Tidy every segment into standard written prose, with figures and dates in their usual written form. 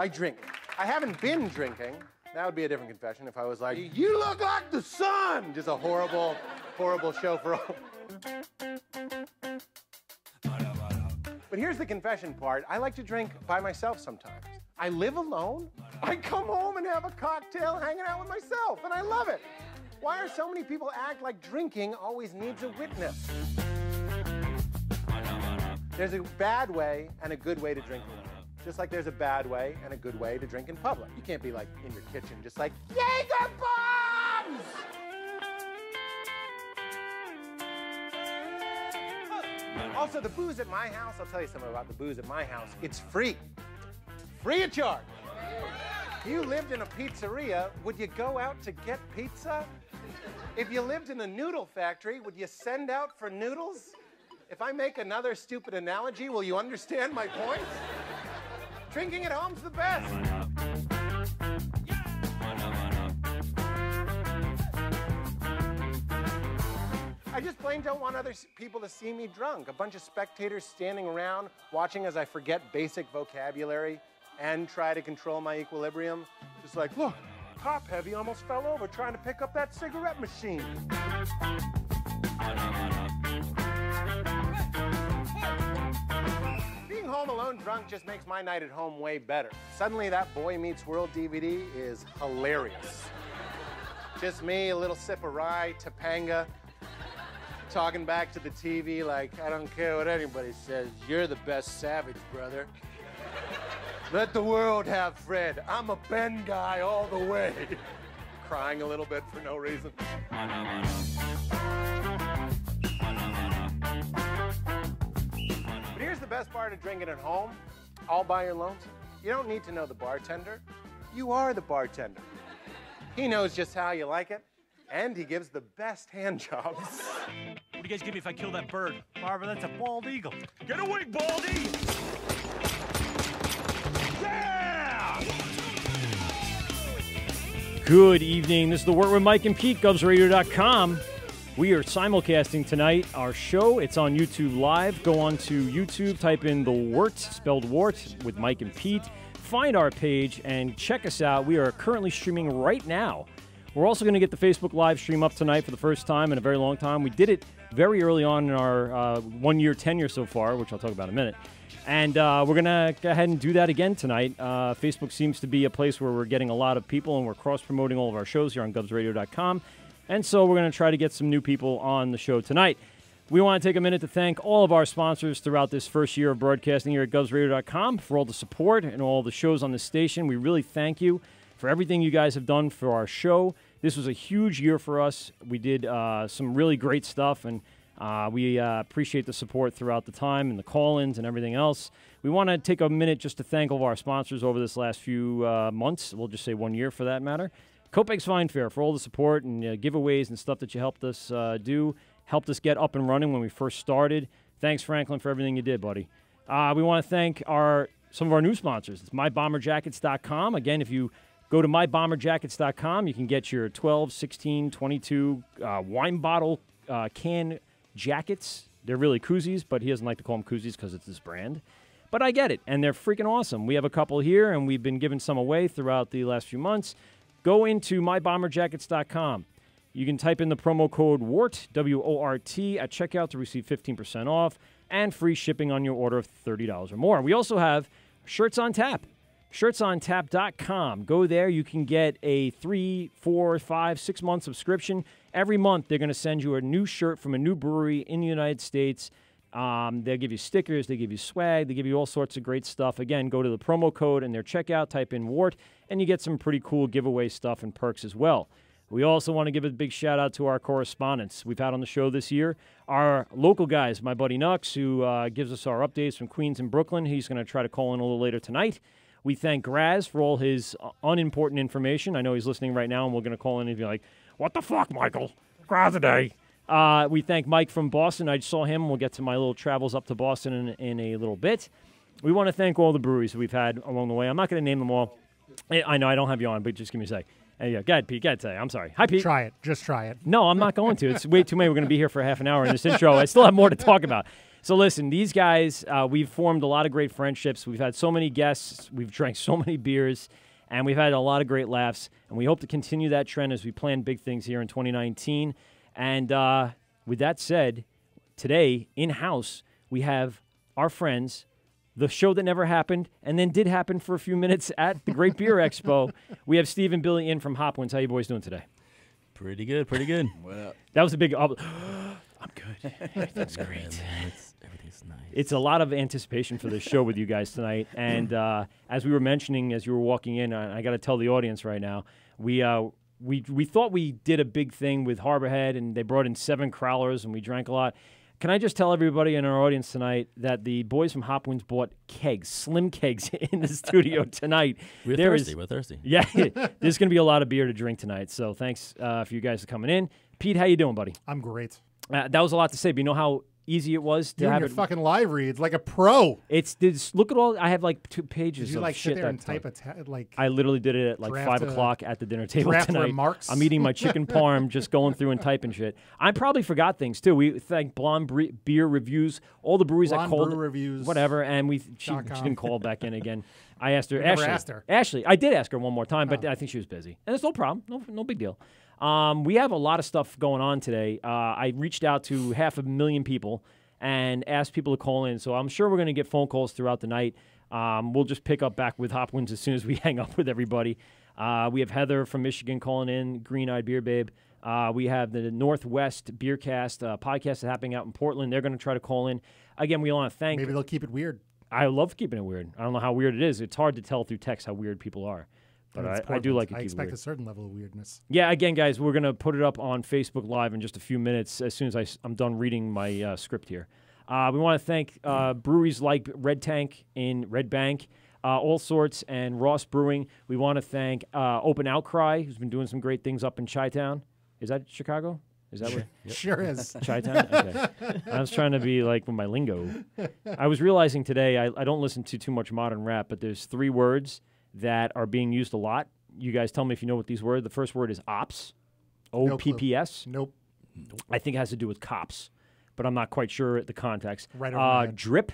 I drink. I haven't been drinking. That would be a different confession if I was like, you look like the sun! Just a horrible, horrible show for all. But here's the confession part. I like to drink by myself sometimes. I live alone. I come home and have a cocktail hanging out with myself, and I love it. Why are so many people act like drinking always needs a witness? There's a bad way and a good way to drink alone. Just like there's a bad way and a good way to drink in public. You can't be like in your kitchen just like, Jaeger bombs! Also, the booze at my house, I'll tell you something about the booze at my house. It's free. Free of charge. If you lived in a pizzeria, would you go out to get pizza? If you lived in a noodle factory, would you send out for noodles? If I make another stupid analogy, will you understand my point? Drinking at home's the best. I just plain don't want other people to see me drunk. A bunch of spectators standing around watching as I forget basic vocabulary and try to control my equilibrium. Just like, look, top heavy almost fell over trying to pick up that cigarette machine. Being home alone drunk just makes my night at home way better. Suddenly that Boy Meets World DVD is hilarious. Just me, a little sip of rye, Topanga, talking back to the TV like, I don't care what anybody says, you're the best savage, brother. Let the world have Fred. I'm a Ben guy all the way. Crying a little bit for no reason. But here's the best part of drinking at home, all by your lonesome. You don't need to know the bartender. You are the bartender. He knows just how you like it, and he gives the best hand jobs. What do you guys give me if I kill that bird? Barbara, that's a bald eagle. Get away, Baldy! Yeah! Good evening. This is the Wort with Mike and Pete, GubsRadio.com. We are simulcasting tonight our show. It's on YouTube Live. Go on to YouTube, type in the Wort, spelled Wort, with Mike and Pete. Find our page and check us out. We are currently streaming right now. We're also going to get the Facebook Live stream up tonight for the first time in a very long time. We did it very early on in our one-year tenure so far, which I'll talk about in a minute. And we're going to go ahead and do that again tonight. Facebook seems to be a place where we're getting a lot of people, and we're cross-promoting all of our shows here on GubsRadio.com. And so we're going to try to get some new people on the show tonight. We want to take a minute to thank all of our sponsors throughout this first year of broadcasting here at GubsRadio.com for all the support and all the shows on the station. We really thank you for everything you guys have done for our show. This was a huge year for us. We did some really great stuff, and we appreciate the support throughout the time and the call-ins and everything else. We want to take a minute just to thank all of our sponsors over this last few months. We'll just say 1 year for that matter. Copaig's Fine Fare for all the support and giveaways and stuff that you helped us do. Helped us get up and running when we first started. Thanks, Franklin, for everything you did, buddy. We want to thank some of our new sponsors. It's MyBomberJackets.com. Again, if you go to MyBomberJackets.com, you can get your 12, 16, 22 wine bottle can jackets. They're really koozies, but he doesn't like to call them koozies because it's his brand. but I get it, and they're freaking awesome. We have a couple here, and we've been giving some away throughout the last few months. Go into mybomberjackets.com. You can type in the promo code WORT, W-O-R-T, at checkout to receive 15% off and free shipping on your order of $30 or more. We also have Shirts on Tap. ShirtsOnTap.com. Go there. You can get a 3, 4, 5, 6 month subscription. Every month, they're going to send you a new shirt from a new brewery in the United States. They'll give you stickers. They give you swag. They give you all sorts of great stuff. Again, go to the promo code in their checkout, type in WORT, and you get some pretty cool giveaway stuff and perks as well. We also want to give a big shout-out to our correspondents we've had on the show this year. Our local guys, my buddy Nux, who gives us our updates from Queens and Brooklyn. He's going to try to call in a little later tonight. We thank Graz for all his unimportant information. I know he's listening right now, and we're going to call in and be like, what the fuck, Michael? Graz a day. We thank Mike from Boston. I saw him. We'll get to my little travels up to Boston in a little bit. We want to thank all the breweries we've had along the way. I'm not going to name them all. I know I don't have you on, but just give me a sec. Hey, go ahead, Pete. Go ahead, say. I'm sorry. Hi, Pete. Try it. Just try it. No, I'm not going to. It's way too many. We're going to be here for half an hour in this intro. I still have more to talk about. So listen, these guys, we've formed a lot of great friendships. We've had so many guests. We've drank so many beers, and we've had a lot of great laughs. And we hope to continue that trend as we plan big things here in 2019. And with that said, today, in-house, we have our friends, the show that never happened and then did happen for a few minutes at the Great Beer Expo. We have Steve and Billy in from Hopwins. How you boys doing today? Pretty good, pretty good. What up? That was a big... I'm good. That's great. Everything's nice. It's a lot of anticipation for this show with you guys tonight. And as we were mentioning, as you were walking in, I got to tell the audience right now, we thought we did a big thing with Harborhead, and they brought in 7 crowlers, and we drank a lot. Can I just tell everybody in our audience tonight that the boys from Hopwins bought kegs, slim kegs, in the studio tonight. We're thirsty. Yeah, there's going to be a lot of beer to drink tonight. So thanks for you guys for coming in. Pete, how you doing, buddy? I'm great. That was a lot to say, but you know how easy it was to You and have your it. fucking live reads like a pro. It's look at all. I have like 2 pages Did you of like shit sit there and that type like? I literally did it at like draft 5 o'clock at the dinner table draft tonight. remarks? I'm eating my chicken parm, just going through and typing shit. I probably forgot things too. We thank Blonde Beer Reviews, all the breweries Blonde that called Brew Reviews. whatever, and she .com. didn't call back in again. I asked her. You never Ashley, asked her. Ashley, I did ask her one more time, but I think she was busy, and it's no problem. No big deal. We have a lot of stuff going on today. I reached out to 500,000 people and asked people to call in. So I'm sure we're going to get phone calls throughout the night. We'll just pick up back with Hopwins as soon as we hang up with everybody. We have Heather from Michigan calling in, Green-Eyed Beer Babe. We have the Northwest Beercast podcast that's happening out in Portland. They're going to try to call in. Again, we want to thank... Maybe they'll keep it weird. I love keeping it weird. I don't know how weird it is. It's hard to tell through text how weird people are. But I do like it. I expect a certain level of weirdness. Yeah, again, guys, we're going to put it up on Facebook Live in just a few minutes as soon as I'm done reading my script here. We want to thank breweries like Red Tank in Red Bank, All Sorts, and Ross Brewing. We want to thank Open Outcry, who's been doing some great things up in Chi-Town. Is that Chicago? Is that where? Yep. Sure is. Chi-Town? Okay. I was trying to be like with my lingo. I was realizing today I don't listen to too much modern rap, but there's 3 words that are being used a lot. You guys tell me if you know what these were. The first word is ops, O-P-P-S. Nope. I think it has to do with cops, but I'm not quite sure the context. Right over my head. Drip.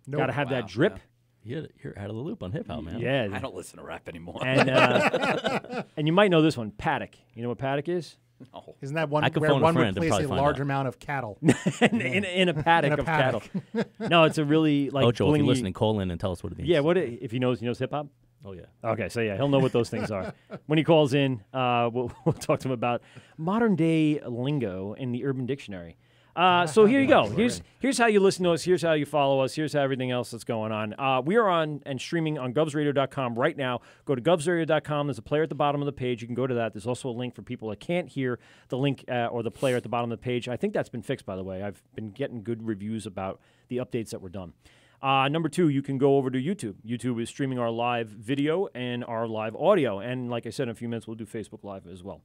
Nope. Got to have that drip. You're out of the loop on hip-hop, man. Yeah. I don't listen to rap anymore. And, and you might know this one, paddock. You know what paddock is? No. Isn't that one I could where phone a one would friend and place probably a find large out. amount of cattle? in a paddock In a of paddock. cattle. No, it's a really like. Ocho, if you're blingy- listening, call in and tell us what it means. Yeah, if he knows hip hop. Oh, yeah. Okay, so yeah, he'll know what those things are. When he calls in, we'll talk to him about modern day lingo in the Urban Dictionary. So here you go. Here's how you listen to us. Here's how you follow us. Here's how everything else that's going on. We are on and streaming on govsradio.com right now. Go to govsradio.com. There's a player at the bottom of the page. You can go to that. There's also a link for people that can't hear the link or the player at the bottom of the page. I think that's been fixed, by the way. I've been getting good reviews about the updates that were done. Number 2, you can go over to YouTube. YouTube is streaming our live video and our live audio. And like I said, in a few minutes, we'll do Facebook Live as well.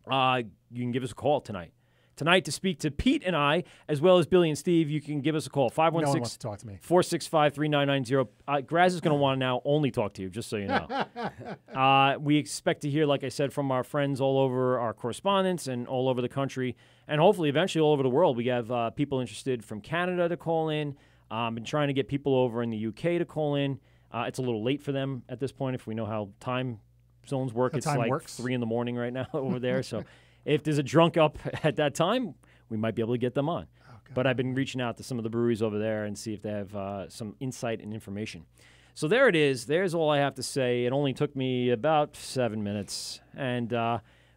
You can give us a call tonight. Tonight to speak to Pete and I, as well as Billy and Steve, you can give us a call. 516 No one wants to talk to me. 465-3990. Graz is going to want to now only talk to you, just so you know. We expect to hear, like I said, from our friends all over, our correspondents, and all over the country, and hopefully eventually all over the world. We have people interested from Canada to call in. Been trying to get people over in the UK to call in. It's a little late for them at this point. If we know how time zones work, it's like 3 in the morning right now over there. So if there's a drunk up at that time, we might be able to get them on. Okay. But I've been reaching out to some of the breweries over there and see if they have some insight and information. So there it is. There's all I have to say. It only took me about 7 minutes. And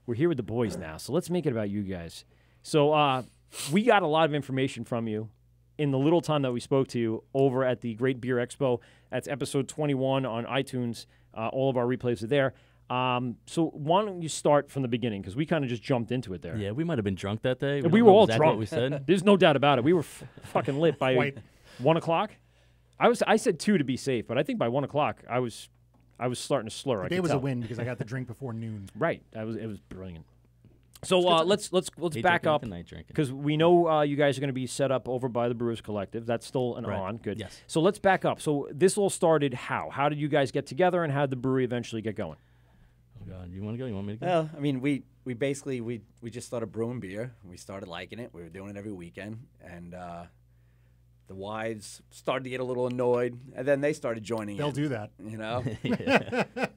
we're here with the boys now. So let's make it about you guys. So we got a lot of information from you in the little time that we spoke to you over at the Great Beer Expo. That's episode 21 on iTunes. All of our replays are there. So why don't you start from the beginning? Because we kind of just jumped into it there. Yeah, we might have been drunk that day. We were all exactly drunk. What we said. There's no doubt about it. We were fucking lit by 1 o'clock. I said 2 to be safe, but I think by 1 o'clock I was starting to slur. The day was a win because I got the drink before noon. Right. It was brilliant. So let's back up because we know you guys are going to be set up over by the Brewers Collective. That's still on. Good. Yes. So let's back up. So this all started how? How did you guys get together, and how did the brewery eventually get going? Oh God, you want to go? You want me to go? Well, I mean, we basically we just started brewing beer. We started liking it. We were doing it every weekend, and the wives started to get a little annoyed, and then they started joining They'll in. do that. You know?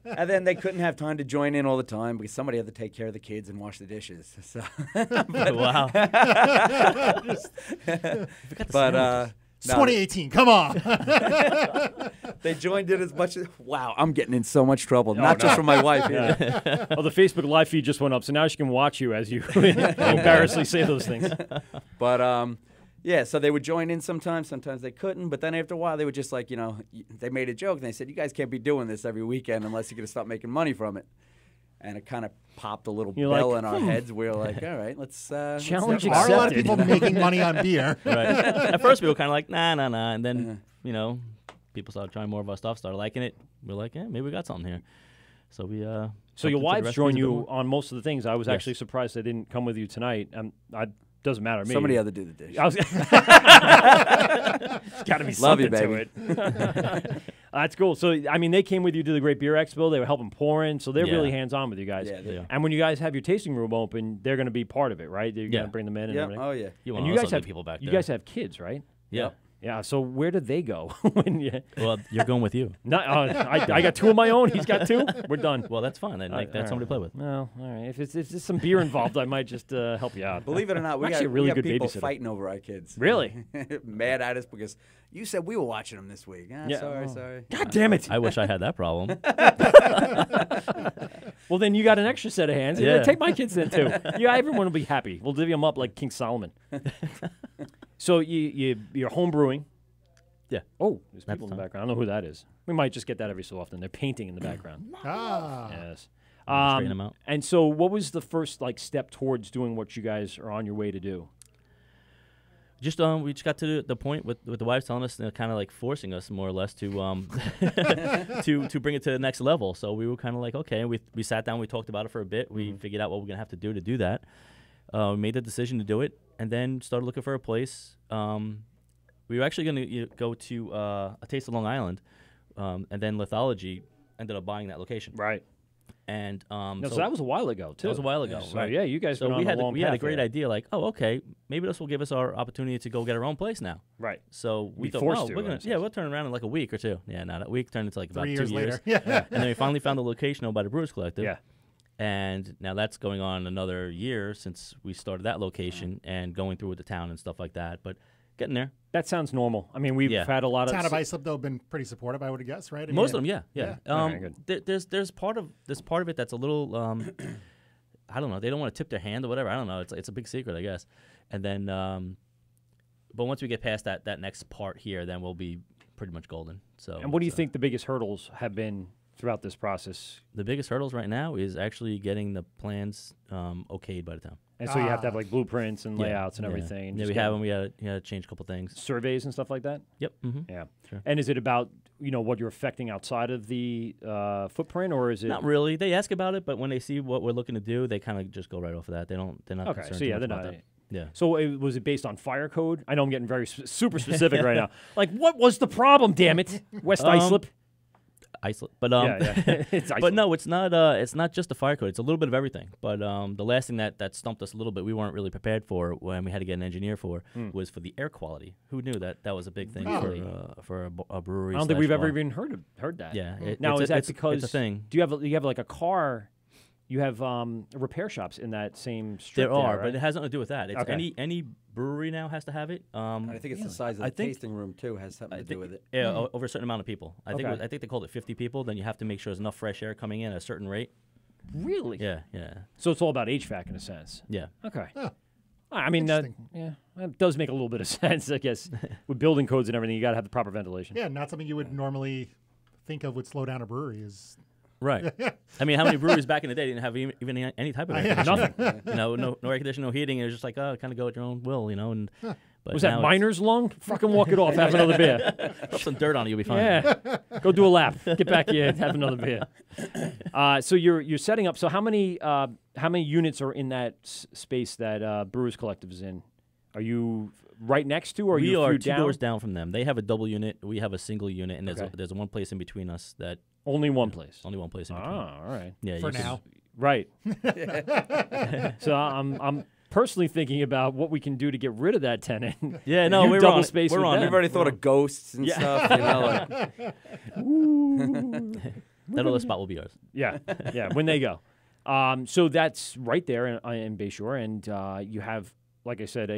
And then they couldn't have time to join in all the time because somebody had to take care of the kids and wash the dishes. So Wow. But It's 2018. Come on. they joined in as much as... Wow, I'm getting in so much trouble. Not just from my wife. Either. Oh, the Facebook live feed just went up, so now she can watch you as you embarrassingly say those things. But, yeah, so they would join in sometimes they couldn't. But then after a while, they would just like, they made a joke. And they said, you guys can't be doing this every weekend unless you're going to stop making money from it. And it kind of popped a little bell in our heads. We were like, all right, let's... Challenge There are a lot of accepted. people making money on beer. Right. At first, we were kind of like, nah. And then, people started trying more of our stuff, started liking it. We were like, yeah, maybe we got something here. So we... So your wives join you on most of the things. I was actually surprised they didn't come with you tonight. Doesn't matter to me. Somebody had to do the dishes. Got to be Love you, something to it. That's cool. So, I mean, they came with you to the Great Beer Expo. They were helping pour in, so they're really hands-on with you guys. Yeah, they are. And when you guys have your tasting room open, they're going to be part of it, right? You're going to bring them in and everything. Oh, yeah. You And want you guys also have get people back You there. guys have kids, right? Yeah. Yeah. So where did they go? Well, you're going with you. No, I got 2 of my own. He's got 2. We're done. Well, that's fine. Then make that somebody to play with. Well, all right. If there's some beer involved, I might just help you out. Believe it or not, we Actually got, a really we got good people babysitter. fighting over our kids. Really? Mad at us because you said we were watching them this week. Yeah. Sorry. God damn it. I wish I had that problem. Well, then you got an extra set of hands. Yeah. Take my kids then, too. Yeah, everyone will be happy. We'll divvy them up like King Solomon. So you're home brewing. Yeah. Oh, there's That's people in the fine. background. I don't know who that is. We might just get that every so often. They're painting in the background. Yes. Straighten them out. And so what was the first step towards doing what you guys are on your way to do? Just we just got to the point with the wives telling us, kind of like forcing us more or less to to bring it to the next level. So we were kind of like, okay, we sat down, we talked about it for a bit, we figured out what we're gonna have to do that. We made the decision to do it, and then started looking for a place. We were actually gonna go to a Taste of Long Island, and then Lithology ended up buying that location. Right. And So that was a while ago, too. that was a while ago. So, right? yeah, you guys So went on a long we had a path great there. idea, like, oh, okay, maybe this will give us our opportunity to go get our own place now. Right. So we Be thought, forced well, to, we're in gonna, a sense. yeah, we'll turn around in like a week or two. Yeah, not a week turned into like about 3 2 years years. later. Yeah. And then we finally found the location over by the Brewers Collective. Yeah. And now that's going on another year since we started that location and going through with the town and stuff like that. But getting there. That sounds normal. I mean, we've had a lot of... Town of Islip, though, been pretty supportive, I would guess, right? I mean, Most of them, yeah. Very good. There's part of it that's a little, I don't know. They don't want to tip their hand or whatever. I don't know. It's a big secret, I guess. And then, but once we get past that next part here, then we'll be pretty much golden. So. And what do you think the biggest hurdles have been throughout this process? The biggest hurdles right now is actually getting the plans okayed by the town. And so you have to have like blueprints and layouts and everything. And Yeah, just we get have them. We had to change a couple things. surveys and stuff like that. Yep. Mm-hmm. Yeah. Sure. And is it about what you're affecting outside of the footprint, or is it Not really. They ask about it, but when they see what we're looking to do, they kind of just go right off of that. They're not Okay, concerned so yeah, too much they're about not. that. Yeah. So was it based on fire code? I know I'm getting very super specific right now. Like, what was the problem? Damn it, West Islip. isolate. But It's but no, it's not. It's not just the fire code. It's a little bit of everything. But the last thing that stumped us a little bit, we weren't really prepared for when we had to get an engineer for, was for the air quality. Who knew that was a big thing for a brewery? I don't think we've ever even heard that. Yeah. Now is that because it's a thing? Do you have like a car? You have repair shops in that same strip. There are, right? but it has nothing to do with that. It's Okay. any brewery now has to have it. I think it's the size of the tasting room too has something to do with it. Yeah, over a certain amount of people. I Okay. think they called it 50 people. Then you have to make sure there's enough fresh air coming in at a certain rate. Really? Yeah. So it's all about HVAC in a sense. Yeah. Okay. Huh. I mean, yeah, that does make a little bit of sense, I guess. With building codes and everything, you got to have the proper ventilation. Yeah, not something you would normally think of would slow down a brewery. Is Right. I mean, how many breweries back in the day didn't have even any type of air conditioning? Nothing. No air conditioning, no heating. It was just like, kind of go at your own will, And but Was that now miner's lung? Fucking walk it off. Have another beer. Rub some dirt on it, you'll be fine. Yeah. Go do a lap. Get back here and have another beer. So you're setting up. So how many units are in that space that Brewers Collective is in? Are you right next to, or We you a are few two down? doors down from them. They have a double unit. We have a single unit, and Okay. there's one place in between us that Only one place. only one place in between. Ah, all right. Yeah, for you can- now. Right. So I'm personally thinking about what we can do to get rid of that tenant. Yeah, no, You we're double on. space We're with on. them. We've already thought of ghosts and stuff. That other spot will be ours. Yeah, when they go. So that's right there in Bayshore, and you have, like I said,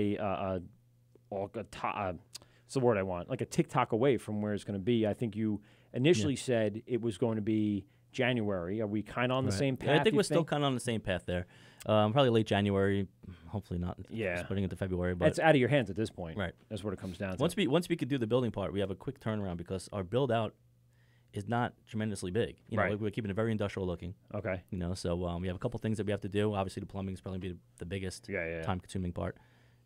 what's the word I want? Like a TikTok away from where it's going to be. I think you initially said it was going to be January. Are we kind of on the same path? Yeah, I think you we're still kind of on the same path there. Probably late January, hopefully not. Yeah. Splitting into February, but That's out of your hands at this point. Right. That's what it comes down to. once we could do the building part, we have a quick turnaround because our build out is not tremendously big. Right. We're keeping it very industrial looking. Okay. So we have a couple things that we have to do. Obviously, the plumbing is probably be the biggest Yeah. time-consuming part.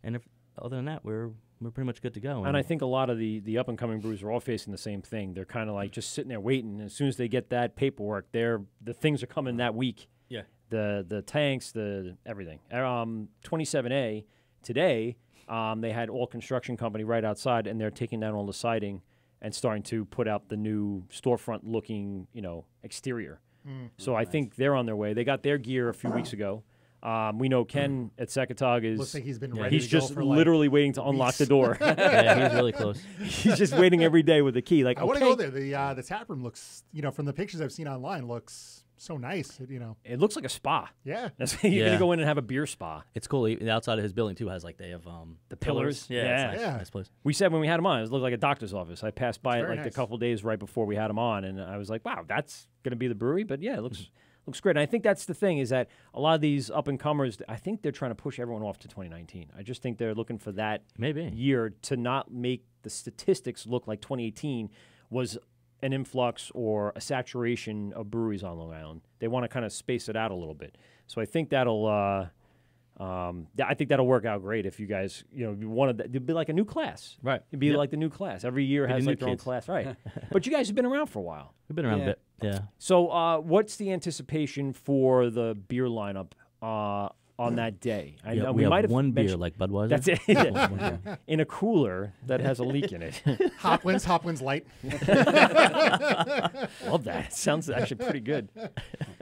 And other than that, we're pretty much good to go. And I think a lot of the up-and-coming brews are all facing the same thing. They're kind of like just sitting there waiting. As soon as they get that paperwork, the things are coming that week. Yeah. The tanks, the everything. 27A today, they had all construction company right outside, and they're taking down all the siding and starting to put out the new storefront-looking, exterior. So I think they're on their way. They got their gear a few weeks ago. We know Ken at Secatog is. Looks like he's been ready He's to go just for like literally waiting to unlock the door. yeah, he's really close. He's just waiting every day with the key. Like, I want to okay. go there. The tap room looks, from the pictures I've seen online, looks so nice. It looks like a spa. Yeah. You're Yeah. gonna go in and have a beer spa. It's cool. The outside of his building too has they have The pillars. Yeah, Yeah. it's Yeah. nice place. We said when we had him on, it looked like a doctor's office. I passed by it very like nice. a couple days right before we had him on, and I was like, wow, that's gonna be the brewery. But yeah, it looks great. And I think that's the thing is that a lot of these up and comers, I think they're trying to push everyone off to 2019. I just think they're looking for that Maybe. year to not make the statistics look like 2018 was an influx or a saturation of breweries on Long Island. They want to kind of space it out a little bit. So I think that'll work out great if you guys, you wanted that. It'd be like a new class. Right. It'd be Yep. like the new class. Every year Be the has new like their own kids. class. Right. But you guys have been around for a while. We've been around Yeah. a bit. Yeah. So what's the anticipation for the beer lineup on that day? I know we have might have one beer mentioned- like Budweiser. That's it. In a cooler that has a leak in it. Hopwins Light, Love that. It sounds actually pretty good.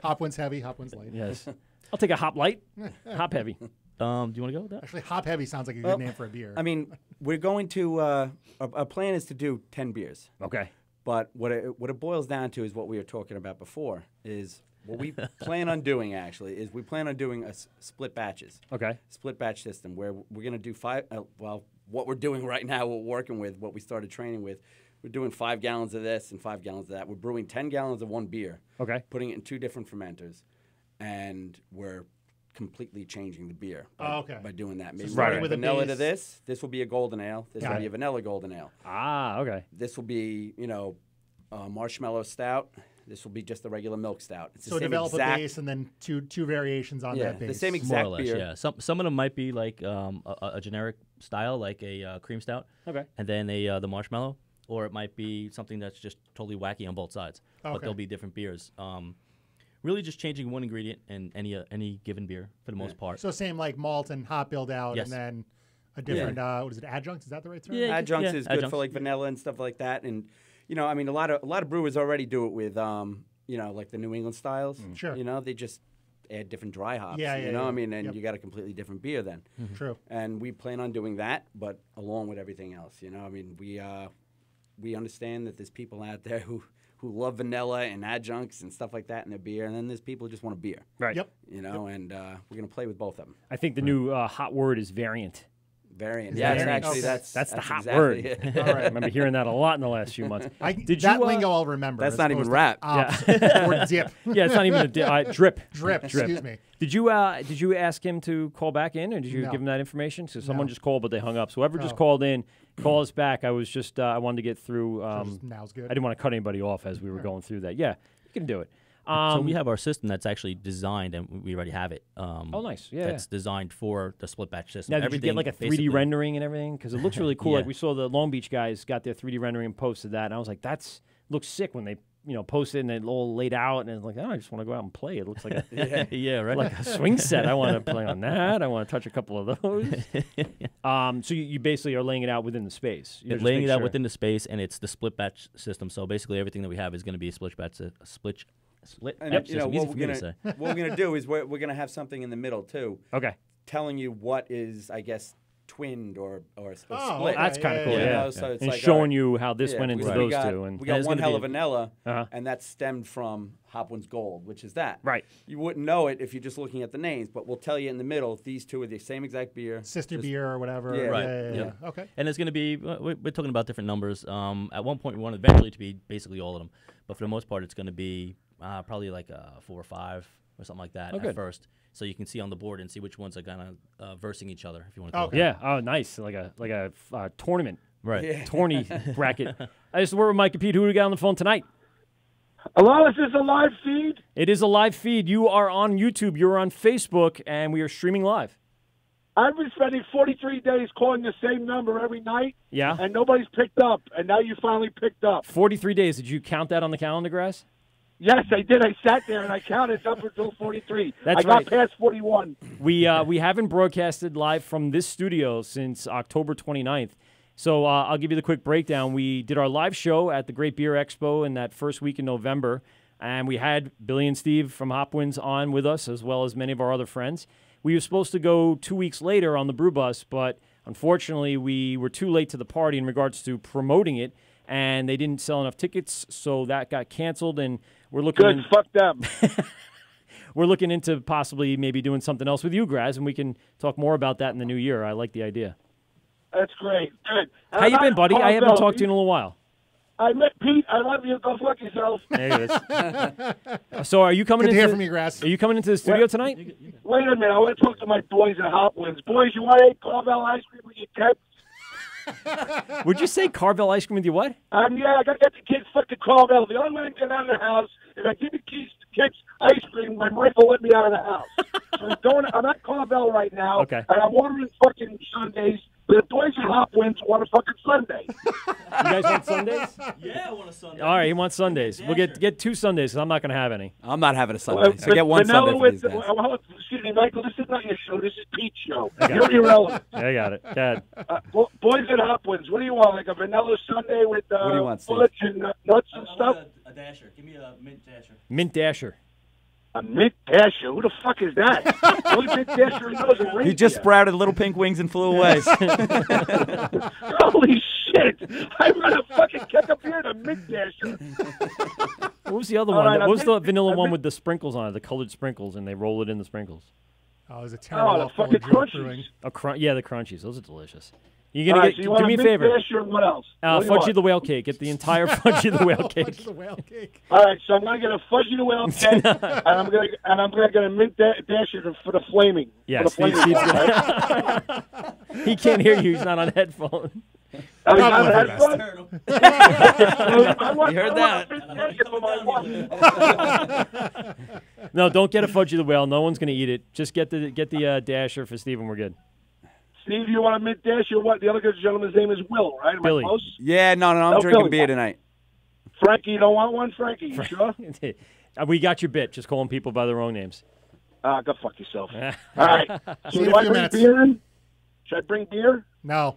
Hopwins Heavy, Hopwins Light. Yes. I'll take a hop light, hop heavy. Do you want to go with that? Actually, Hop Heavy sounds like a good Well, name for a beer. I mean, we're going to. Our plan is to do 10 beers. Okay. But what it boils down to is what we were talking about before. Is what we plan on doing actually is we plan on doing split batches. Okay. Split batch system where we're going to do five. What we're doing right now, we're working with what we started training with. We're doing 5 gallons of this and 5 gallons of that. We're brewing 10 gallons of one beer. Okay. Putting it in 2 different fermenters, and we're completely changing the beer by doing that. Maybe starting we're with a vanilla to base. this will be a golden ale. This will Got be it. a vanilla golden ale. Ah, okay. This will be, marshmallow stout. This will be just a regular milk stout. It's so the same develop exact, a base and then two variations on that base. the same More exact or less, beer. yeah. Some of them might be like a generic style, like a cream stout, Okay. and then the marshmallow, or it might be something that's just totally wacky on both sides. But Okay. there'll be different beers. Really, just changing one ingredient in any given beer for the most part. So same like malt and hop build out, Yes. and then a different what is it, adjunct? Is that the right term? Yeah. Adjuncts Yeah, is good adjuncts. for like vanilla and stuff like that. And I mean, a lot of brewers already do it with, like the New England styles. Sure. They just add different dry hops. Yeah, I mean, and Yep. you got a completely different beer then. True. And we plan on doing that, but along with everything else. I mean, we understand that there's people out there who love vanilla and adjuncts and stuff like that in their beer, and then there's people who just want a beer. Right. Yep. And we're gonna play with both of them. I think the new hot word is variant. Variant. Yeah, Yeah, variant. actually, Okay. that's the hot exactly word. it. All right. I remember hearing that a lot in the last few months. Did that you, lingo I'll remember. That's as not even opposed to rap. ops or dip. Yeah, it's not even a drip. Drip. Excuse me. Did you ask him to call back in, or did you No. give him that information? So someone No. just called, but they hung up. So whoever just Oh. called in, call us back. I was just I wanted to get through. Now's good. I didn't want to cut anybody off as we were going through that. Yeah, you can do it. So we have our system that's actually designed, and we already have it. Oh, nice. Yeah. That's designed for the split batch system. Now, did you get like a 3D basically- rendering and everything? Because it looks really cool. Yeah. Like we saw the Long Beach guys got their 3D rendering and posted that, and I was like, that's looks sick when they posted it and it all laid out, and it's like, oh, I just want to go out and play. It looks like a yeah, right. like a swing set. I want to play on that. I want to touch a couple of those. So you basically are laying it out within the space. You're just laying making it out sure. within the space, and it's the split batch system. So basically, everything that we have is going to be a split batch, split. And Yep, you know system. Easy what for me to say. what we're gonna do is we're gonna have something in the middle too, Okay. telling you what is, I guess, twinned or Oh, split. That's kind of cool. You Yeah. know, so it's and like, showing all right, you how this yeah, went into we those got, two. And we got it's one gonna hell be of vanilla, Uh-huh. and that stemmed from Hopwins Gold, which is that. Right. You wouldn't know it if you're just looking at the names, but we'll tell you in the middle. These two are the same exact beer. Sister just- beer or whatever. Yeah. Right. Yeah. Yeah. Okay. And it's going to be, we're talking about different numbers. At one point, we want eventually to be basically all of them. But for the most part, it's going to be probably like 4 or 5 or something like that at first. So you can see on the board and see which ones are kind of versing each other, if you want to call it. Yeah. Oh, nice. Like a tournament. Right. Yeah. Tourney bracket. I just work with Mike and Pete. Who do we got on the phone tonight? Hello, is this a live feed? It is a live feed. You are on YouTube. You're on Facebook, and we are streaming live. I've been spending 43 days calling the same number every night, Yeah. and nobody's picked up, and now you finally picked up. 43 days. Did you count that on the calendar, Graz? Yes, I did. I sat there, and I counted up until 43. That's I got right. past 41. We haven't broadcasted live from this studio since October 29th. So I'll give you the quick breakdown. We did our live show at the Great Beer Expo in that first week in November, and we had Billy and Steve from Hopwins on with us, as well as many of our other friends. We were supposed to go 2 weeks later on the Brew Bus, but unfortunately we were too late to the party in regards to promoting it, and they didn't sell enough tickets, so that got canceled, and we're looking Good, fuck them. we're looking into possibly maybe doing something else with you, Graz, and we can talk more about that in the new year. I like the idea. That's great. Good. How you been, buddy? I haven't talked to you in a little while. I met Pete. I love you. Go fuck yourself. There it is. So are you coming Good to into hear from you, Grass. Are you coming into the studio tonight? Wait a minute. I want to talk to my boys at Hopwins. Boys, you want to eat Carvel ice cream with your kids? Would you say Carvel ice cream with you what? Yeah, I got to get the kids fucking Carvel. The only way to get out of the house is I give the kids ice cream. My wife will let me out of the house. So I'm at Carvel right now. Okay. And I'm ordering fucking Sundays. The boys at Hopwins want a fucking Sunday. You guys want Sundays? Yeah, I want a Sunday. All right, he wants Sundays. We'll get 2 Sundays because I'm not going to have any. I'm not having a Sunday, so get one vanilla Sunday for with these guys. excuse me, Michael, this is not your show. This is Pete's show. You're irrelevant. Yeah, I got it. Go ahead. Boys at Hopwins, what do you want? Like a vanilla Sunday with do you want, Steve? bullets and nuts and stuff? A dasher. Give me a mint dasher. Mint Dasher. A mint dasher? Who the fuck is that? The only mint dasher he knows is reindeer. He just sprouted little pink wings and flew away. Holy shit! I'd rather fucking kick a beer than a mint dasher. What was the other All one? right, What was I the mint- vanilla I one mint- with the sprinkles on it, the colored sprinkles, and they roll it in the sprinkles? Oh, it was a terrible the awful fucking drunk crunchies. brewing. Yeah, the crunchies. Those are delicious. You All gonna right, so you want do me a mint favor? dasher and what else? What do you Fudgy want? the whale cake. Get the entire Fudgy the whale Fudge cake. the whale cake. All right, so I'm gonna get a fudgy the whale cake, and I'm gonna get a mint dasher for the flaming. Yeah, for the Steve's flaming one, right? He can't hear you. He's not on headphone. Oh, you Probably got for that the fun? You heard that? I want a mint dasher for my wife. No, don't get a Fudgy the whale. No one's gonna eat it. Just get the dasher for Steve, and we're good. Steve, you want a mint dasher? What? The other gentleman's name is Will, right? Am Billy. I close? Yeah, no, I'm No, drinking Billy. beer tonight. Frankie, you don't want one? Frankie, you sure? We got your bit. Just calling people by their own names. Go fuck yourself. All right. See you So in do a I few bring minutes. beer in? Should I bring beer? No,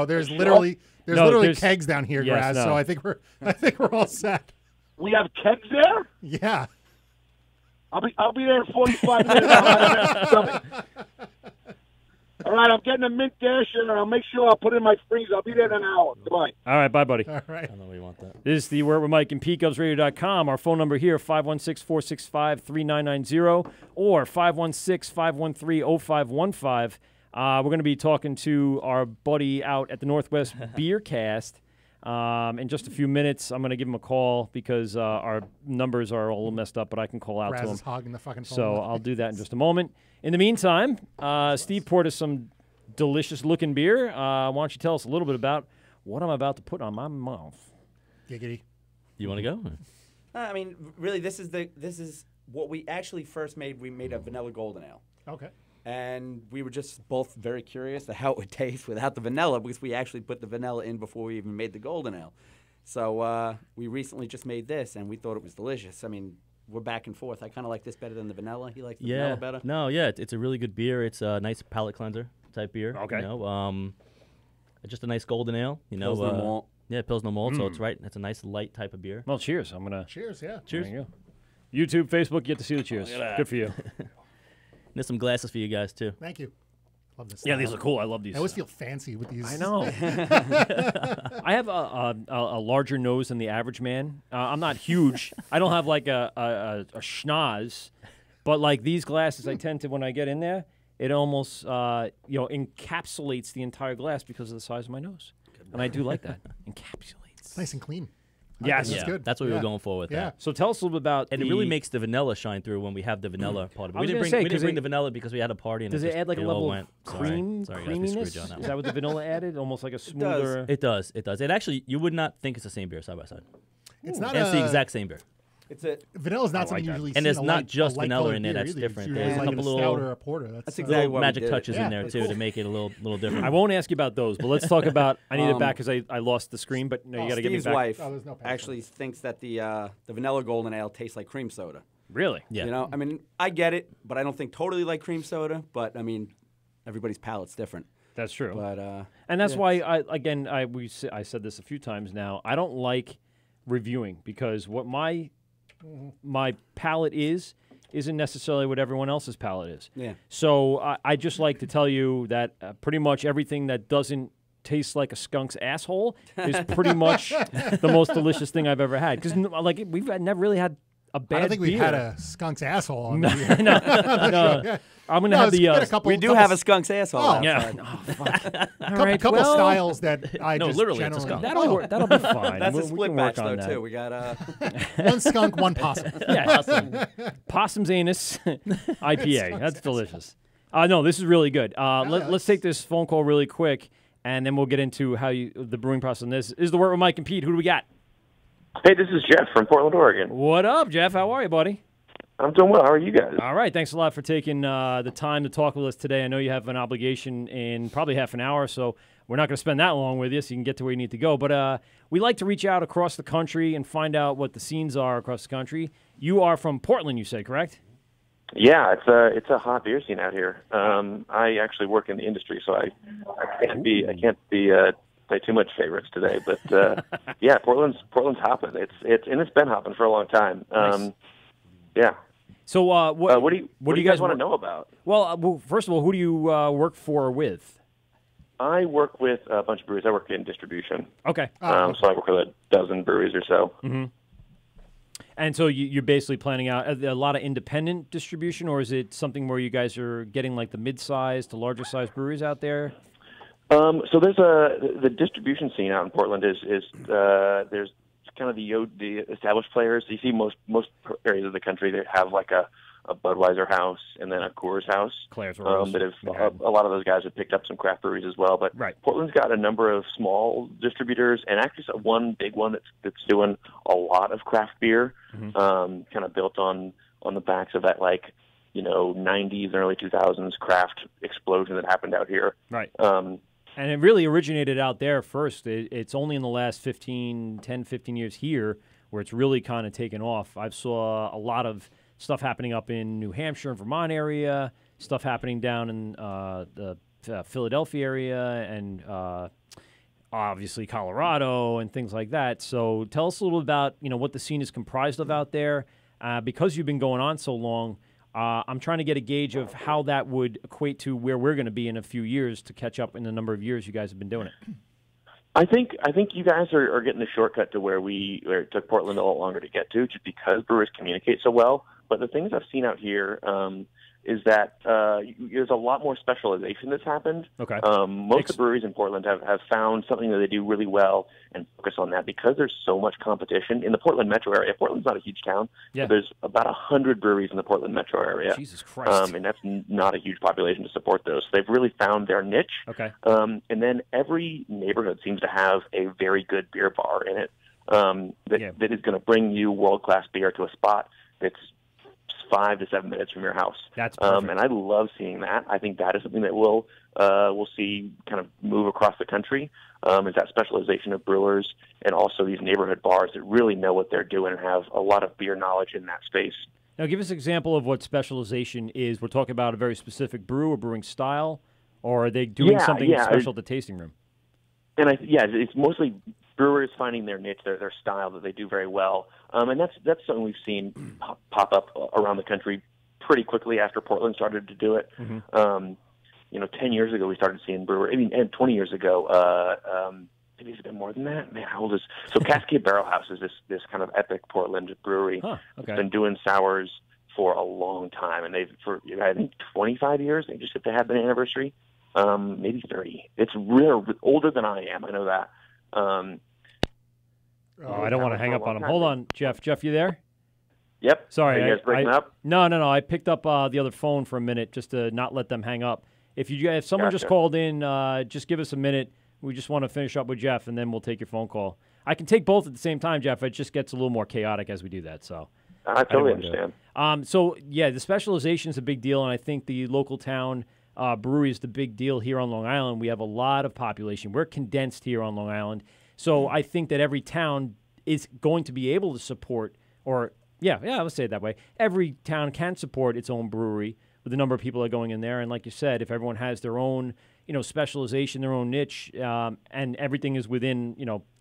there's Sure. literally There's No, literally there's- kegs down here, Yes, Graz. no. So I think we're all set. We have kegs there. Yeah. I'll be there in 45 minutes. I'll have an empty stomach. All right, I'm getting a mint dash and I'll make sure I'll put it in my freezer. I'll be there in an hour. Goodbye. All right, bye, buddy. All right. I don't know where you want that. This is the Wort with Mike and Pete, GovsRadio.com. Our phone number here, 516-465-3990 or 516-513-0515. We're going to be talking to our buddy out at the Northwest Beer Cast in just a few minutes. I'm going to give him a call because our numbers are all messed up, but I can call out Graz to him. is hogging the fucking phone. So I'll do that in just a moment. In the meantime, Steve poured us some delicious-looking beer. Why don't you tell us a little bit about what I'm about to put on my mouth? Giggity. You want to go? I mean, really, this is what we actually first made. We made a vanilla golden ale. Okay. And we were just both very curious to how it would taste without the vanilla because we actually put the vanilla in before we even made the golden ale. So we recently just made this, and we thought it was delicious. I mean, we're back and forth. I kind of like this better than the vanilla. He likes the vanilla better. No, yeah, it's a really good beer. It's a nice palate cleanser type beer. Okay. You know, just a nice golden ale. You know, Pilsner malt. Yeah, Pilsner malt. So it's right. It's a nice light type of beer. Well, cheers. I'm going to... Cheers. Yeah. Cheers. There you go. YouTube, Facebook, you get to see the cheers. Good for you. There's some glasses for you guys too. Thank you. Love this. Yeah, style. these are cool. I love these. I always feel fancy with these. I know. I have a larger nose than the average man. I'm not huge. I don't have like a schnoz, but like these glasses, I tend to, when I get in there, it almost encapsulates the entire glass because of the size of my nose, and I do like that. Encapsulates. It's nice and clean. Yes. That's Yeah, good. that's what we Yeah. were going for with Yeah. that. So tell us a little bit about. And it really makes the vanilla shine through when we have the vanilla part of it. I was We didn't gonna bring, say, we 'cause didn't bring it- the vanilla because we had a party. And Does it add like a all level of went. cream, Sorry, guys, we creaminess? screwed you on that Is one. that what the vanilla added? Almost like a smoother. It does. It does. It actually, you would not think it's the same beer side by side. It's not And it's the a- exact same beer. It's a Vanilla's not I something like that. usually And seen there's a not light- just a light vanilla colored in it, beer that's either. different. It's There's usually a like couple a little- stout or a porter. That's exactly Little why we magic did it. touches Yeah, in there that's too to cool. make it a little different. I won't ask you about those, but let's talk about. I need it back because I lost the screen. But no, you got to get me Steve's back. wife Oh, there's no password. actually thinks that the vanilla golden ale tastes like cream soda. Really? Yeah. You know, I mean, I get it, but I don't think totally like cream soda. But I mean, everybody's palate's different. That's true. But And that's why I said this a few times now. I don't like reviewing because what my palate isn't necessarily what everyone else's palate is. Yeah. So I just like to tell you that pretty much everything that doesn't taste like a skunk's asshole is pretty much the most delicious thing I've ever had. Because like never really had a bad I don't think we've beer. had a skunk's asshole on the No. I'm gonna have it's the. been a couple, we do couple have a skunk's asshole. Oh. outside. Yeah. Oh, fuck. couple well, styles that I No, just literally, it's a generally. skunk. That'll work. That'll be fine. That's we, a we split can batch work on though that. too. We got One skunk, one possum. Yeah, possum's anus IPA. That's delicious. No, this is really good. Let's take this phone call really quick, and then we'll get into how the brewing process on this. This is the Wort with Mike and Pete. Who do we got? Hey, this is Jeff from Portland, Oregon. What up, Jeff? How are you, buddy? I'm doing well. How are you guys? All right. Thanks a lot for taking the time to talk with us today. I know you have an obligation in probably half an hour, so we're not going to spend that long with you, so you can get to where you need to go. But we like to reach out across the country and find out what the scenes are across the country. You are from Portland, you say, correct? Yeah, it's a hot beer scene out here. I actually work in the industry, so I can't play too much favorites today. But yeah, Portland's hopping. It's been hopping for a long time. Nice. Yeah. So what do you guys want to know about? Well, first of all, who do you work for or with? I work with a bunch of breweries. I work in distribution. Okay. So I work with a dozen breweries or so. Mm-hmm. And so you're basically planning out a lot of independent distribution, or is it something where you guys are getting like the mid-sized to larger-sized breweries out there? So there's the distribution scene out in Portland is there's kind of the established players. You see most areas of the country that have like a Budweiser house and then a Coors house. Claire's But a lot of those guys have picked up some craft breweries as well. But right. Portland's got a number of small distributors and actually one big one that's doing a lot of craft beer, kind of built on the backs of that 90s and early 2000s craft explosion that happened out here. Right. And it really originated out there first. It's only in the last 10, 15 years here where it's really kind of taken off. I've saw a lot of stuff happening up in New Hampshire and Vermont area, stuff happening down in the Philadelphia area, and obviously Colorado and things like that. So tell us a little about, what the scene is comprised of out there. Because you've been going on so long, I'm trying to get a gauge of how that would equate to where we're going to be in a few years to catch up in the number of years you guys have been doing it. I think you guys are getting the shortcut to where it took Portland a lot longer to get to, just because brewers communicate so well. But the things I've seen out here is that there's a lot more specialization that's happened. Okay. Most of the breweries in Portland have found something that they do really well and focus on that, because there's so much competition in the Portland metro area. Portland's not a huge town, yeah. but there's about 100 breweries in the Portland metro area. Jesus Christ. And that's not a huge population to support those. So they've really found their niche. Okay. And then every neighborhood seems to have a very good beer bar in it that is going to bring you world-class beer to a spot that's 5 to 7 minutes from your house. That's perfect. And I love seeing that. I think that is something that we'll see kind of move across the country, is that specialization of brewers and also these neighborhood bars that really know what they're doing and have a lot of beer knowledge in that space. Now, give us an example of what specialization is. We're talking about a very specific brew or brewing style, or are they doing something special at the tasting room? And it's mostly brewers finding their niche, their style that they do very well, and that's something we've seen pop up around the country pretty quickly after Portland started to do it. Mm-hmm. 10 years ago we started seeing and 20 years ago, maybe it's been more than that. Man, how old is so? Cascade Barrel House is this kind of epic Portland brewery. Huh, okay. It's been doing sours for a long time, and for I think 25 years. They just hit the Happy anniversary. Maybe 30. It's real older than I am. I know that. I don't want to hang up on him. Hold on, Jeff. Jeff, you there? Yep. Sorry, are you guys breaking up? No. I picked up the other phone for a minute just to not let them hang up. If someone just called in, just give us a minute. We just want to finish up with Jeff, and then we'll take your phone call. I can take both at the same time, Jeff. It just gets a little more chaotic as we do that. So I totally understand. The specialization is a big deal, and I think the local town brewery is the big deal here on Long Island. We have a lot of population. We're condensed here on Long Island. So I think that every town is going to be able to support, let's say it that way. Every town can support its own brewery with the number of people that are going in there. And like you said, if everyone has their own, specialization, their own niche, and everything is within,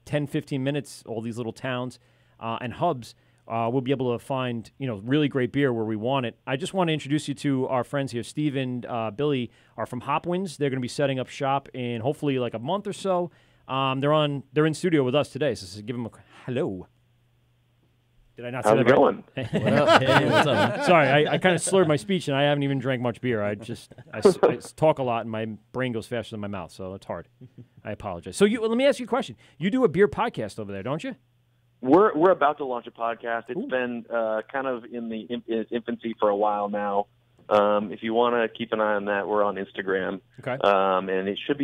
10, 15 minutes, all these little towns and hubs, we'll be able to find, really great beer where we want it. I just want to introduce you to our friends here. Steve and Billy are from Hopwins. They're going to be setting up shop in hopefully like a month or so. They're in studio with us today, so give them a hello. Did I not say How's that it going? What up? Hey, what's up? Sorry, I kind of slurred my speech, and I haven't even drank much beer. I talk a lot, and my brain goes faster than my mouth, so it's hard. I apologize. So let me ask you a question. You do a beer podcast over there, don't you? We're about to launch a podcast. It's been kind of in the infancy for a while now. If you want to keep an eye on that, we're on Instagram. Okay. And it should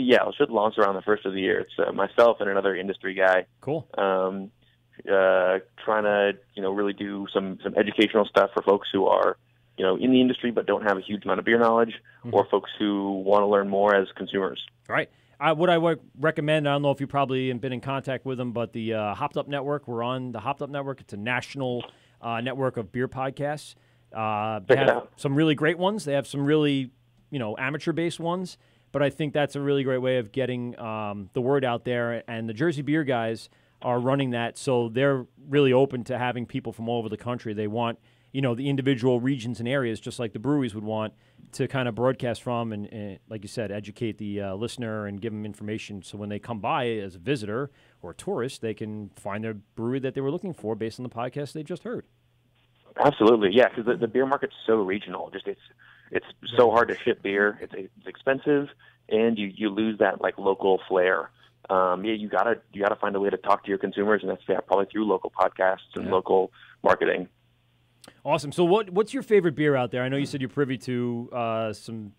launch around the first of the year. It's myself and another industry guy. Cool. Trying to, really do some educational stuff for folks who are, in the industry but don't have a huge amount of beer knowledge, or folks who want to learn more as consumers. All right. What I would recommend, I don't know if you probably have been in contact with them, but the Hopped Up Network, we're on the Hopped Up Network. It's a national network of beer podcasts. They have some really great ones. They have some really, amateur-based ones. But I think that's a really great way of getting the word out there. And the Jersey Beer guys are running that, so they're really open to having people from all over the country. They want, the individual regions and areas, just like the breweries would want, to kind of broadcast from and like you said, educate the listener and give them information. So when they come by as a visitor or a tourist, they can find their brewery that they were looking for based on the podcast they just heard. Absolutely, yeah, because the beer market's so regional. Just it's so hard to ship beer. It's expensive, and you lose that local flair. You gotta find a way to talk to your consumers, and that's probably through local podcasts and local marketing. Awesome. So what's your favorite beer out there? I know you said you're privy to some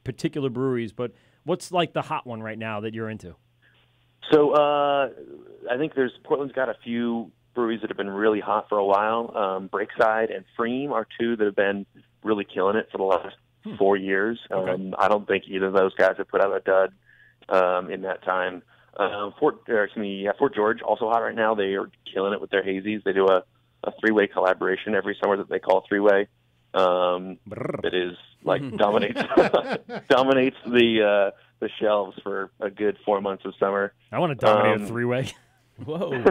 particular breweries, but what's the hot one right now that you're into? So I think Portland's got a few breweries that have been really hot for a while. Breakside and Freem are two that have been really killing it for the last 4 years. Okay. I don't think either of those guys have put out a dud in that time. Fort George, also hot right now. They are killing it with their hazies. They do a three-way collaboration every summer that they call three-way. that is like dominates the shelves for a good 4 months of summer. I want to dominate a three-way. Whoa.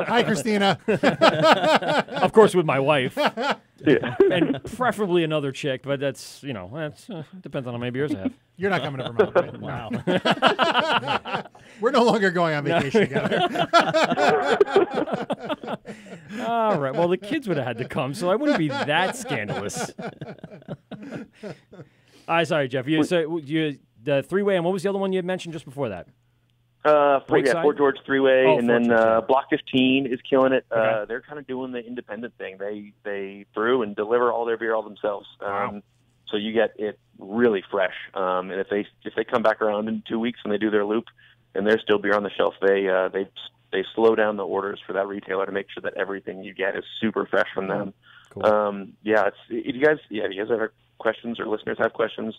Hi, Christina. Of course, with my wife. Yeah. And preferably another chick, but that's depends on how many beers I have. You're not coming to Vermont, right? Wow. We're no longer going on vacation together. All right. Well, the kids would have had to come, so I wouldn't be that scandalous. Sorry, Jeff. The three-way, and what was the other one you had mentioned just before that? Fort George three-way, Oh, and Fort then George. Block 15 is killing it. Okay. They're kind of doing the independent thing. They brew and deliver all their beer all themselves. Wow. So you get it really fresh. And if they come back around in 2 weeks and they do their loop, and there's still beer on the shelf, they slow down the orders for that retailer to make sure that everything you get is super fresh from them. Cool. If you guys have questions or listeners have questions,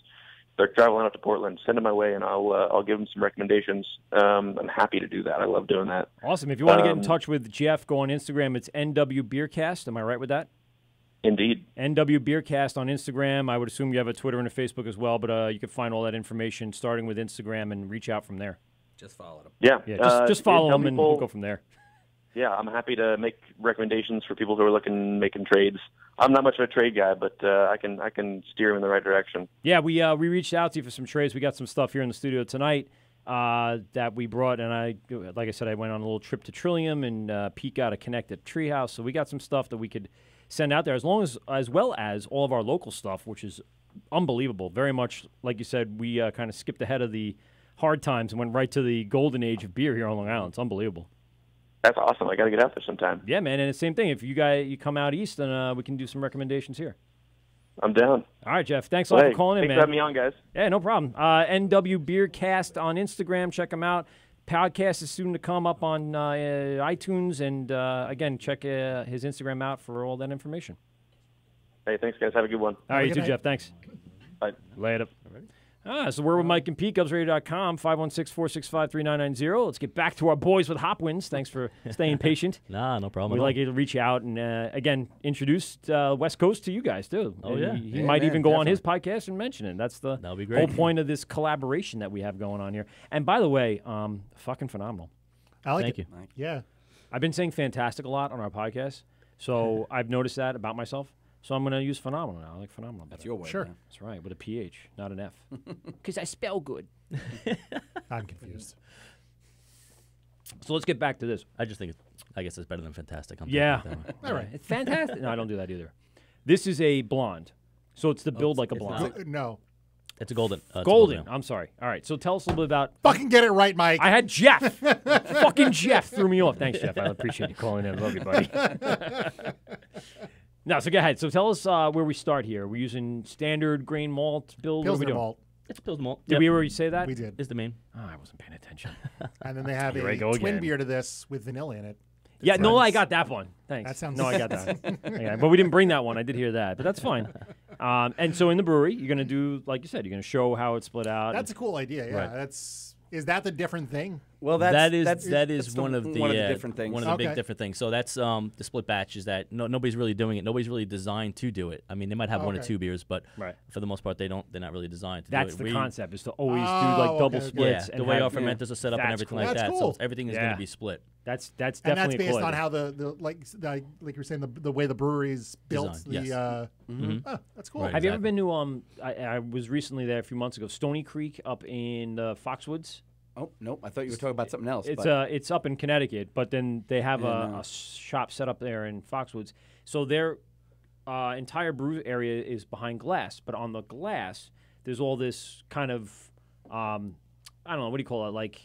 they're traveling out to Portland, send them my way, and I'll give them some recommendations. I'm happy to do that. I love doing that. Awesome. If you want to get in touch with Jeff, go on Instagram. It's NW Beercast. Am I right with that? Indeed. NW Beercast on Instagram. I would assume you have a Twitter and a Facebook as well, but you can find all that information starting with Instagram and reach out from there. Just follow them. Yeah, just follow them and we'll go from there. Yeah, I'm happy to make recommendations for people who are making trades. I'm not much of a trade guy, but I can steer them in the right direction. Yeah, we reached out to you for some trades. We got some stuff here in the studio tonight that we brought, and like I said, I went on a little trip to Trillium, and Pete got a connect at Treehouse, so we got some stuff that we could send out there, as well as all of our local stuff, which is unbelievable. Very much, like you said, we kind of skipped ahead of the hard times and went right to the golden age of beer here on Long Island. It's unbelievable. That's awesome. I got to get out there sometime. Yeah, man, and the same thing. If you come out east, then we can do some recommendations here. I'm down. All right, Jeff. Thanks a lot for calling in, man. Thanks for having me on, guys. Yeah, no problem. NW Beercast on Instagram. Check them out. Podcast is soon to come up on iTunes. And, again, check his Instagram out for all that information. Hey, thanks, guys. Have a good one. All right, you too, Jeff. Thanks. Bye. Later. So we're with Mike and Pete, GubsRadio.com, 516-465-3990. Let's get back to our boys with Hopwins. Thanks for staying patient. Nah, no problem. We'd like you to reach out and, again, introduce West Coast to you guys, too. Oh, yeah. He might even go on his podcast and mention it. That's the That'll be great. whole point of this collaboration that we have going on here. And, by the way, fucking phenomenal. I like Thank it. you. Yeah. I've been saying fantastic a lot on our podcast, so I've noticed that about myself. So I'm going to use phenomenal now. I like phenomenal better. That's your word. Sure. Man. That's right, with a PH, not an F. Because I spell good. I'm confused. So let's get back to this. I guess it's better than fantastic. I'm Yeah. taking it that way. All right. It's fantastic. No, I don't do that either. This is a blonde. So it's the build like a it's blonde. not. No. It's a golden. It's a Golden. yeah. I'm sorry. All right. So tell us a little bit about. Fucking get it right, Mike. I had Jeff. Fucking Jeff threw me off. Thanks, Jeff. I appreciate you calling in. Love you, buddy. No, so go ahead. So tell us where we start here. We're using standard grain malt build. What are we Pilsner doing? malt. It's Pils Malt. Did we already say that? We did. Is the main. Oh, I wasn't paying attention. And then they have Here I a go twin again. beer to this with vanilla in it. Yeah, no, Friends. I got that one. Thanks. That sounds- No, I got that. Yeah, but we didn't bring that one. I did hear that, but that's fine. And so in the brewery, you're going to do, like you said, you're going to show how it's split out. That's a cool idea. Yeah. Right. Is that the different thing? Well, That is that's one of the different things. One of the big Okay. different things. So that's the split batch is that nobody's really doing it. Nobody's really designed to do it. I mean, they might have one or Okay. two beers, but Right. for the most part, they're not really designed to That's do it. the concept, is to always do Oh, like double okay. splits. Yeah, and the way have- our fermenters are set up and That's everything cool. like That's that. cool. So everything is Yeah. going to be split. That's And that's definitely based cool. on how the like you were saying the way the brewery's built. Design, The yes. oh, that's cool. Right. Have you ever Exactly. been to I was recently there a few months ago, Stony Creek up in Foxwoods. Oh, nope. I thought you were talking about something else. It's but it's up in Connecticut, but then they have Yeah, no. a shop set up there in Foxwoods. So their entire brew area is behind glass, but on the glass there's all this kind of I don't know, what do you call it? Like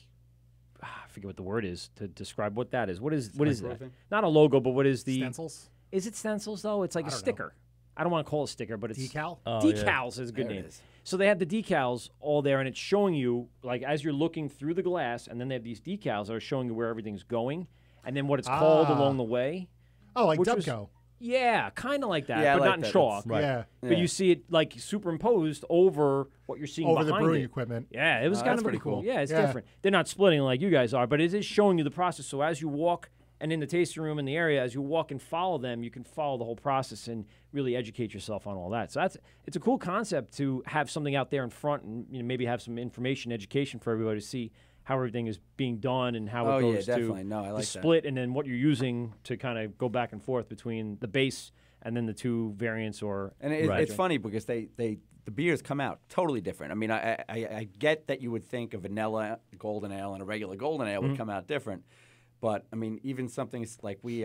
I forget what the word is to describe what that is. What is that? thing? Not a logo, but what is the Stencils, Is it stencils though? It's like a I don't know. sticker. I don't want to call it a sticker, but it's decal. Oh, yeah. decals is a good There it name. is. So they have the decals all there, and it's showing you, like, as you're looking through the glass, and then they have these decals that are showing you where everything's going, and then what it's called Ah. along the way. Oh, like which was- Dubco. Yeah, kind of like that, Yeah, I but like not in that. chalk. Right. Yeah. But you see it, like, superimposed over what you're seeing Over the behind brewing it. equipment. Yeah, it was kind that's of pretty cool. cool. Yeah, it's Yeah. different. They're not splitting like you guys are, but it is showing you the process. So as you walk And in the tasting room in the area, as you walk and follow them, you can follow the whole process and really educate yourself on all that. So it's a cool concept to have something out there in front and maybe have some information, education for everybody to see how everything is being done and how it goes definitely. No, I like the split and then what you're using to kind of go back and forth between the base and then the two variants. And it's funny because the beers come out totally different. I mean, I get that you would think a vanilla golden ale and a regular golden ale would come out different, but I mean, even something like we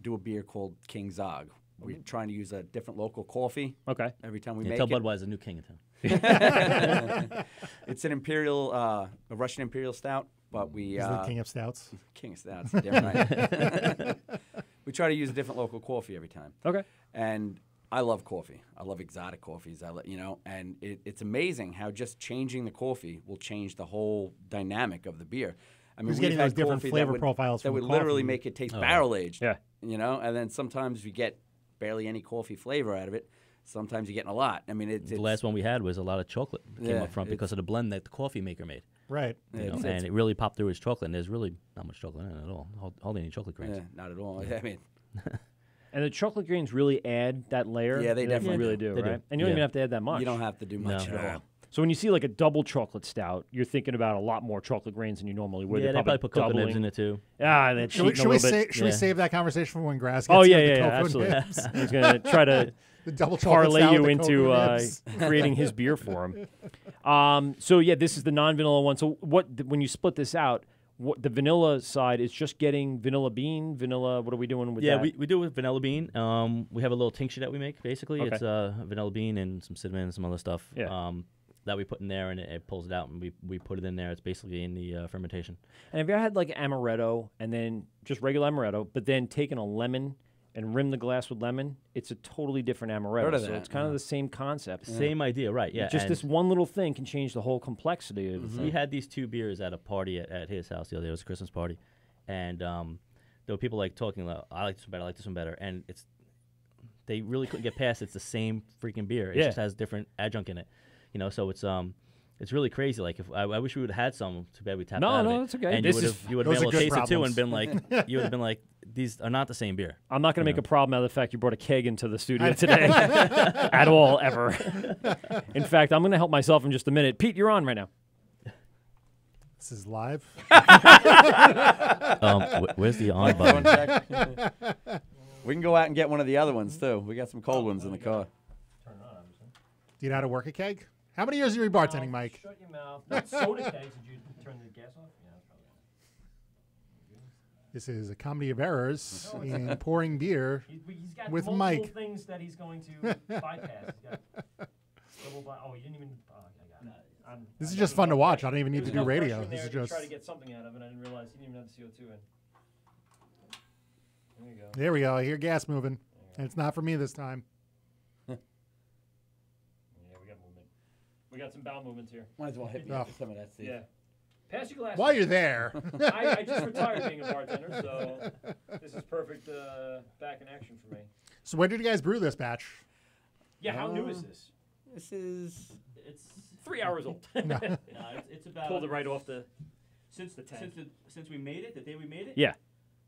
do a beer called King Zog. We're trying to use a different local coffee. Okay. Every time we make tell it. Budweiser new king in town. It's an imperial, a Russian imperial stout, but we He's the king of stouts. King of stouts, damn right. We try to use a different local coffee every time. Okay. And I love coffee. I love exotic coffees. And it's amazing how just changing the coffee will change the whole dynamic of the beer. I mean, He's getting those different flavor profiles that from would coffee. literally make it taste barrel aged. Yeah. And then sometimes you get barely any coffee flavor out of it. Sometimes you're getting a lot. I mean, The last one we had was a lot of chocolate that came Yeah, up front because of the blend that the coffee maker made. Right. And it really popped through his chocolate, and there's really not much chocolate in it at all. Hardly any chocolate grains. Yeah, not at all. I mean, And the chocolate grains really add that layer. Yeah, they definitely really do. do, They do. right? And you don't Yeah. even have to add that much. you don't have to do much No. at all. So when you see like a double chocolate stout, you're thinking about a lot more chocolate grains than you normally would. Yeah, They're they probably put cocoa doubling. nibs in it too. Ah, and then Should we, cheating a little bit. should we Yeah. save that conversation for when Graz gets Oh, here yeah, with the yeah, cocoa absolutely. nibs? He's going to try to The double chocolate parlay stout you with the into cocoa nibs. creating his beer for him. So yeah, this is the non-vanilla one. So when you split this out, the vanilla side is just getting vanilla bean, vanilla. What are we doing with that? Yeah, we do it with vanilla bean. We have a little tincture that we make, basically. Okay. It's vanilla bean and some cinnamon and some other stuff that we put in there, and it pulls it out, and we put it in there. It's basically in the fermentation. And have you ever had like amaretto and then just regular amaretto, but then taken a lemon and rim the glass with lemon? It's a totally different amaretto. Heard of So that, it's kind of the same concept. Same idea, right? Yeah. Just and this one little thing can change the whole complexity of the thing. We had these two beers at a party at his house the other day. It was a Christmas party, and there were people like talking about, I like this one better, I like this one better, and they really couldn't get past it's the same freaking beer. It just has different adjunct in it, So it's really crazy. Like if I wish we would have had some. Too bad we tapped out of it. No, it's okay. And This you would have those been are able to good taste it too problems. and been like, you would have been like, these are not the same beer. I'm not going to make a problem out of the fact you brought a keg into the studio today at all, ever. In fact, I'm going to help myself in just a minute. Pete, you're on right now. This is live. Where's the on button? We can go out and get one of the other ones too. We got some cold ones in the car. Turn it on, obviously. Do you know how to work a keg? How many years are you bartending, Mike? Shut your mouth. Not soda kegs. Did you turn the gas off? Yeah, that's probably This is a comedy of errors in pouring beer. He's got With multiple Mike. things that he's going to bypass. He's got oh, you didn't even. I got it. This is just fun to watch. I don't even need to do radio. This is just. Try to get something out of it. I didn't realize he didn't even have the CO2 in. There you go. There we go. I hear gas moving. And it's not for me this time. Yeah, we got movement. We got some bowel movements here. Might as well hit me Oh. with some of that. Steve. Yeah. Pass your glass. While you're there. I just retired being a bartender, so this is perfect back in action for me. So when did you guys brew this batch? Yeah, how new is this? This is. It's 3 hours old. it's about Pulled it right off the. Since the tank. since we made it, the day we made it. Yeah.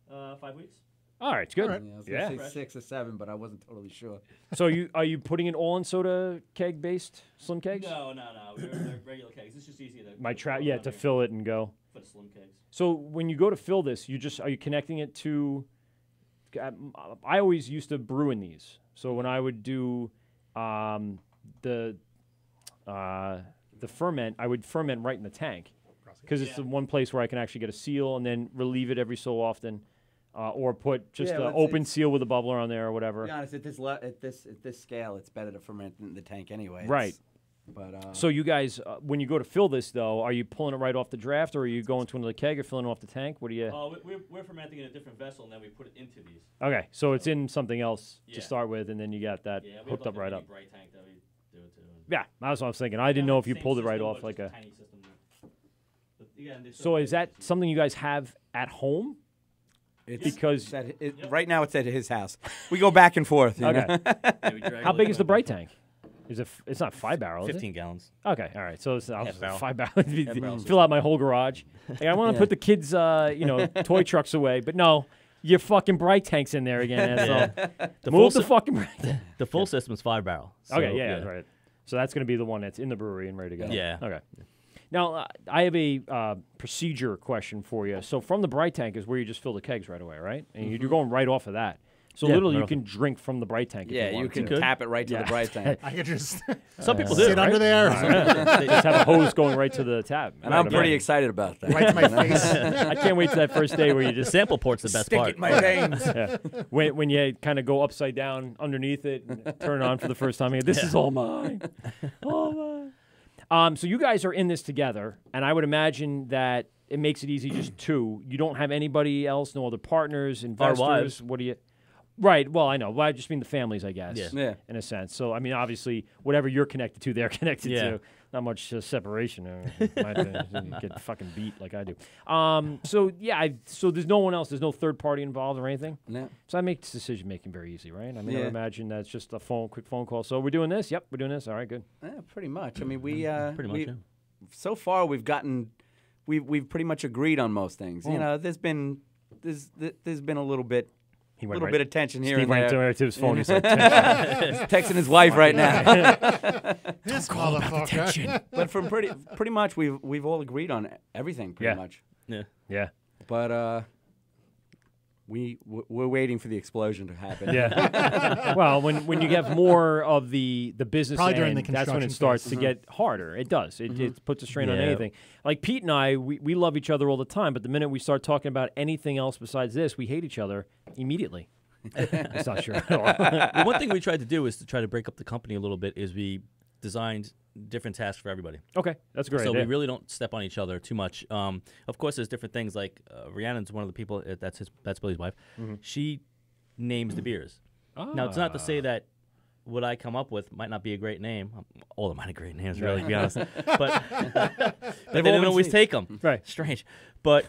5 weeks. All right, it's good. All right. Yeah, I was Yeah. gonna say 6 or 7, but I wasn't totally sure. So are you putting it all in soda keg based slim kegs? No. They're regular kegs. It's just easy to. To fill it and go. For the slim kegs. So when you go to fill this, are you connecting it to? I always used to brew in these. So when I would do the ferment, I would ferment right in the tank because it's the one place where I can actually get a seal and then relieve it every so often, or put just an open seal with a bubbler on there or whatever. To be honest, at this scale, it's better to ferment in the tank anyway. Right. But So you guys, when you go to fill this though, are you pulling it right off the draft, or are you going to another keg or filling it off the tank? What do you? We're fermenting in a different vessel, and then we put it into these. Okay, so it's in something else to Yeah. start with, and then you got that Yeah, we hooked have up right up. bright tank that we do it to. Yeah, that's what I was thinking. I didn't know if you pulled it right off like a. Tiny system. But again, So is that something you guys have at home? Because right now it's at his house. We go back and forth. you okay, know? how big is the bright tank? Is it? It's not 5 barrels. 15 gallons. Okay, all right. So it's barrel. 5 barrels. Fill out my whole garage. Like, I want to put the kids, toy trucks away, but no. your fucking bright tanks in there again, asshole. The Move full the fucking bright. The full system's 5-barrel. So, Okay, yeah, that's right. So that's going to be the one that's in the brewery and ready to go. Yeah. Okay. Now, I have a procedure question for you. So from the bright tank is where you just fill the kegs right away, right? And you're going right off of that. So literally you can drink from the bright tank. Yeah, if you can to. tap it right to the bright tank. I could just Some people do, sit right? under there. They just have a hose going right to the tab. And I'm pretty excited about that. Right to my face. I can't wait to that first day where you just Sample port's the best Stick part. it in my veins. yeah. when you kind of go upside down underneath it and turn it on for the first time. This is all mine. All mine. So you guys are in this together, and I would imagine that it makes it easy just two. You don't have anybody else, no other partners, investors. wives. What do you? Right. Well, I know. Well, I just mean the families, I guess. Yeah. In a sense. So I mean, obviously, whatever you're connected to, they're connected Yeah. to. Not much separation. You get fucking beat like I do. So yeah. So there's no one else. There's no third party involved or anything. No. So that makes decision making very easy, right? I mean, I Yeah. would imagine that's just a quick phone call. So we're doing this. Yep, we're doing this. All right, good. Yeah, pretty much. I mean, we Pretty much, yeah. so far we've pretty much agreed on most things. You know, there's been a little bit of tension here Steve and went there. to his phone. He's like, Texting his wife right now. This motherfucker. But from pretty much we've all agreed on everything pretty Yeah. much. Yeah. yeah, But we're waiting for the explosion to happen. yeah. Well, when you get more of the business Probably during end, the that's when it construction starts phase. to get harder. It does. It puts a strain on Yeah. anything. Like Pete and I, we love each other all the time, but the minute we start talking about anything else besides this, we hate each other immediately. That's not true at all. Well, one thing we tried to do is to try to break up the company a little bit. Is we designed different tasks for everybody. Okay, that's great. So yeah. we really don't step on each other too much. Of course, there's different things like Rhiannon's one of the people. That's Billy's wife. She names the beers. Now it's not to say that what I come up with might not be a great name. All of mine are great names, really, to be honest. But they don't always take them. Right. Strange. But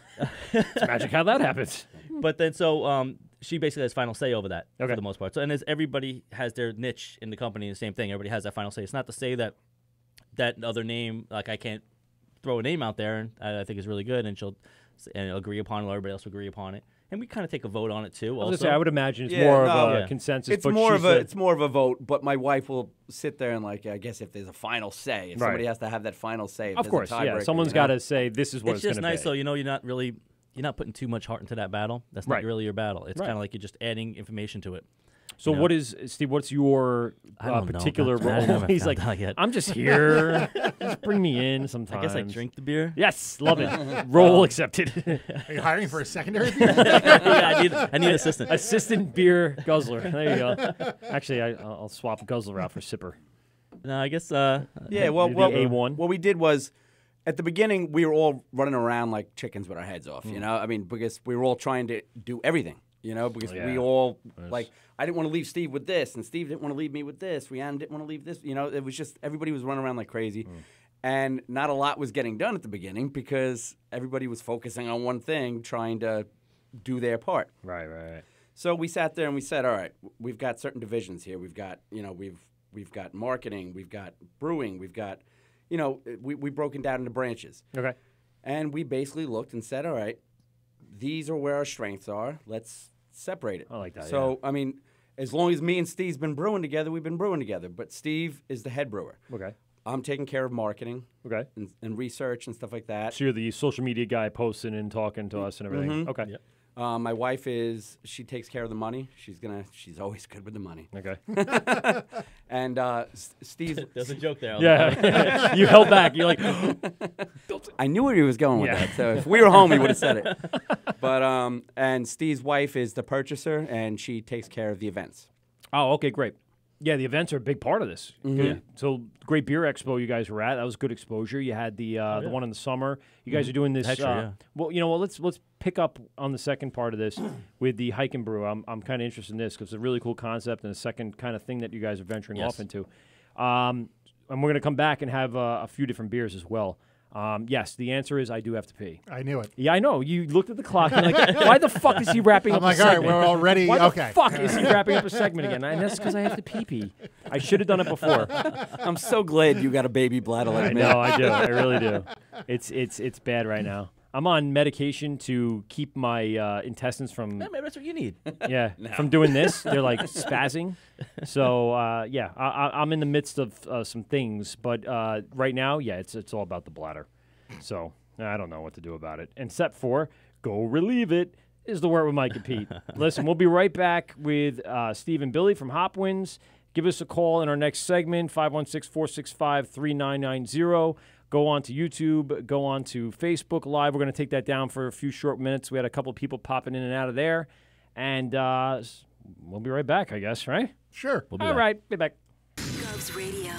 It's magic how that happens. but then so she basically has final say over that Okay. for the most part. So and as everybody has their niche in the company, the same thing. Everybody has that final say. It's not to say that that other name, like I can't throw a name out there, and I think is really good, and she'll agree upon it, or everybody else will agree upon it, and we kind of take a vote on it too. I was gonna Also, say, I would imagine it's Yeah, more no, of a yeah. consensus. It's but more she's of a vote, but my wife will sit there and I guess if there's a final say, if Right. somebody has to have that final say, if Of there's course, a yeah. tiebreaker, Someone's you know? got to say this is what it's it's just going to nice, be. so you're not putting too much heart into that battle. That's Right. not really your battle. It's Right. kind of like you're just adding information to it. So you know? what is Steve? What's your I don't know. particular I haven't role? He's found like, out yet. I'm just here. Just bring me in sometimes. I guess I drink the beer. Yes, love it. Role accepted. Are you hiring for a secondary beer? Yeah, I need an assistant. Assistant beer guzzler. There you go. Actually, I'll swap guzzler out for sipper. No, I guess. Yeah, well, The well, A1. what we did was, at the beginning, we were all running around like chickens with our heads off, you know? I mean, because we were all trying to do everything, you know? Because we all, like, I didn't want to leave Steve with this, and Steve didn't want to leave me with this. Rhiannon didn't want to leave this. You know, it was just, everybody was running around like crazy. And not a lot was getting done at the beginning because everybody was focusing on one thing, trying to do their part. Right. So we sat there and we said, all right, we've got certain divisions here. We've got, we've got marketing, we've got brewing, we've got, we broken down into branches. Okay. And we basically looked and said, all right, these are where our strengths are. Let's separate it. I like that, So, I mean, as long as me and Steve's been brewing together, we've been brewing together. But Steve is the head brewer. Okay. I'm taking care of marketing Okay. and research and stuff like that. So you're the social media guy posting and talking to us and everything. Okay. Yep. My wife she takes care of the money. She's always good with the money. Okay. And Steve, There's a joke there. Yeah. You held back. You're like, I knew where he was going with Yeah. that. So if we were home, he would have said it. But and Steve's wife is the purchaser, and she takes care of the events. oh, okay, great. Yeah, the events are a big part of this. Mm-hmm. So Great Beer Expo you guys were at. That was good exposure. You had the one in the summer. You guys are doing this. Actually, yeah. Well, you know what? Let's pick up on the second part of this with the hike and brew. I'm kind of interested in this because it's a really cool concept and a second kind of thing that you guys are venturing Yes. off into. And we're going to come back and have a few different beers as well. Yes, the answer is I do have to pee. I knew it. Yeah, I know. You looked at the clock and like, why the fuck is he wrapping I'm up like, a all right, segment? we're already Why okay. the fuck is he wrapping up a segment again? And that's because I have to pee. I should have done it before. I'm so glad you got a baby bladder like I me. know, I do. I really do. It's bad right now. I'm on medication to keep my intestines from Yeah, maybe that's what you need. from doing this. They're like spazzing. So I'm in the midst of some things, but right now, it's all about the bladder. So I don't know what to do about it, except for go relieve it. Is the word with Mike and Pete. Listen, we'll be right back with Steve and Billy from Hopwins. Give us a call in our next segment, 516-465-3990. Go on to YouTube. Go on to Facebook Live. We're going to take that down for a few short minutes. We had a couple of people popping in and out of there. And we'll be right back, I guess, right? Sure. We'll be All back. right. Be back. Govs Radio.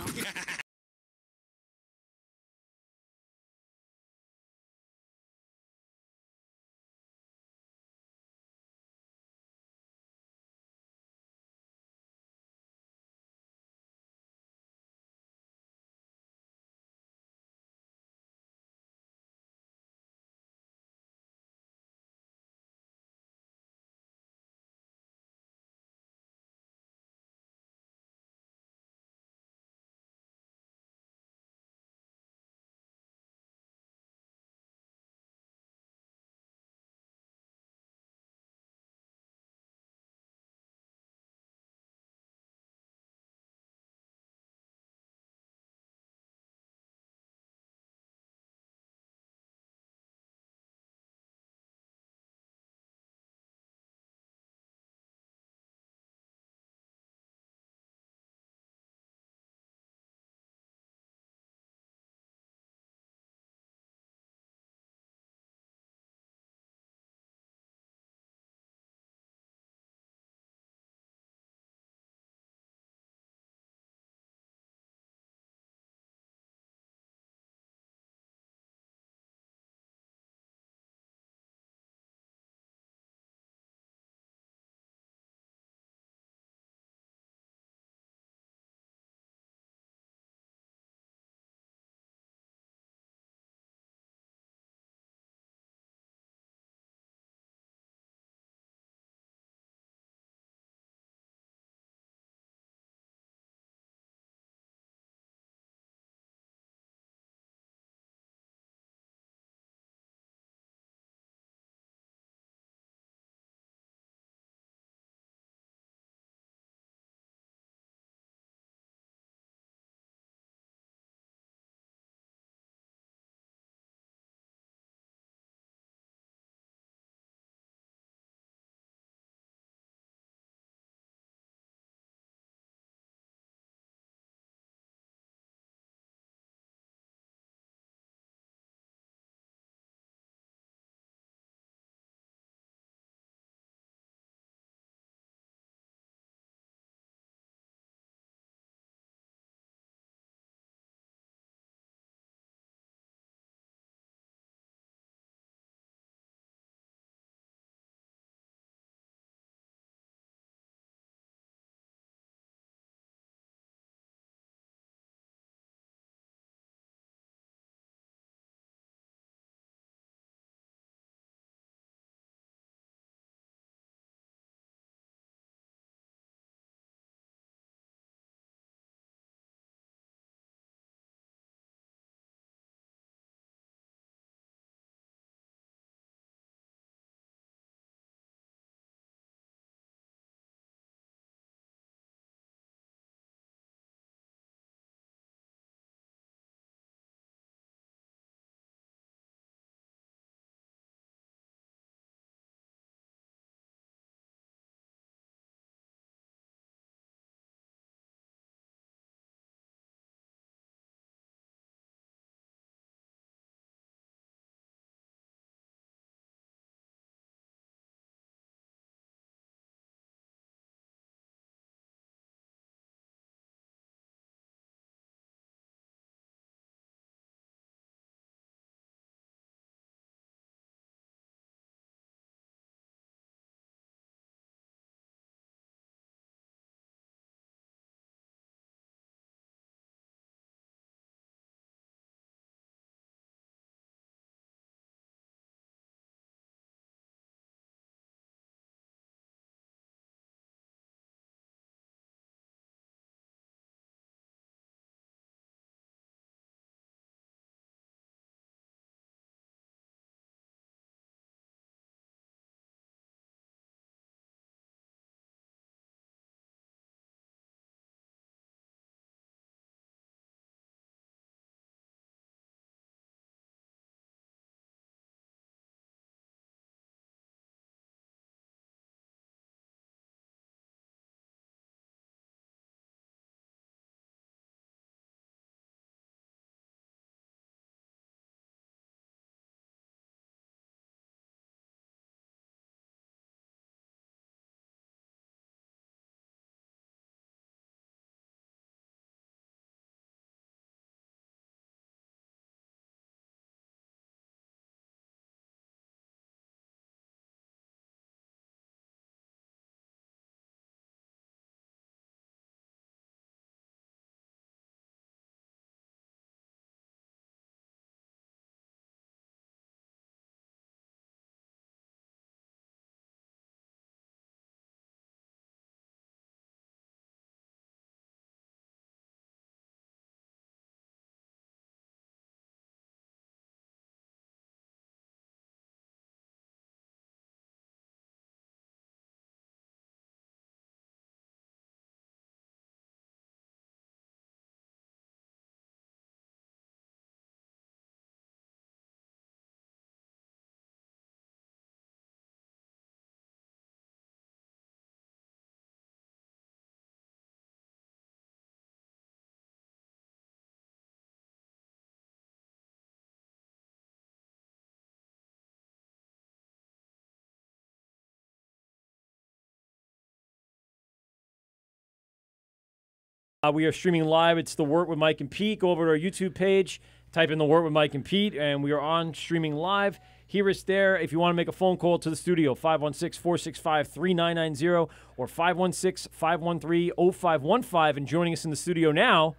We are streaming live. It's The Wort with Mike and Pete. Go over to our YouTube page, type in The Wort with Mike and Pete, and we are on streaming live. Hear us there. If you want to make a phone call to the studio, 516-465-3990 or 516-513-0515. And joining us in the studio now,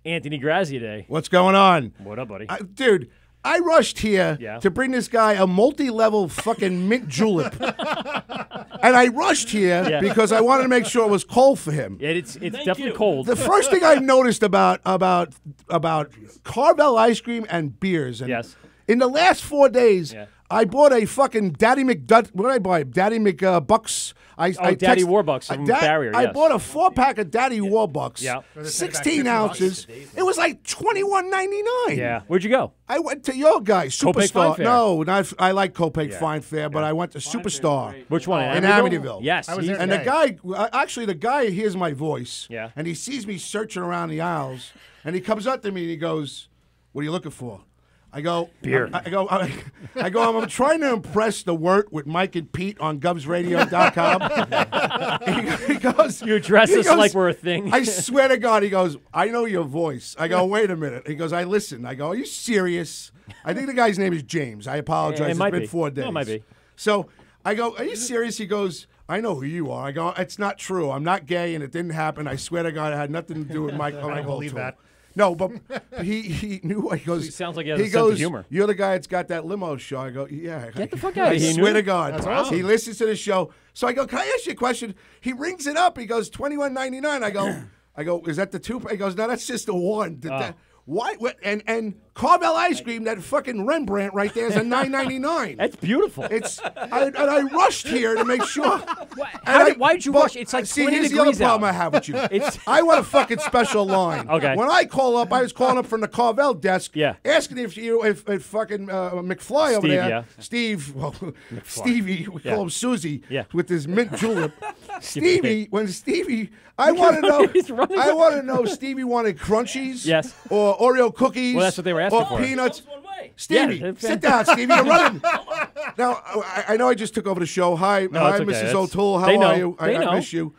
Anthony Graziaday. What's going on? What up, buddy? Dude, I rushed here to bring this guy a multi-level fucking mint julep. And I rushed here because I wanted to make sure it was cold for him. It's definitely cold. The first thing I noticed about Carvel ice cream and beers. And in the last 4 days, I bought a fucking Daddy McDut. What did I buy? Daddy McBucks. Daddy Warbucks from Barrier. I bought a 4-pack of Daddy Warbucks. 16 ounces. It was like $21.99. Yeah. Where'd you go? I went to your guy, Superstar. No, I like Copake Fine Fair, but I went to Superstar. Which one? In Amityville. Yes. And the guy hears my voice, and he sees me searching around the aisles, and he comes up to me and he goes, "What are you looking for?" I go, beer. I go, I'm trying to impress the Wort with Mike and Pete on GubsRadio.com. he goes, you address us like we're a thing. I swear to God, he goes, I know your voice. I go, wait a minute. He goes, I listen. I go, are you serious? I think the guy's name is James. I apologize. It's been 4 days. No, it might be. So I go, are you serious? He goes, I know who you are. I go, it's not true. I'm not gay, and it didn't happen. I swear to God, it had nothing to do with Mike. I don't believe that. No, but he knew. He goes. He sounds like he has a sense of humor. You're the guy that's got that limo show. I go, yeah. Get the fuck out of here. I swear to God. That's awesome. He listens to the show. So I go, can I ask you a question? He rings it up. He goes, $21.99. I go, is that the two? He goes, no, that's just the one. Why? And Carvel ice cream, that fucking Rembrandt right there is a $9.99. That's beautiful. I rushed here to make sure. Why'd you rush? It's like 20 here's degrees the other problem out. I have with you. I want a fucking special line. Okay. When I call up, I was calling up from the Carvel desk, asking if fucking McFly over there, Steve, Stevie, we call him Susie, with his mint julep. Stevie, I want to know. I want to know. Stevie wanted crunchies, or Oreo cookies. Well, that's what they were asking for. Peanuts. Stevie, sit down, Stevie. You're running. Now, I know I just took over the show. Hi, Mrs. O'Toole. How are you? I miss you.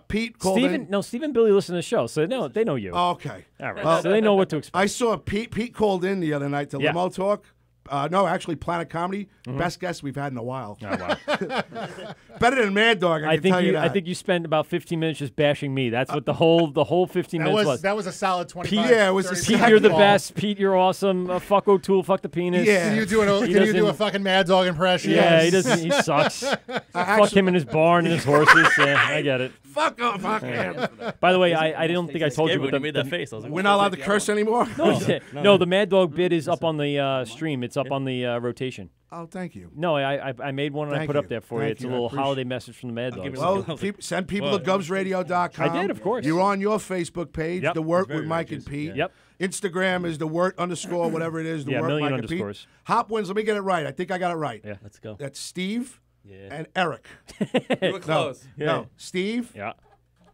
Pete called in. No, Steve and Billy listen to the show, so they know you. Okay. All right. So they know what to expect. I saw Pete called in the other night to Limo Talk. No, actually, Planet Comedy. Best guest we've had in a while. Oh, wow. Better than Mad Dog, I can tell you that. I think you spent about 15 minutes just bashing me. That's what the whole 15 minutes was. That was a solid 25. Pete, it was Pete, you're the best. Pete, you're awesome. Fuck O'Toole, fuck the penis. Yeah. Can you do a fucking Mad Dog impression? Yeah, he doesn't. He sucks. Fuck him in his barn and his horses. Yeah, I get it. Fuck him. By the way, I don't think I told you, but you made that face. I was like, we're not allowed to curse anymore? No, the Mad Dog bid is up on the stream. It's up on the rotation. Oh, thank you. No, I made one and I put up there for you. It's a little holiday message from the Mad Dog. Well, send people to GubsRadio.com. I did, of course. You're on your Facebook page, The Wort with Mike and Pete. Yep. Instagram is the Wort _ whatever it is. The Wort million Mike underscores. And Pete. Hopwins, let me get it right. I think I got it right. Yeah, let's go. That's Steve and Eric. You were close. No, Steve. Yeah.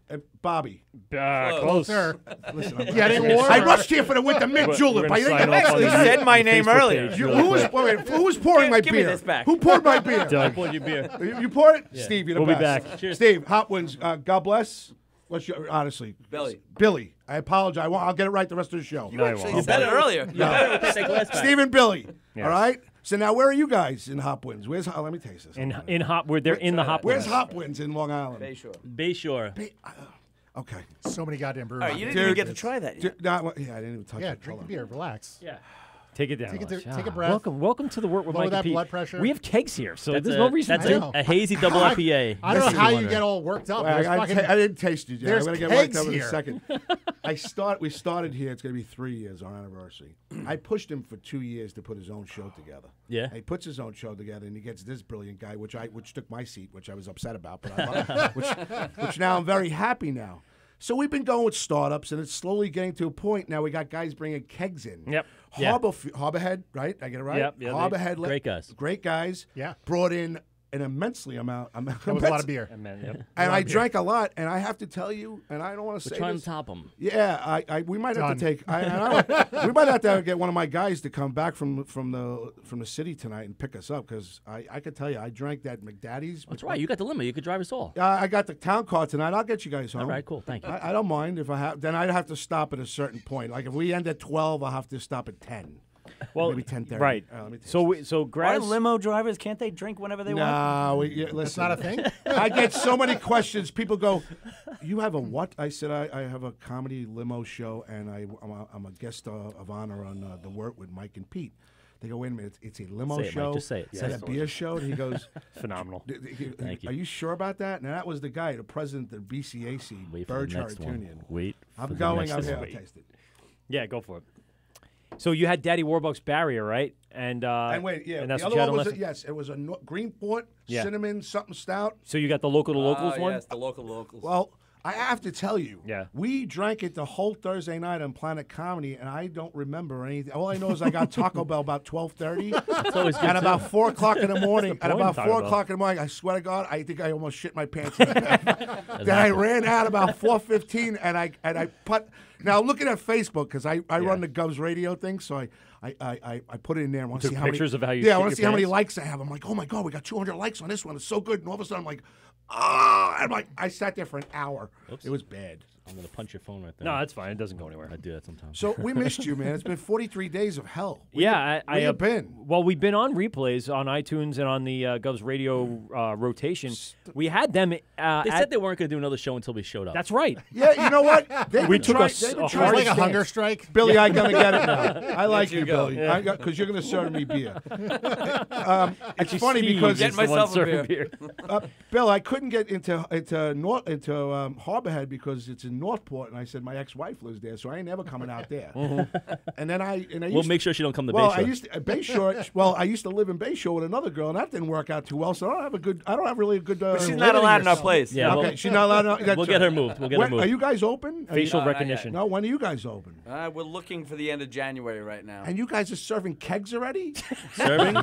And Bobby. Closer. Listen, Getting warmer. I rushed here for the winter mint julep. I actually said my name earlier. Who was pouring my beer? Give me this back. Who poured my beer? I poured your beer. You poured it? Yeah. Steve, you're the best. best. We'll be back. Cheers. Steve, Hopwins, God bless. What's your, honestly? Billy. I apologize. I'll get it right the rest of the show. No, you won't. You said it earlier. Steve and Billy. Yes. All right? So now where are you guys in Hopwins? Where's let me taste this. They're in the Hopwins. Where's Hopwins in Long Island? Bayshore. Okay. So many goddamn brews. All right, you didn't even get to try that yet. I didn't even touch it. Yeah, drink the beer. Relax. Yeah. Take it down. Take a breath. Welcome to the Wort with Lower Mike that and Pete. blood pressure. We have kegs here, so That's there's no reason that's to. a hazy double IPA. I don't know how you get all worked up. I didn't taste it yet. There's I'm going to get worked kegs up in a here. second. We started here. It's going to be 3 years, our anniversary. I pushed him for 2 years to put his own show together. Yeah. He puts his own show together, and he gets this brilliant guy, which took my seat, which I was upset about, but I love, which now I'm very happy now. So we've been going with startups, and it's slowly getting to a point now. We got guys bringing kegs in. Yep. Harborhead, right? I get it right? Yep. Harborhead. Great guys. Great guys. Yeah. Brought in an immensely amount. That was a lot of beer. And I drank a lot, and I have to tell you, and I don't want to say trying this. to top them. Yeah, we might have to take. We might have to get one of my guys to come back from the city tonight and pick us up because I could tell you I drank that McDaddy's. That's right. You got the limo. You could drive us all. I got the town car tonight. I'll get you guys home. All right, cool. Thank you. I don't mind if I have. Then I'd have to stop at a certain point. Like if we end at 12, I'll have to stop at 10. Well, maybe 10:30. Right. So Graz. Are limo drivers, can't they drink whenever they want? No, listen. It's not a thing? I get so many questions. People go, "You have a what?" I said, "I have a comedy limo show, and I'm a guest of honor on the Wort with Mike and Pete." They go, "Wait a minute, it's a limo Say it, show. Mike, just say it. Is that a beer show?" And he goes, "Phenomenal. Thank you. Are you sure about that?" And that was the guy, the president of the BCAC, Wait for Burge the next one. Haritunian. Wait. I'm going out next here. one. I'll taste it. Yeah, go for it. So you had Daddy Warbucks barrier, right? And wait, yeah. and that's the what you other had one on was last- yes, it was a Greenport cinnamon something stout. So you got the local to locals one? Yes, the locals. Well, I have to tell you, Yeah. we drank it the whole Thursday night on Planet Comedy, and I don't remember anything. All I know is I got Taco Bell about 12:30, always good and about 4 o'clock in the morning. That's the At about point, 4 Taco o'clock in the morning, I swear to God, I think I almost shit my pants. Then I ran out about 4:15, and I put. Now looking at Facebook because I run the Govs radio thing, so I put it in there. I want to see how pictures many, of how you I shit want your to see how many pants? likes I have. I'm like, oh my God, we got 200 likes on this one. It's so good. And all of a sudden, I'm like, I'm like, I sat there for an hour. Oops. It was bad. I'm going to punch your phone right there. No, that's fine. It doesn't go anywhere. I do that sometimes. So we missed you, man. It's been 43 days of hell. Yeah, where you been? Well, we've been on replays on iTunes and on the Govs Radio rotation. We had them. They said they weren't going to do another show until we showed up. That's right. Yeah, you know what? We took us they've been a trying hard to Like a stand. hunger strike? Billy, I gotta get it now. I like you you, go. Billy, because you're gonna serve me beer. It's funny because Get myself a beer. Bill, I couldn't get into Harbor Head because it's in Northport, and I said my ex-wife lives there, so I ain't never coming out there. And then I We'll make sure she don't come to well, Bayshore. I used to Bayshore. Well, I used to live in Bayshore with another girl, and that didn't work out too well. So I don't have really a good. She's not allowed in our place. Yeah, Okay, she's not allowed. We'll get her moved. We'll get her When, moved. are you guys open? Facial not yet. recognition. No, when are you guys open? We're looking for the end of January right now. And you guys are serving kegs already? Serving?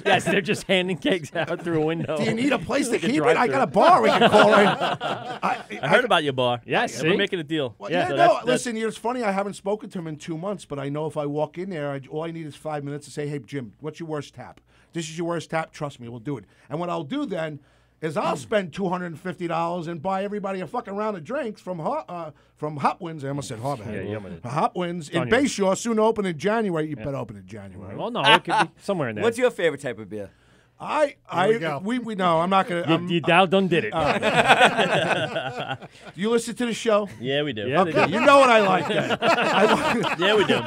Yes, they're just handing kegs out through a window. Do you need a place to Like a keep it? I drive-thru. got a bar we can call right. I heard about your bar. Yes, We're see? making a deal. Well, Yeah, yeah, so no, that's- listen, it's funny. I haven't spoken to him in 2 months, but I know if I walk in there, all I need is 5 minutes to say, hey, Jim, what's your worst tap? This is your worst tap. Trust me, we'll do it. And what I'll do then is I'll spend $250 and buy everybody a fucking round of drinks from Hopwins. I almost said Harbor Head. Yeah, you Hopwins in on you. Bayshore, soon to open in January. You better open in January. Well, no, it could be somewhere in there. What's your favorite type of beer? We know. I'm not gonna. You Dow done did it. You listen to the show? Yeah, we do. Yeah, they Okay, you know what I like. Then. Yeah, we do.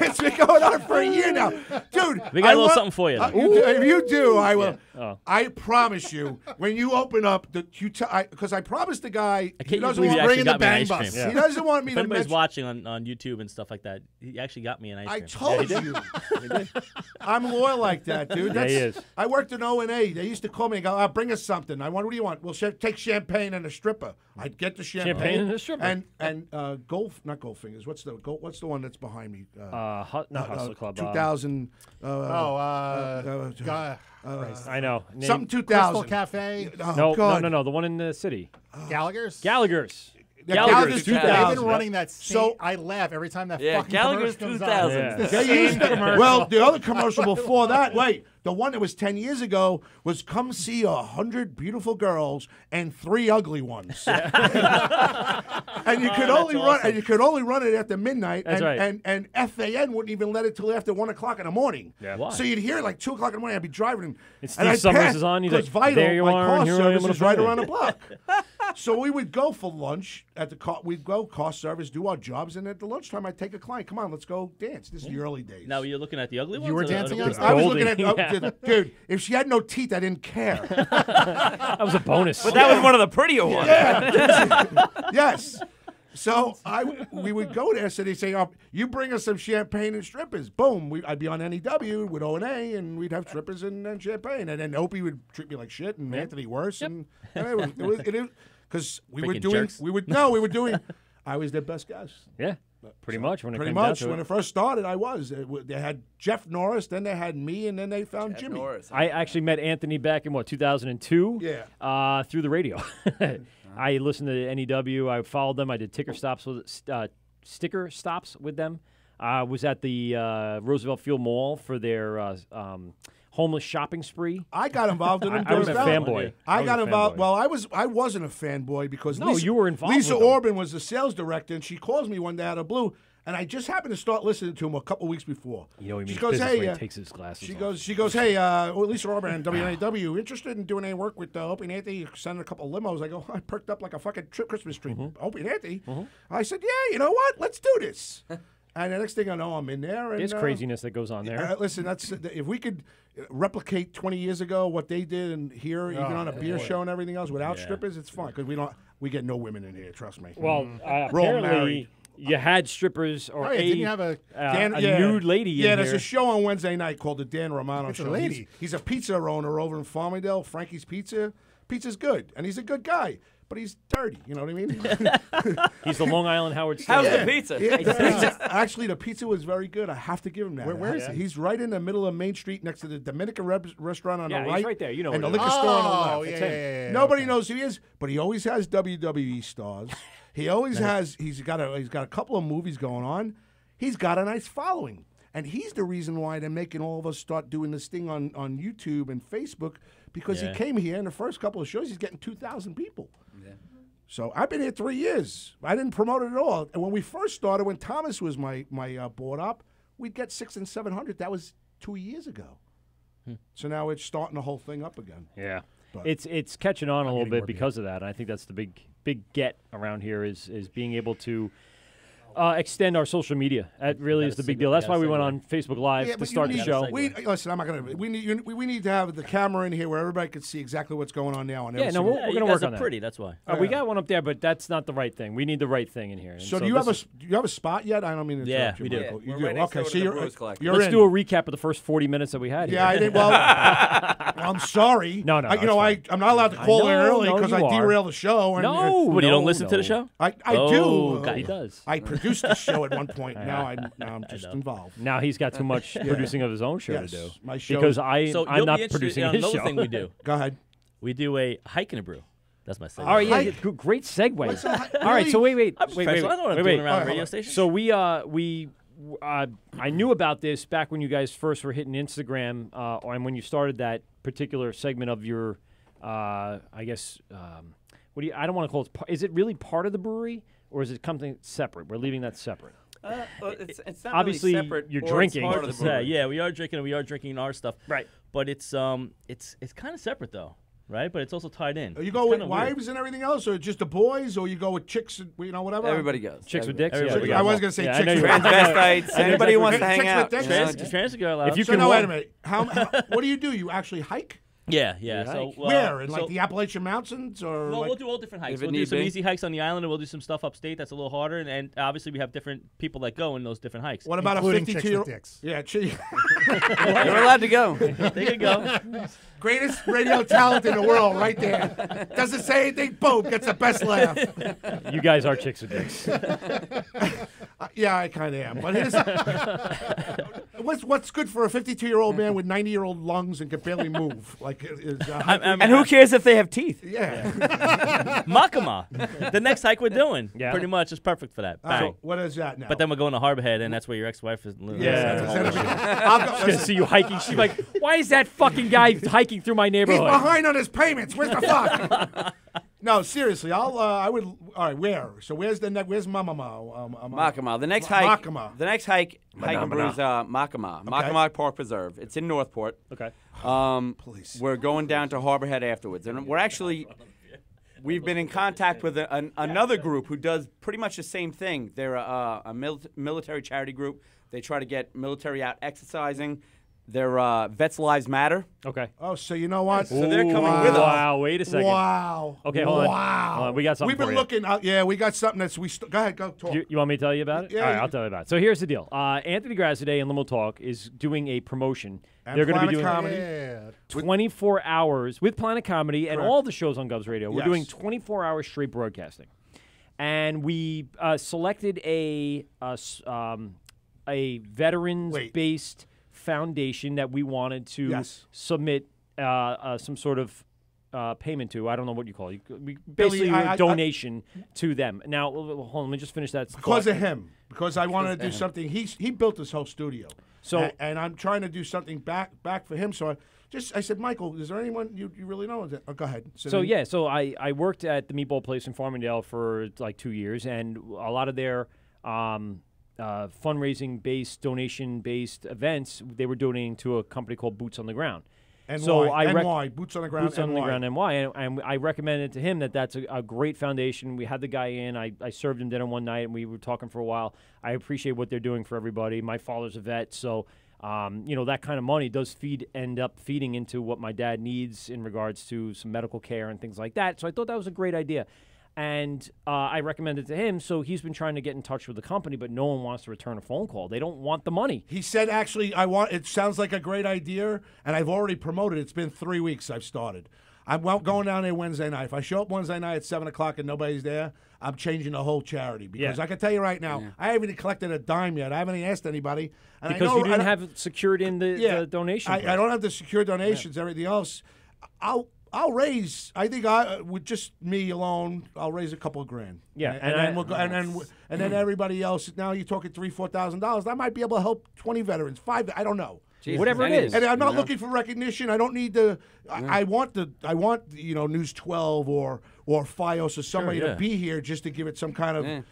It's been going on for a year now, dude. We got a little something for you. If you do, I will. Oh. I promise you, when you open up, because I promised the guy I he can't doesn't believe you want actually bring in the got me an bang ice bus. cream. He doesn't want me If to anybody's mention. watching on YouTube and stuff like that, he actually got me an ice I cream. told you. I'm loyal like that, dude. Yeah, he is. I worked in O&A. They used to call me and go, bring us something. What do you want? Well, take champagne and a stripper. I'd get the champagne and a stripper. And not Goldfingers. What's the one that's behind me? Not Hustler Club. 2000. I know. Something 2000. Crystal Cafe. Oh, No. The one in the city. Gallagher's? Gallagher's. Gallagher's They've 2000. been running that. So I laugh every time that fucking Gallagher's commercial 2000. comes out. They used to, well, the other commercial before that, the one that was 10 years ago was come see 100 beautiful girls and 3 ugly ones. And you could only run and you could only run it after midnight. That's right. And FAN wouldn't even let it till after 1 o'clock in the morning. Yeah. Why? So you'd hear it like 2 o'clock in the morning. I'd be driving and Steve Summers is on. He's like, Vital, there you my are, car and here I am service on a is right plane. around the block. So we would go for lunch at the car. We'd go car service, do our jobs, and at the lunchtime I'd take a client. Come on, let's go dance. This is the early days. Now, you're looking at the ugly ones? You were or the dancing ugly on ones? I was looking at Yeah. dude. If she had no teeth, I didn't care. That was a bonus. But that was one of the prettier ones. Yes. So we would go there. So they say, you bring us some champagne and strippers. Boom. I'd be on NEW with O&A, and we'd have strippers and champagne. And then Opie would treat me like shit, and Anthony worse. And it was because we were Freaking doing. jerks. We were doing. I was their best guest. Yeah. Pretty much when it Pretty comes down much to when it. it first started, I was. They had Jeff Norris, then they had me, and then they found Jeff Jimmy. Norris. I actually met Anthony back in 2002. Yeah. Through the radio. I listened to NEW. I followed them. I did sticker stops with them. I was at the Roosevelt Field Mall for their homeless shopping spree. I got involved in them. I was a fanboy. I got involved. Fanboy. Well, I wasn't a fanboy because No, you were involved Lisa with them. Orban was the sales director, and she calls me one day out of the blue, and I just happened to start listening to him a couple weeks before. You know, he she means goes, business "Hey," when he takes his glasses she off. goes, "Hey, Lisa Orban and WNAW, interested in doing any work with Opie and Anthony? Sending a couple of limos." I go, I perked up like a fucking Christmas tree. Opie and Anthony. I said, "Yeah, you know what? Let's do this." And the next thing I know, I'm in there. And, There's craziness that goes on there. Listen, that's if we could replicate 20 years ago what they did and here, even on a beer show and everything else without strippers, it's fun because we get no women in here. Trust me. Well, We're all apparently married. you had strippers or didn't you have a nude lady in Yeah, there's here. a show on Wednesday night called the Dan Romano It's a Show. lady. He's a pizza owner over in Farmingdale, Frankie's Pizza. Pizza's good, and he's a good guy, but he's dirty. You know what I mean? He's the Long Island Howard Stern. How's the pizza? Actually, the pizza was very good. I have to give him that. Where is he? He's right in the middle of Main Street next to the Dominican restaurant on Yeah, the he's right. right there. You know and the where it liquor is. store on the Oh, left. yeah, That's him. yeah. Nobody knows who he is, but he always has WWE stars. He always has. He's got a couple of movies going on. He's got a nice following, and he's the reason why they're making all of us start doing this thing on YouTube and Facebook because he came here in the first couple of shows. He's getting 2,000 people. Yeah. So I've been here 3 years. I didn't promote it at all. And when we first started, when Thomas was my board op, we'd get 600 and 700. That was 2 years ago. So now it's starting the whole thing up again. Yeah. But It's catching on a little getting bit more because of that. And I think that's the big get around here is being able to extend our social media. That really is the big deal. That's why we went on Facebook Live to but start you the need- show. Listen, I'm not gonna. We need to have the camera in here where everybody can see exactly what's going on now. Yeah, no, we're you going to guys work are on that. pretty, that's why. We got one up there, but that's not the right thing. We need the right thing in here. And So do you have a spot yet? I don't mean to Yeah, interrupt you, we do. Michael. You We're do. right next Okay, door so to the you're Brews Collective. you're Let's in. do a recap of the first 40 minutes that we had here. Yeah, I didn't. Well, I'm sorry. No, I'm not allowed to call in know, early no, because you I are. derail the show. And, No, What, you don't no, listen to no. the show? I Oh, do. got He it. does. I produced the show at one point. Now I'm just involved. Now he's got too much producing of his own show Yes, to do. my show- Because So I'm you'll not be interested producing in his another show. thing we do. Go ahead. We do a hike and a brew. That's my segment. All right, yeah, Hike. great segue. What's a hi- All right, so wait. I'm professional. I know what I'm doing around a radio station. So I knew about this back when you guys first were hitting Instagram, and when you started that particular segment of your, I guess, I don't want to call it. Is it really part of the brewery, or is it something separate? We're leaving that separate. It's not Obviously, really separate. you're or it's drinking. part Hard of to the say. brewery. Yeah, we are drinking and we are drinking our stuff. Right. But it's kind of separate though, right? But it's also tied in. You It's go with kinda weird. wives and everything else, or just the boys, or you go with chicks, and, whatever. Everybody goes. Chicks with Everybody. dicks. Everybody Yeah, I was gonna say yeah, I chicks know with you were. Transvestites. Anybody who wants to hang Chicks out. with dicks? Trans girl allowed. If you So can now walk- wait a minute. How what do? You actually hike? Yeah. So hike. Where? In so- like the Appalachian Mountains, or Well, like, we'll do all different hikes. If it We'll do need some be. easy hikes on the island, and we'll do some stuff upstate that's a little harder. And obviously, we have different people that go in those different hikes. what about a including chicks 52-year-old? with dicks. Yeah, You're allowed to go. They can go. greatest radio talent in the world, right there. Doesn't say anything. Boom, gets the best laugh. You guys are chicks with dicks. Yeah, I kind of am. But here's what's good for a 52-year-old man with 90-year-old lungs and can barely move? Like, And who cares if they have teeth? yeah. Makama. The next hike we're doing, Yeah. pretty much, is perfect for that. All Bang. right, what is that now? But then we're going to Harbor Head, and that's where your ex-wife is. I'll go, She's gonna see you hiking. She's like, "Why is that fucking guy hiking through my he's neighborhood?" behind on his payments. Where's the fuck? No, seriously. I would. All right, where? So where's the next? Where's Mamama? Makama. The next hike. Makama. The next hike and brews Makama. Makama Park Preserve. It's in Northport. Okay. Please. We're going down to Harbor Head afterwards, and we've been in contact with another group who does pretty much the same thing. They're a military charity group. They try to get military out exercising. They're Vets Lives Matter. Okay. Oh, so you know what? So they're coming with us. Wow. Wait a second. Wow. Okay, hold on. Wow. Hold on, we got something We've been for you. looking. Yeah, we got something that's go ahead, go talk. You want me to tell you about it? Yeah, All right, you- I'll tell you about it. So here's the deal. Anthony Graz today in Limo Talk is doing a promotion. And They're going to be Planet doing Comedy. Yeah. 24 hours with Planet Comedy and Correct. all the shows on Govs Radio. We're Yes. doing 24 hours straight broadcasting. and we selected a veterans-based foundation that we wanted to submit some sort of payment to. I don't know what you call it. Basically, a donation to them. Now, hold on. Let me just finish that. Because of him. Because I wanted to do something. He built this whole studio. So and I'm trying to do something back for him. So I said, Michael, is there anyone you really know? Oh, go ahead. So I worked at the Meatball Place in Farmingdale for like 2 years, and a lot of their fundraising-based, donation-based events, they were donating to a company called Boots on the Ground. And so NY, Boots on the Ground, Boots on the Ground, NY. And I recommended to him that that's a great foundation. We had the guy in. I served him dinner one night, and we were talking for a while. I appreciate what they're doing for everybody. My father's a vet, so that kind of money does end up feeding into what my dad needs in regards to some medical care and things like that. So I thought that was a great idea. And I recommended it to him, so he's been trying to get in touch with the company, but no one wants to return a phone call. They don't want the money. He said, actually, it sounds like a great idea, and I've already promoted it. It's been 3 weeks I've started. I'm going down there Wednesday night. If I show up Wednesday night at 7 o'clock and nobody's there, I'm changing the whole charity. Because I can tell you right now, I haven't collected a dime yet. I haven't asked anybody. And because you didn't have it secured in the donation. I don't have the secure donations, everything else. I'll raise. I think with just me alone, I'll raise a couple of grand. Yeah, and then everybody else. Now you're talking $3,000-$4,000. I might be able to help 20 veterans, 5. I don't know. Jesus, whatever it is. And I'm not looking for recognition. I don't need the. I want News 12 or FiOS or somebody to be here just to give it some kind of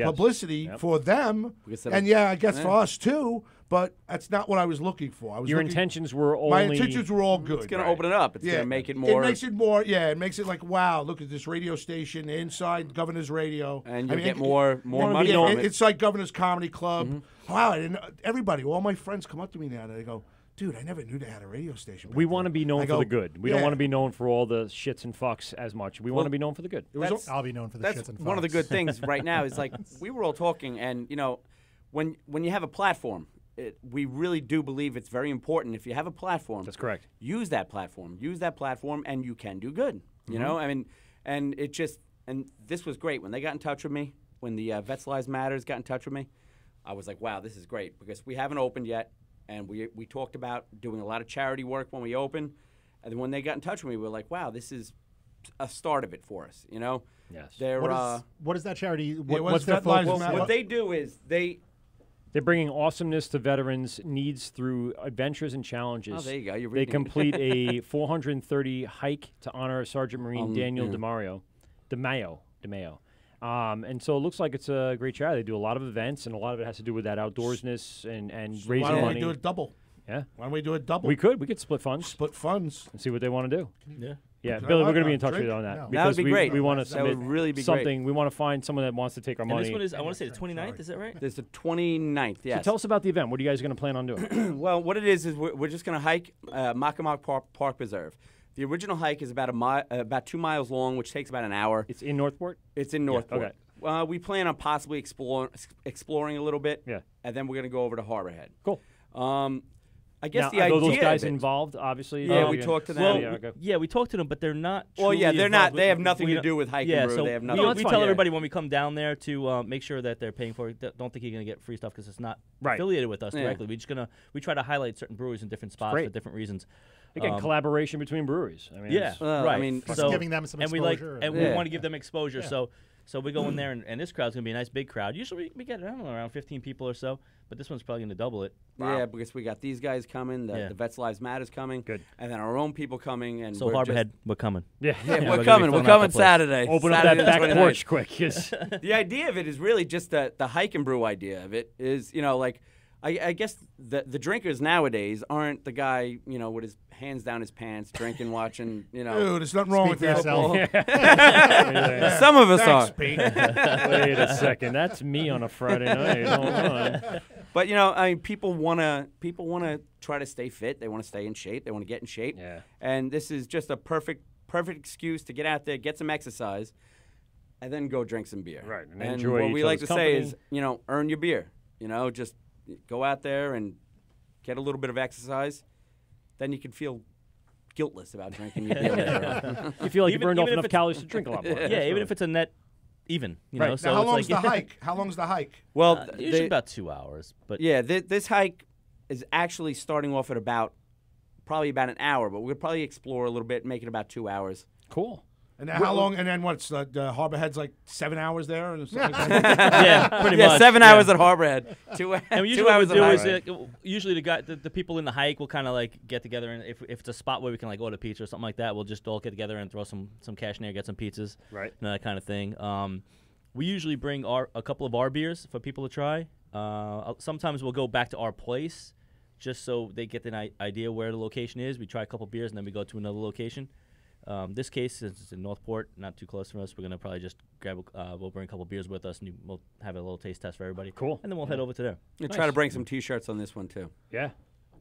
publicity for them. And I guess for us too. But that's not what I was looking for. Your intentions were only... My intentions were all good. It's going to open it up. It's going to make it more... It makes it more, it makes it like, wow, look at this radio station inside Governor's Radio. And you get more money from it. It's like Governor's Comedy Club. Wow, everybody, all my friends come up to me now and they go, dude, I never knew they had a radio station. We want to be known for the good. We don't want to be known for all the shits and fucks as much. We want to be known for the good. I'll be known for the shits and fucks. One of the good things right now is like, we were all talking, and, when you have a platform, we really do believe it's very important. If you have a platform, that's correct. Use that platform. Use that platform, and you can do good. You know, I mean, and this was great when they got in touch with me. When the Vets Lives Matters got in touch with me, I was like, wow, this is great because we haven't opened yet, and we talked about doing a lot of charity work when we open, and then when they got in touch with me, we were like, wow, this is a start of it for us. Yes. What is that charity? What's their focus? What they do is they're bringing awesomeness to veterans' needs through adventures and challenges. Oh, there you go. You're They reading. complete a 430 hike to honor Sergeant Marine Daniel DeMaio. And so it looks like it's a great charity. They do a lot of events, and a lot of it has to do with that outdoorsness and raising money. Why don't we do it double? Yeah. Why don't we do it double? We could split funds. Split funds. And see what they want to do. Yeah. Yeah, Billy, we're going to be in touch with you on that. No. Because that would be great. We want to submit really be something. We want to find someone that wants to take our money. This one is, I want to say the 29th, is that right? There's the 29th, yes. So tell us about the event. What are you guys going to plan on doing? Well, what it is we're just going to hike Mackinac Park Preserve. The original hike is about 2 miles long, which takes about an hour. It's in Northport? It's in Northport. Yeah, okay. We plan on possibly exploring a little bit. Yeah. And then we're going to go over to Harbor Head. Cool. I guess now, the idea are those guys of it, involved, obviously? Yeah, we talked to them. Well, we talked to them, but they're not. Well, yeah, they're not. Involved. They have nothing to do with hiking. Yeah, brew. so they have nothing. we tell everybody when we come down there to make sure that they're paying for it. Don't think you're going to get free stuff because it's not affiliated with us directly. We try to highlight certain breweries in different spots for different reasons. Again, collaboration between breweries. I mean, right. I mean, so giving them some exposure. We want to give them exposure. So we go in there, and this crowd's going to be a nice big crowd. Usually we get, I don't know, around 15 people or so, but this one's probably going to double it. Wow. Yeah, because we got these guys coming, the Vets Lives Matters coming, and then our own people coming. And so Harbor Head, we're coming. Yeah, we're coming. We're coming Saturday. Open Saturday up that back porch quick. The idea of it is really just the hike and brew idea of it is, like, I guess the drinkers nowadays aren't the guy, with his hands down his pants, drinking, watching, Dude, there's nothing wrong with that. Some of us are. Wait a second, that's me on a Friday night. Hold on. But I mean, people wanna try to stay fit. They want to stay in shape. They want to get in shape. Yeah. And this is just a perfect excuse to get out there, get some exercise, and then go drink some beer. Right. And enjoy what we like to say is, earn your beer. Just go out there and get a little bit of exercise. Then you can feel guiltless about drinking your beer later on. You feel like you burned off enough calories to drink a lot more. Yeah, even if it's a net even. You Right. know, Now, so how it's long's like, the hike? How long's the hike? Well, usually about 2 hours. But yeah, this hike is actually starting off at probably about an hour, but we'll probably explore a little bit, make it about 2 hours. Cool. And then how long? And then what's the Harbor Head's like 7 hours there? Or something like that? yeah, pretty much. 7 hours at Harbor Head. 2 hours. And usually what we'll do is usually the people in the hike will kind of like get together, and if it's a spot where we can like order pizza or something like that, we'll just all get together and throw some cash in there, get some pizzas, right, and that kind of thing. We usually bring a couple of our beers for people to try. Sometimes we'll go back to our place just so they get an idea where the location is. We try a couple beers and then we go to another location. This case, since it's in Northport, not too close from us, we're gonna probably just grab. We'll bring a couple beers with us, and we'll have a little taste test for everybody. Cool. And then we'll head over to there. We'll try to bring some T-shirts on this one too. Yeah.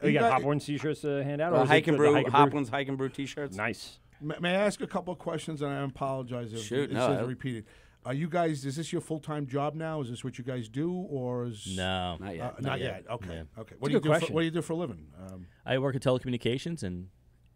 You got Hopwins T-shirts to hand out? Or Hike and Brew, Hopwins Hike and Brew T-shirts. Nice. May I ask a couple of questions? And I apologize if Shoot, it's repeated. Are you guys? Is this your full-time job now? Is this what you guys do, or is no, not yet? Not yet. Okay. Yeah. Okay. What do you do? What do you do for a living? I work in telecommunications and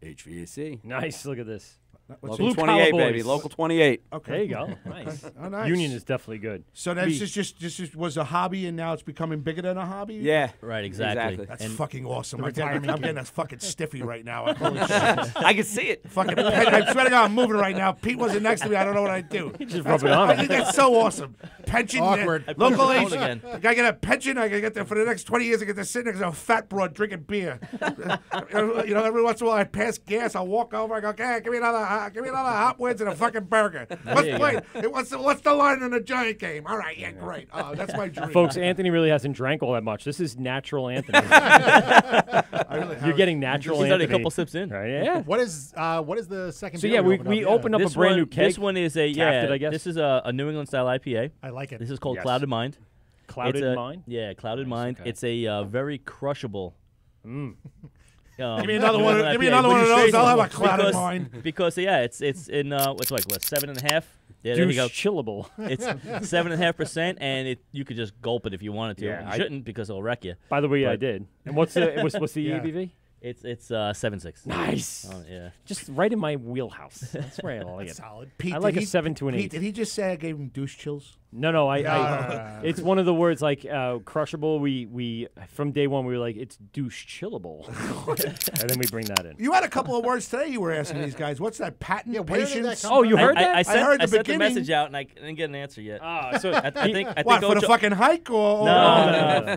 HVAC. Nice. Look at this. Local 28, baby. Local 28. Okay. There you go. Nice. Oh, nice. Union is definitely good. So that's just was a hobby, and now it's becoming bigger than a hobby. Yeah. Right. Exactly. That's fucking awesome. I'm getting a fucking stiffy right now. Holy shit. I can see it. Fucking. I swear to God, I'm moving right now. Pete wasn't next to me. I don't know what I'd do. Just rub it on. I think that's so awesome. Pension. Awkward. Local age. Again. I get a pension. I get there for the next 20 years. I get to sit next to a fat broad drinking beer. Every once in a while I pass gas. I'll walk over. I go, okay, give me another Hopwins and a fucking burger. What's the line in the Giant game? All right, yeah, great. That's my dream. Folks, Anthony really hasn't drank all that much. This is natural Anthony. You're getting natural He's Anthony. already a couple sips in. Right? Yeah. What is the second? So beer yeah, we opened up a brand new keg. This one is a Crafted, I guess. This is a New England style IPA. I like it. This is called Yes. Clouded Mind. Clouded Mind? Yeah, Clouded Mind. okay. It's a very crushable. Give me another one. Give me another one of those. I'll have a clouded mind. Because it's in what's like 7.5. Yeah, there you go. Chillable. It's 7.5%, and you could just gulp it if you wanted to. Yeah, you shouldn't because it'll wreck you. By the way, But- I did. And what's the ABV? It's 7.6. Nice. Yeah. Just right in my wheelhouse. That's where I like it. Solid. Pete, I like did a 7 to an 8. Pete, did he just say I gave him douche chills? No, I it's one of the words like crushable. We from day one we were like it's douche chillable, and then we bring that in. You had a couple of words today you were asking these guys. What's that? Patent? where did patience? that come Oh, you heard that? I sent, heard the I sent the beginning. message out, and I didn't get an answer yet. So I think What, for the Ocho- fucking hike or? No.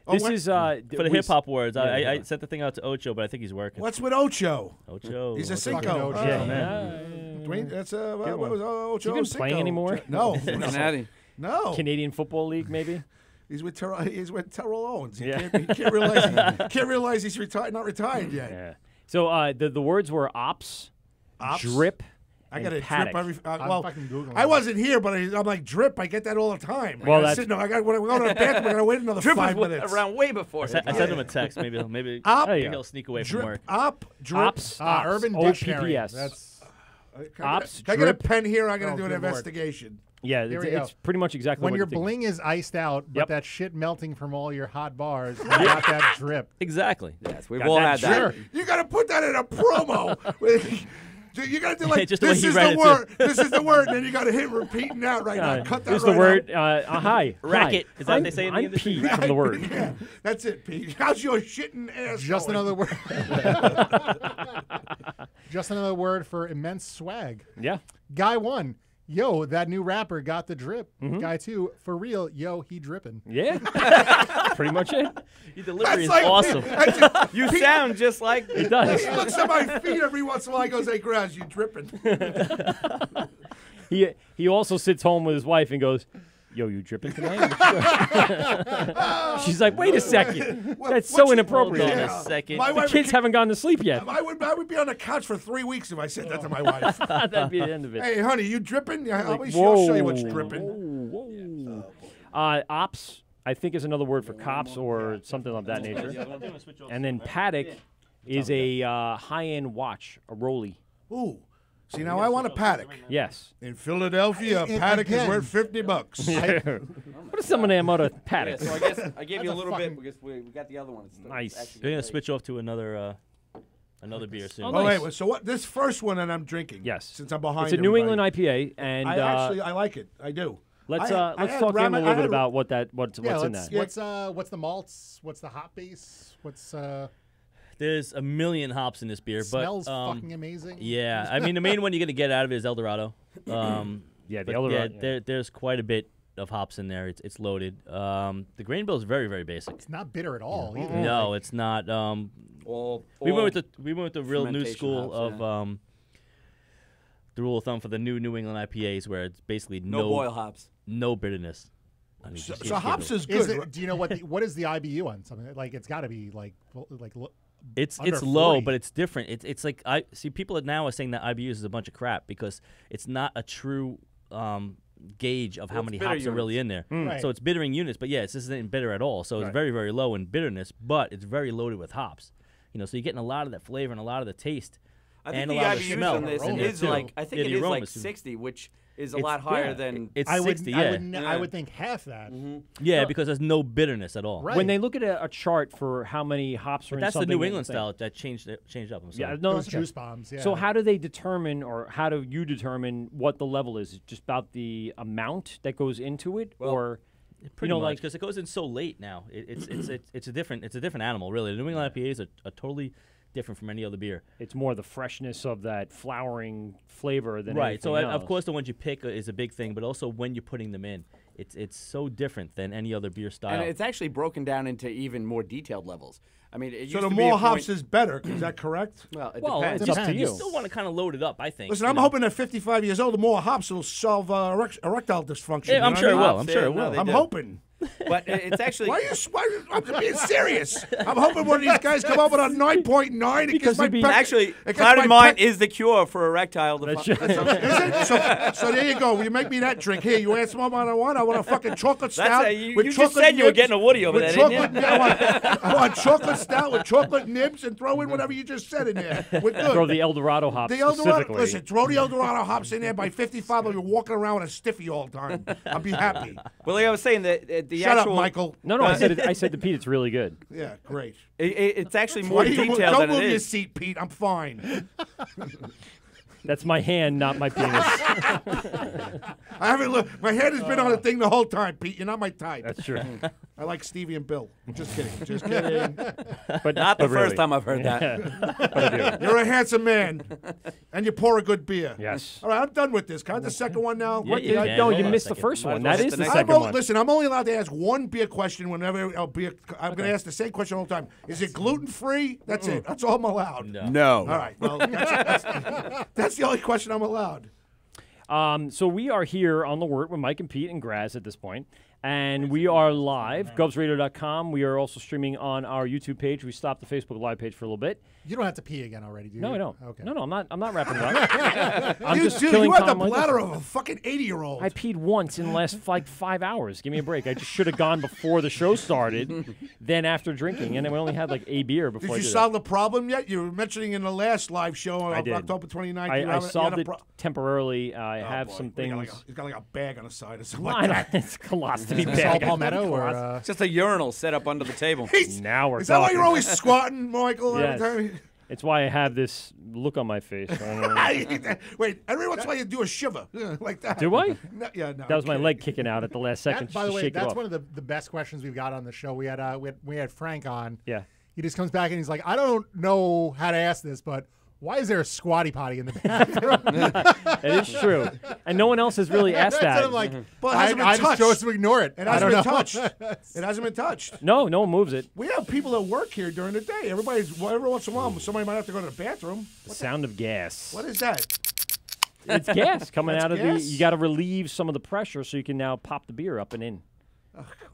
This is For the hip hop words, Yeah, I sent the thing out to Ocho, but I think he's working. What's with Ocho? Ocho? He's a Ocho. Cinco. Ocho. Yeah. Dwayne, that's what one. was Ocho? Is he even Cinco. playing anymore? No, Cincinnati. no. Canadian Football League, maybe. He's with Terrell Owens. He Yeah. can't realize he's retired, not retired yet. Yeah. So the words were ops, drip. I got and a paddock. drip every. I'm Well, fucking Googling I it. wasn't here, but I'm like drip. I get that all the time. Well, when we're going to the bathroom. I got to wait another Drip 5 was minutes. around way before. I sent him a text. Maybe Op, he'll sneak away from work. drip. Ops, Urban OPPS. Dictionary. That's Ops, Can I get a drip. pen here? I'm going to do an good Lord. investigation. Yeah, Here we it's go. pretty much exactly when what your you're thinking. bling is iced out, but Yep. that shit melting from all your hot bars, you got that drip. Exactly. Yes, we've Got all that had that. drip. You got to put that in a promo. You got to do like Just the way this he is read the it, word. This is the word. And then you got to hit repeating that right now. Cut that Here's right the word. out. Hi. Racket. Hi. Is that what they say in the I'm industry? Pete from the word. Yeah, that's it, Pete. How's your shitting ass? Just going? another word. Just another word for immense swag. Yeah. Guy 1, yo, that new rapper got the drip. Guy 2, for real, yo, he dripping. Yeah. Pretty much it. Your delivery is like- awesome. You sound just like It does. He looks at my feet every once in a while. He goes, "Hey, Graz, you dripping?" He also sits home with his wife and goes, "Yo, you dripping tonight?" She's like, "Wait a second. That's so what's- inappropriate. Hold on Yeah. a second. My The wife kids haven't gone to sleep yet." I would be on the couch for 3 weeks if I said that to my wife. That'd be the end of it. Hey, honey, you dripping? Yeah, Like, I'll show you what's dripping. Whoa. Ops, I think, is another word for cops or something of that nature. And then paddock is a high-end watch, a Rolly. Ooh. See, now I want a paddock. Yes. In Philadelphia, a And paddock is again- worth $50. What are some of them other paddocks? So I guess I gave you a That's a little fucking- bit because we got the other one. It's Nice. actually We're gonna great. switch off to another beer soon. Oh, Oh, nice. wait, so what? This first one that I'm drinking. Yes. Since I'm behind It's a New everybody, England IPA, and I like it. I do. Let's talk to him a little bit about what's in that. What's the malts? What's the hop base? There's a million hops in this beer, but smells fucking amazing. Yeah, I mean the main one you're gonna get out of it is Eldorado. The Eldorado. Yeah, there's quite a bit of hops in there. It's loaded. The grain bill is very, very basic. It's not bitter at all either. No, it's not. We went with the real new school hops, of the rule of thumb for the New England IPAs, where it's basically no boil hops, no bitterness. I mean, so hops is good. Do you know what is the IBU on something? Like it's got to be like it's under low, 40. but it's different. It's like I see people now are saying that IBUs is a bunch of crap because it's not a true gauge of how many hops are really in there. Right. So it's bittering units, but this isn't bitter at all. So it's very, very low in bitterness, but it's very loaded with hops. So you're getting a lot of that flavor and a lot of the taste. I think and the a lot of the IBUs smell. on this is like I think it is like 60, which is a lot higher than it's I 60. I would think half that. Yeah, because there's no bitterness at all. Right. When they look at a chart for how many hops are in that's something, the New England style that changed up. Those juice bombs. Yeah. So how do they determine, or how do you determine what the level is? Just about the amount that goes into it, or pretty much because it goes in so late now. It's a different animal really. The New England IPAs are totally different from any other beer. It's more the freshness of that flowering flavor than right. So anything else. Of course the ones you pick is a big thing, but also when you're putting them in, it's so different than any other beer style. And it's actually broken down into even more detailed levels. I mean, so the more hops is better. Is that correct? Well, it depends. It's up to you. You still want to kind of load it up, I think. Listen, I'm hoping at 55 years old, the more hops will solve erectile dysfunction. Yeah, I'm sure it will. I'm sure it will. I'm hoping. But it's actually. I'm being serious. I'm hoping one of these guys come up with a 9.9 because actually, Clouded Mind is the cure for erectile dysfunction. So there you go. Will you make me that drink? Here, you want some more I want? I want a fucking chocolate stout. You just said you were getting a Woody over there, didn't you? I want chocolate stout with chocolate nibs and throw in whatever you just said in there. We're good. Throw the Eldorado hops specifically. Listen, throw the Eldorado hops in there. By 55, I'll be walking around with a stiffy all the time. I'll be happy. Well, like I was saying, the Shut actual... up, Michael. No, I said to Pete, it's really good. Yeah, great. It's actually more detailed Don't than move it your is. seat, Pete. I'm fine. That's my hand, not my penis. I haven't looked. My head has been on the thing the whole time, Pete. You're not my type. That's true. I like Stevie and Bill. Just kidding. Just kidding. But not the first really. time I've heard that. But I do. You're a handsome man, and you pour a good beer. Yes. All right, I'm done with this. Can I have the second one now? No, you missed the first one. That is the second one. Listen, I'm only allowed to ask one beer question whenever a beer. I'm going to ask the same question all the time. Is it gluten-free? That's it. That's all I'm allowed. No. All right. Well, that's the only question I'm allowed. So we are here on the Wort with Mike and Pete and Graz at this point. And we are live, govsradio.com. We are also streaming on our YouTube page. We stopped the Facebook Live page for a little bit. You don't have to pee again already, do you? No, I don't. Okay. No, I'm not wrapping it up. I'm just Dude, killing you had the time like bladder this. of a fucking 80-year-old. I peed once in the last 5 hours. Give me a break. I just should have gone before the show started, then after drinking, and then we only had like a beer before. Did you solve the problem yet? You were mentioning in the last live show on October 29th. I solved it temporarily. I have some things. He's got like a bag on the side or something like that. It's a colostomy Saul bag. Palmetto or Just a urinal set up under the table. Now we're Is that why talking. you're always squatting, Michael? Yes. Every time? It's why I have this look on my face. Wait, every once in a while you do a shiver like that. Do I? No, yeah, no. That was my leg kicking out at the last second. By the way, shake it that's off. one of the best questions we've got on the show. We had Frank on. Yeah. He just comes back and he's like, I don't know how to ask this, but why is there a squatty potty in the bathroom? It is true. And no one else has really asked that. I'm like, But it hasn't been I just touched. chose to ignore it. It I hasn't don't been know. touched. It hasn't been touched. No one moves it. We have people that work here during the day. Every once in a while, somebody might have to go to the bathroom. The sound of gas. What is that? It's gas coming That's out of gas? the. You got to relieve some of the pressure so you can now pop the beer up and in. Oh, God.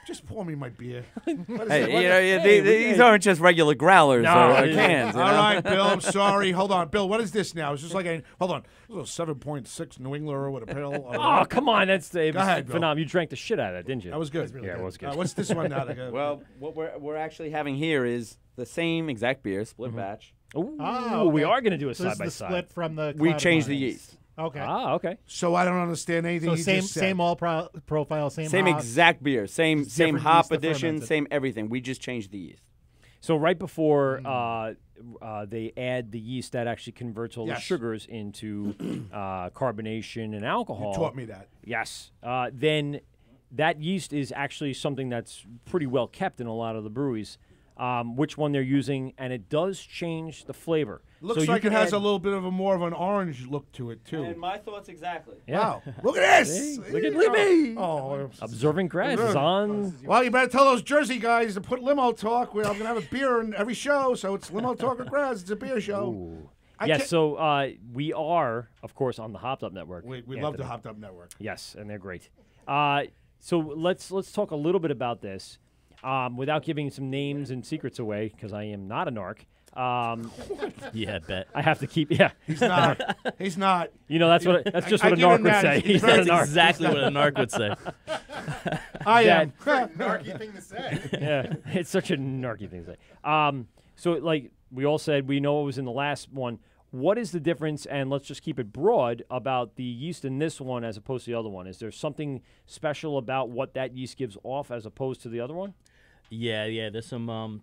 Just pour me my beer. Hey, these aren't just regular growlers or cans. All right, Bill, I'm sorry. Hold on. Bill, what is this now? It's just like hold on. This is a 7.6 New Englander with a pill. Oh, come on. That's ahead, Bill. phenomenal. You drank the shit out of that, didn't you? That was good. It was good. What's this one now? Well, what we're actually having here is the same exact beer, split batch. Ooh, Oh, we okay. are going to do a So this side by is the side. split from the. We Cloud changed the Alliance. yeast. Okay. Ah, okay. So I don't understand anything So you same just said. same all profile, same Same hops. exact beer, same different hop yeast to addition, ferment it. same everything. We just changed the yeast. So right before they add the yeast that actually converts all the Yes. sugars into carbonation and alcohol. You taught me that. Yes. Then that yeast is actually something that's pretty well kept in a lot of the breweries. Which one they're using, and it does change the flavor. Looks so like it has add, a little bit of a more of an orange look to it too. And my thoughts exactly. Yeah. Wow! Look at this! See? Look at me! Oh, Observing Graz is on. well, you better tell those Jersey guys to put limo talk. I'm gonna have a beer in every show, so it's limo talk or Graz. It's a beer show. Ooh. Yes, so we are, of course, on the Hopped Up Network. We love the Hopped Up Network. Yes, and they're great. So let's talk a little bit about this. Without giving some names and secrets away, because I am not a narc. Yeah, I bet. I have to keep. Yeah, he's not. He's not. You know, that's just what a give narc him would that. say. He's He's not a That's narc. exactly what a narc would say. I am. Narky thing to say. Yeah, it's such a narky thing to say. So like we all said, we know it was in the last one. What is the difference, and let's just keep it broad, about the yeast in this one as opposed to the other one? Is there something special about what that yeast gives off as opposed to the other one? Yeah. There's some.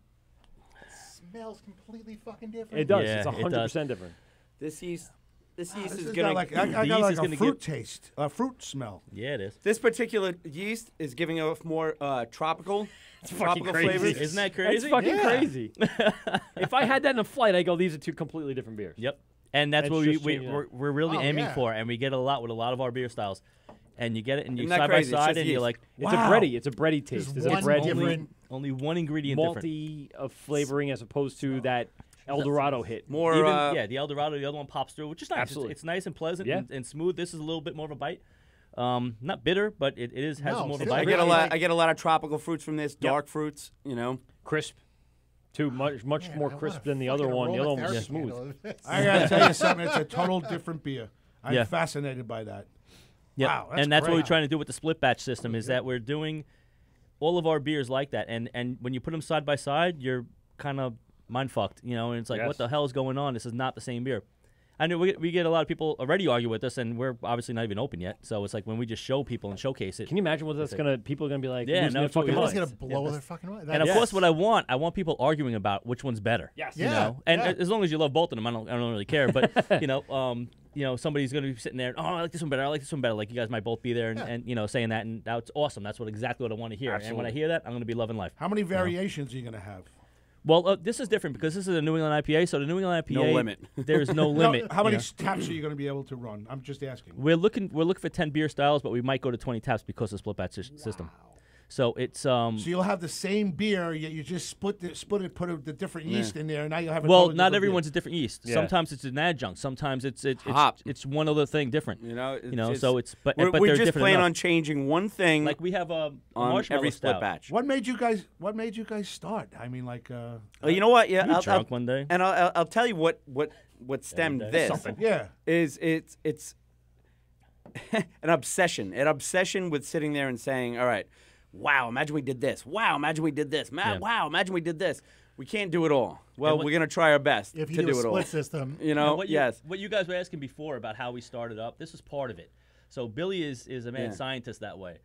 Smells completely fucking different. It does. Yeah, It's it does. 100% different. This yeast is This gonna. got like, I the got yeast like is a gonna fruit get- taste, a fruit smell. Yeah, it is. This particular yeast is giving off more tropical. fucking tropical crazy. flavors. Isn't that crazy? It's fucking Yeah. crazy. If I had that in a flight, I go, these are two completely different beers. Yep. And that's It's what just changing we're really Oh, aiming yeah. for, and we get a lot with a lot of our beer styles. And you get it, and you Isn't that side by crazy? It's side, just and you're yeast. like, It's a bready. It's a bready taste. There's Is it one bread different- only one ingredient different. malty of flavoring as opposed to that El Dorado hit? More. Even, yeah, the El Dorado, the other one pops through, which is nice. Absolutely. It's nice and pleasant Yeah. and smooth. This is a little bit more of a bite. Not bitter, but it has No, more of a still bite. I get a really lot. like- I get a lot of tropical fruits from this. Dark fruits. You know. Crisp. Too much more Man, what crisp a than the other fucking one. The other one was aromatherapy smooth. handle of this. I gotta tell you something. It's a total different beer. I'm Yeah. fascinated by that. Yep. Wow, that's and that's what great. we're trying to do with the split batch system is that we're doing all of our beers like that. And when you put them side by side, you're kind of mind fucked, you know, and it's like, Yes. what the hell is going on? This is not the same beer. I know we get a lot of people already argue with us, and we're obviously not even open yet. So it's like when we just show people and showcase it. Can you imagine what that's gonna? People are gonna be like, Yeah, losing no, their it's what we fucking want. It's minds. gonna blow their fucking mind. And of Yes. course, what I want people arguing about which one's better. Yes. You Yeah, know, and yeah. as long as you love both of them, I don't really care. But somebody's going to be sitting there. Oh, I like this one better. I like this one better. Like you guys might both be there and saying that, and that's awesome. That's exactly what I want to hear. And when I hear that, I'm going to be loving life. How many variations are you gonna have? Well, this is different because this is a New England IPA. So the New England IPA, No limit. There is no limit. How many you know? taps are you gonna be able to run? I'm just asking. We're looking for 10 beer styles, but we might go to 20 taps because of the split batch system. So it's So you'll have the same beer, yet you just put the different yeast in there, and now you'll have a well, totally not different everyone's beer. a different yeast. Yeah. Sometimes it's an adjunct. Sometimes it's Hop. it's one other thing different. You know. So it's but we they're just different plan enough. on changing one thing Like we have a on marshmallow every split stout. batch. What made you guys start? I mean, like, Oh, you know what? Yeah, We I'll, drunk one day. and I'll tell you what stemmed day. this yeah. is it's an obsession with sitting there and saying, all right, wow, imagine we did this. Wow, imagine we did this. Yeah. Wow, imagine we did this. We can't do it all. Well, what- we're gonna try our best If you to do a do it all. split system, You Now, know, what yes. What you guys were asking before about how we started up, this is part of it. So Billy is a mad Yeah. scientist that way.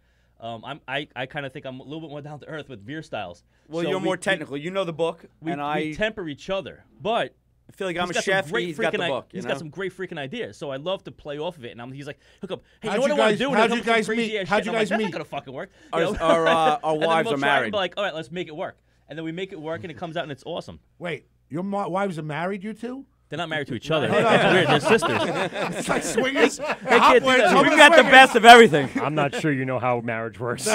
I kind of think I'm a little bit more down to earth with beer styles. Well, So you're we- more technical. You know the book, We, and we I temper each other, but feel like I'm he's a got some chef. great He's got the freaking book. He's you got know? some great freaking ideas. So I love to play off of it. And he's like, hook up. Hey, you How'd know what you I want guys- to do? And how'd he'll you come up with guys some crazy meet? ass How'd shit. you I'm like, guys that's meet? not gonna fucking work. You Our- know? our And then wives we'll are try it and married. be like, all right, let's make it work. And then we make it work, and it comes out, and it's awesome. Wait, your wives are married, you two? They're not married to each other. No, no. It's weird. They're sisters. It's like swingers. can't do that. We've got the best of everything. I'm not sure you know how marriage works.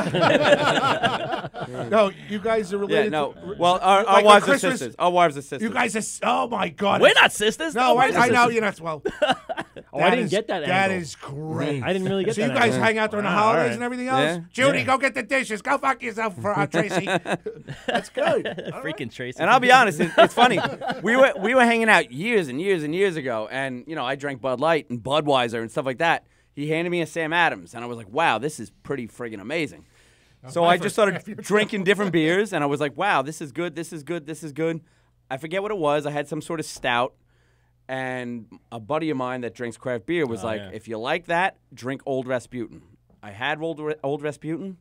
No, you guys are Yeah, related. no. To, Well, our like a wives are Christmas- sisters. Our wives are sisters. You guys are. Oh my God. We're not sisters. No, we're not I know sisters. you're not. Well, Oh, I didn't get that That angle. is great. I didn't really get So that you guys angle. hang out during the Wow, holidays all right. and everything else? Yeah. Judy, Yeah. go get the dishes. Go fuck yourself for Tracy. That's good. Freaking Tracy. And I'll be honest, it's funny. We were hanging out years and years and years ago, and I drank Bud Light and Budweiser and stuff like that. He handed me a Sam Adams, and I was like, wow, this is pretty friggin' amazing. So I just started drinking different beers, and I was like, wow, this is good, this is good, this is good. I forget what it was. I had some sort of stout, and a buddy of mine that drinks craft beer was like, yeah. if you like that, drink Old Rasputin. I had Old Rasputin.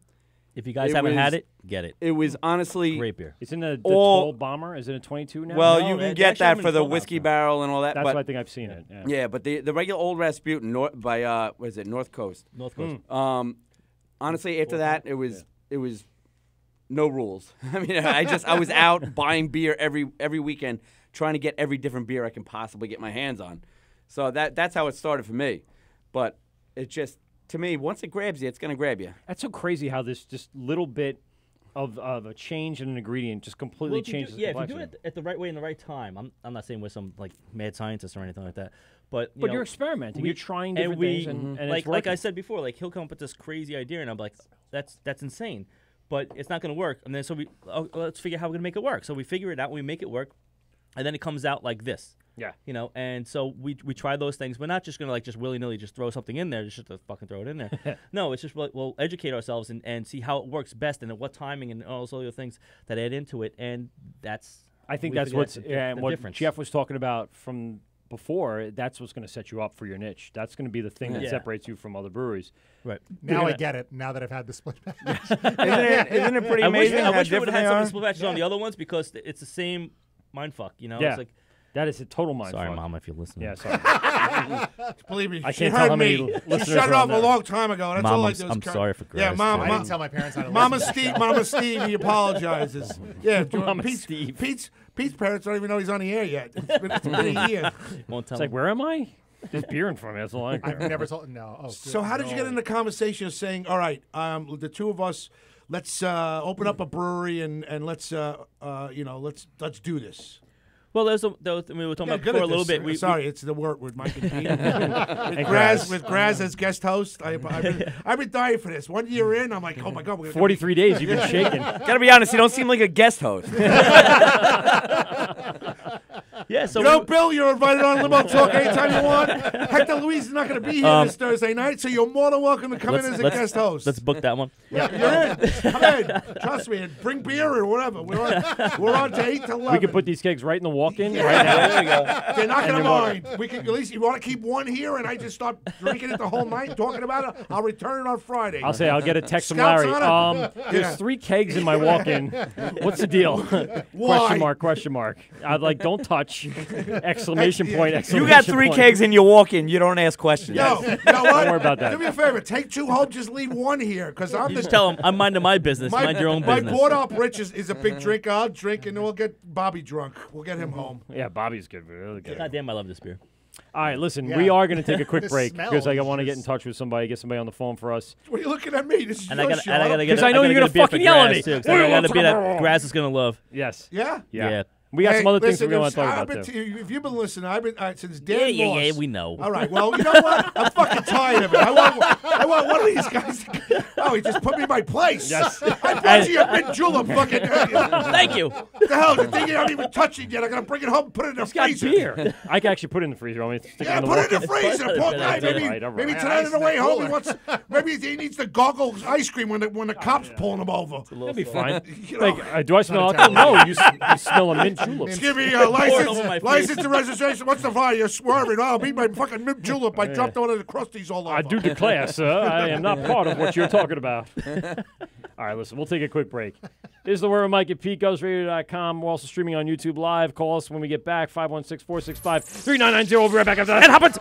If you guys haven't had it, get it. It was honestly great beer. It's in the 12 bomber. Is it a 22 now? Well, No, you can get that for the whiskey barrel and all that. That's but what I think I've seen it. Yeah, but the regular Old Rasputin by what is it, North Coast? North Coast. Honestly, after that, it was no rules. I mean, I was out buying beer every weekend, trying to get every different beer I can possibly get my hands on. So that's how it started for me. But it just, to me, once it grabs you, it's going to grab you. That's so crazy how this just little bit of a change in an ingredient just completely changes. If you do it at the right way in the right time, I'm not saying we're some like mad scientist or anything like that, but you're experimenting. You're trying different things, and it's like I said before, like he'll come up with this crazy idea, and I'm like, that's insane, but it's not going to work. And then so let's figure out how we're going to make it work. So we figure it out, we make it work, and then it comes out like this. Yeah. And so we try those things. We're not just going to just willy-nilly just throw something in there just to fucking throw it in there. No, it's just we'll educate ourselves and see how it works best and at what timing and all those other things that add into it. And I think that's what difference. Jeff was talking about from before. That's what's going to set you up for your niche. That's going to be the thing that separates you from other breweries. Right. Now I get it. Now that I've had the split batch. Isn't it pretty amazing? I wish we would have had some of the split batches on the other ones because it's the same mindfuck. Yeah. It's like, that is a total mindfuck. Sorry, Mom, if you're listening. Yeah, sorry. Believe me, I she can't heard tell how me. many She listeners shut it are off on a there. long time ago. That's Mom, all I do. I'm sorry for Graz. Yeah, Mom. I didn't tell my parents how to Mama listen. Steve. Mama Steve. He apologizes. Yeah, Mama Pete's, Steve. Pete's parents don't even know he's on the air yet. It's been a year. Won't tell It's like, where am I? There's beer in front of me. That's all I care. I've never told. No. Oh, So how did you get in the conversation of saying, all right, the two of us, let's open up a brewery and let's let's do this. Well, we were talking about before a little bit. It's the Wort with Mike and Pete. with Graz as guest host. I've been dying for this. 1 year in, I'm like, oh my God. 43 days, you've been shaking. Gotta be honest, you don't seem like a guest host. Yeah, so Bill, you're invited on Limo Talk anytime you want. Hector Luis is not going to be here this Thursday night, so you're more than welcome to come in as a guest host. Let's book that one. Yeah, you're in. Come in. Trust me, and bring beer or whatever. We're on to 8 to 11. We can put these kegs right in the walk-in right now. There you go. They're not going to mind. We can at least. You want to keep one here, and I just start drinking it the whole night, talking about it. I'll return it on Friday. I'll get a text from Scouts Larry. on it? There's 3 kegs in my walk-in. What's the deal? Why? Question mark. I'd like, don't touch. Exclamation point. You got 3 kegs and you walk in. You don't ask questions. No, you know what? Don't worry about that. Do me a favor. Take 2 home. Just leave 1 here, because I'm You the. just tell them I'm minding my business. Mind your own business. My board-up Rich is a big drinker. I'll drink, and we'll get Bobby drunk. We'll get him home. Yeah, Bobby's good. Really good. God damn, I love this beer. All right, listen, Yeah. we are going to take a quick The break smell because I is want to get in just- touch with somebody, get somebody on the phone for us. What are you looking at me? This is And your I got show. to get. 'Cause I know you're gonna fucking yell at me. I got a beer that Graz is gonna love. Yes. Yeah? Yeah. We got some other things listen, we want to talk I've about, been too. If you've been listening, I've been since Dan Yeah, Moss. we know. All right, well, you know what? I'm fucking tired of it. I want one of these guys. Oh, he just put me in my place. Yes. I brought you a mint julep fucking. Thank you. What the hell? The thing you haven't even touched it yet. I'm gonna bring it home and put it in the It's got freezer. beer. I can actually put it in the freezer. Want me to stick Yeah, it in the put it in the walk-in? freezer. That's Poor a guy. good idea. Maybe, All right. maybe tonight on the way home he wants. Maybe he needs the goggles ice cream when the cops pulling him over. That'll be fine. You know, Like, do I smell alcohol? No, you smell a mint julep. Excuse me, over my license and registration. What's the fire? You're swerving. Oh, beat my fucking mint julep. I dropped one of the crusties all over. I do declare, sir, I am not part of what you're talking about. All right, listen, we'll take a quick break. This is the Word with Mike at PeteGovsRadio.com. We're also streaming on YouTube Live. Call us when we get back, 516-465-3990. We'll be right back after that. And Hopkins!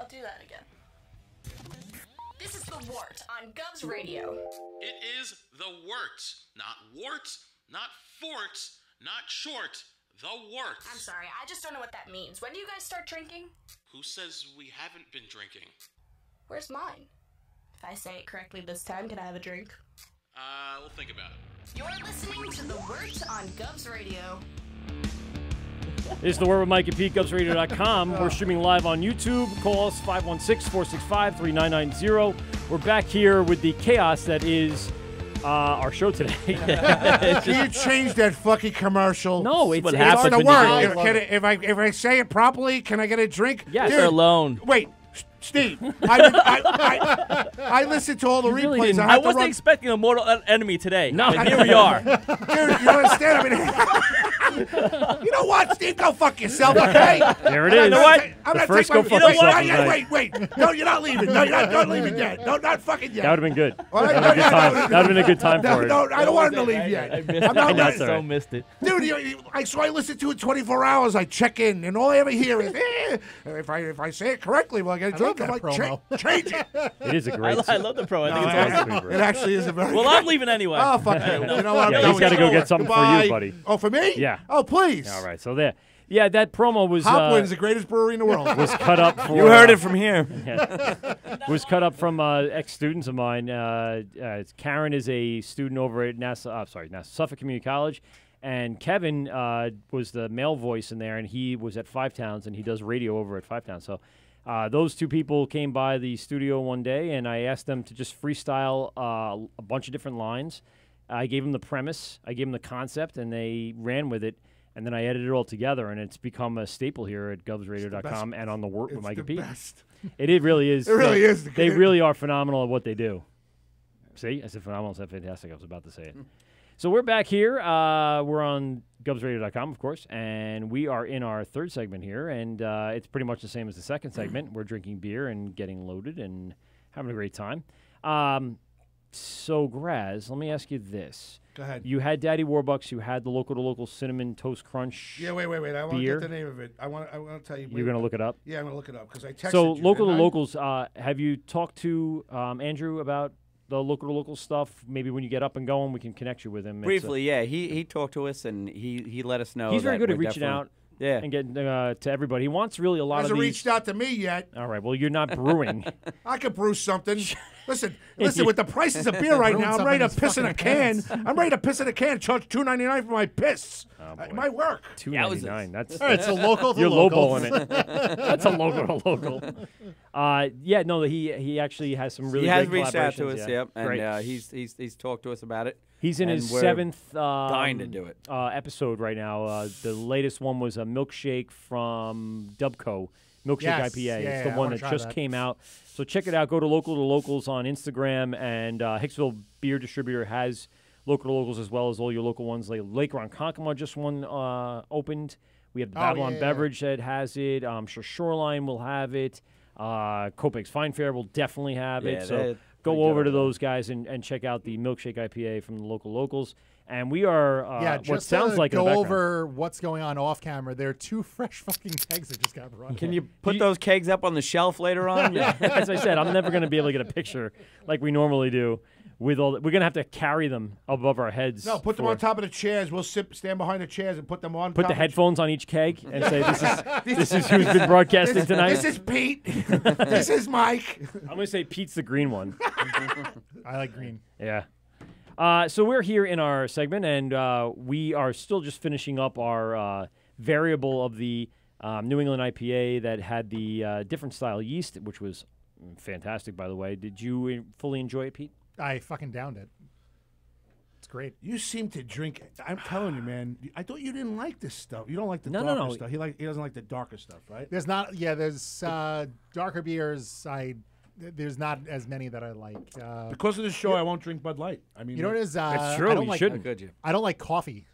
do that again. This is the Wort on Govs Radio. It is the Wort, not warts, not forts, not short, the Wort. I'm sorry, I just don't know what that means. When do you guys start drinking? Who says we haven't been drinking? Where's mine? If I say it correctly this time, can I have a drink? We'll think about it. You're listening to the Wort on Govs Radio. This is the Word with Mike and Pete, GovsRadio.com. We're streaming live on YouTube. Call us 516-465-3990. We're back here with the chaos that is our show today. Can you change that fucking commercial? No, it's what happens to when work. you do If I say it properly, can I get a drink? Yes. They're alone. Wait. Steve, I listened to all the replays. I wasn't expecting a mortal enemy today. No, and here we are. Dude, you understand? I mean, you know what, Steve? Go fuck yourself, okay? There it is. You know what? I'm The gonna first take go my. fuck yourself tonight. Wait. No, you're not leaving. No, you're not. Don't leave yet. No, not fucking yet. That would have been good. All right, That would have been a good time for it. No, I don't want him to leave yet. I missed I'm not it. I ready. so missed it. Dude, I listened to it 24 hours. I check in, and all I ever hear is, if I say it correctly, well, I get a drink. I'm like, change it. It is a great I love the pro. I think it's awesome. It actually is a very. Well, I'm leaving anyway. Oh, fuck you. You know what? Yeah, he's got to go get something for you, buddy. Oh, for me? Yeah. Oh, please. All right, so there. Yeah, that promo was Hopwins, the greatest brewery in the world. was cut up for. You heard it from here. Was cut up from ex-students of mine. Karen is a student over at Suffolk Community College, and Kevin was the male voice in there, and he was at Five Towns, and he does radio over at Five Towns. So those two people came by the studio one day, and I asked them to just freestyle a bunch of different lines. I gave them the premise, I gave them the concept, and they ran with it. And then I edited it all together, and it's become a staple here at GovsRadio.com and on the Wort with Mike and Pete. It really is. It really is. They really are phenomenal at what they do. See? I said phenomenal. I said fantastic. I was about to say it. So we're back here. We're on GovsRadio.com, of course, and we are in our third segment here, and it's pretty much the same as the second segment. We're drinking beer and getting loaded and having a great time. So, Graz, let me ask you this. Go ahead. You had Daddy Warbucks. You had the local Cinnamon Toast Crunch. Yeah, wait. I want to get the name of it. I want to tell you. You're going to look it up? Yeah, I'm going to look it up because I texted So, you. locals, have you talked to Andrew about the local stuff? Maybe when you get up and going, we can connect you with him. Briefly, yeah. He talked to us, and he let us know. He's very that good at we're reaching out. Yeah. And getting to everybody. He wants really a lot Hasn't of these. reached out to me yet. All right. Well, you're not brewing. I could brew something. Listen. With the prices of beer right now, I'm ready to piss in a can. I'm ready to piss in a can. Charge $2.99 for my piss. It might work. $2.99. That's All right, so local to you're local. lowballing it. That's a local to local. Yeah. No. He actually has some really. He has great reached out to collaborations, us. yeah. Yep. And Great. he's talked to us about it. He's in and his we're seventh dying to do it. Episode right now. The latest one was a milkshake from Dubco, Milkshake IPA. It's the one that just came out. So check it out. Go to Local to Locals on Instagram, and Hicksville Beer Distributor has Local to Locals as well as all your local ones. Like Lake Ronkonkoma just one opened. We have the Babylon Beverage that has it. I'm sure Shoreline will have it. Copaig's Fine Fare will definitely have it. So go over to those guys and check out the Milkshake IPA from the local locals. And we are what sounds like go over what's going on off camera. There are two fresh fucking kegs that just got brought. Can you put those kegs up on the shelf later on? Yeah. As I said, I'm never going to be able to get a picture like we normally do. We're going to have to carry them above our heads. No, put them on top of the chairs. We'll stand behind the chairs and put them on. Put the headphones on each keg and say, "This is who's been broadcasting tonight." This is Pete. This is Mike. I'm going to say Pete's the green one. I like green. Yeah. So we're here in our segment, and we are still just finishing up our variable of the New England IPA that had the different style yeast, which was fantastic, by the way. Did you fully enjoy it, Pete? I fucking downed it. It's great. You seem to drink. I'm telling you, man. I thought you didn't like this stuff. You don't like the darker stuff. He doesn't like the darker stuff, right? There's darker beers. There's not as many that I like. Because of the show, I won't drink Bud Light. I mean, you know what it is? It's true. You shouldn't. I don't like coffee.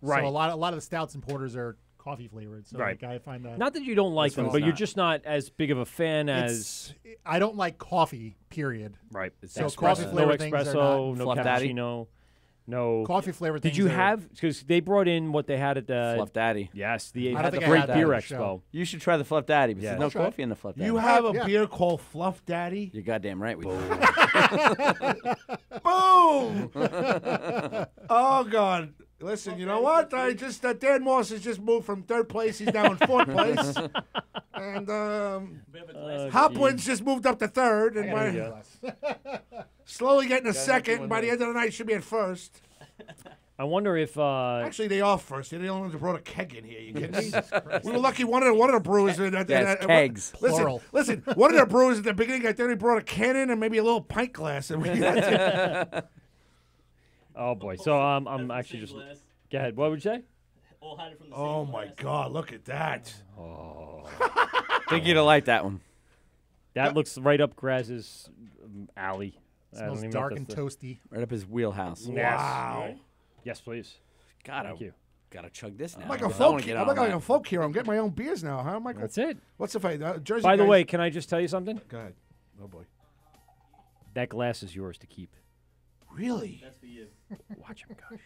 Right. So a lot of the stouts and porters are coffee flavored. So right. I find that not that you don't like them, but you're just not as big of a fan as. I don't like coffee. Period. Right. So coffee flavored things are no espresso, not no cappuccino. No coffee flavored. Did you have? Because they brought in what they had at the Fluff Daddy. Yes, the I don't think I Great had that Beer at the show. Expo. You should try the Fluff Daddy, because Yeah. there's no coffee in the Fluff Daddy. You have a beer called Fluff Daddy? You're goddamn right we do. Boom! Oh, God. Listen, you know what? Dan Moss has just moved from 3rd place. He's now in 4th place. And Hopwins just moved up to 3rd. And slowly getting a 2nd. By the end of the night, should be at 1st. I wonder if actually they are 1st. They're the only ones who brought a keg in here. You kidding me? We were lucky. One of the brewers. Kegs. Listen. One of the brewers at the beginning, I think he brought a can in and maybe a little pint glass. And oh boy! So I'm actually just. Go ahead. What would you say? Oh my God! Look at that. Oh. Think you'd like that one. That looks right up Graz's alley. Smells dark and toasty. Right up his wheelhouse. Wow. Yes, please. Thank you. Gotta chug this now. I'm like a folk hero. I'm getting my own beers now. Huh? That's it. What's the fight? Jersey. By the guys? way, can I just tell you something? Go ahead. Oh boy. That glass is yours to keep. Really? That's for you. Watch him go.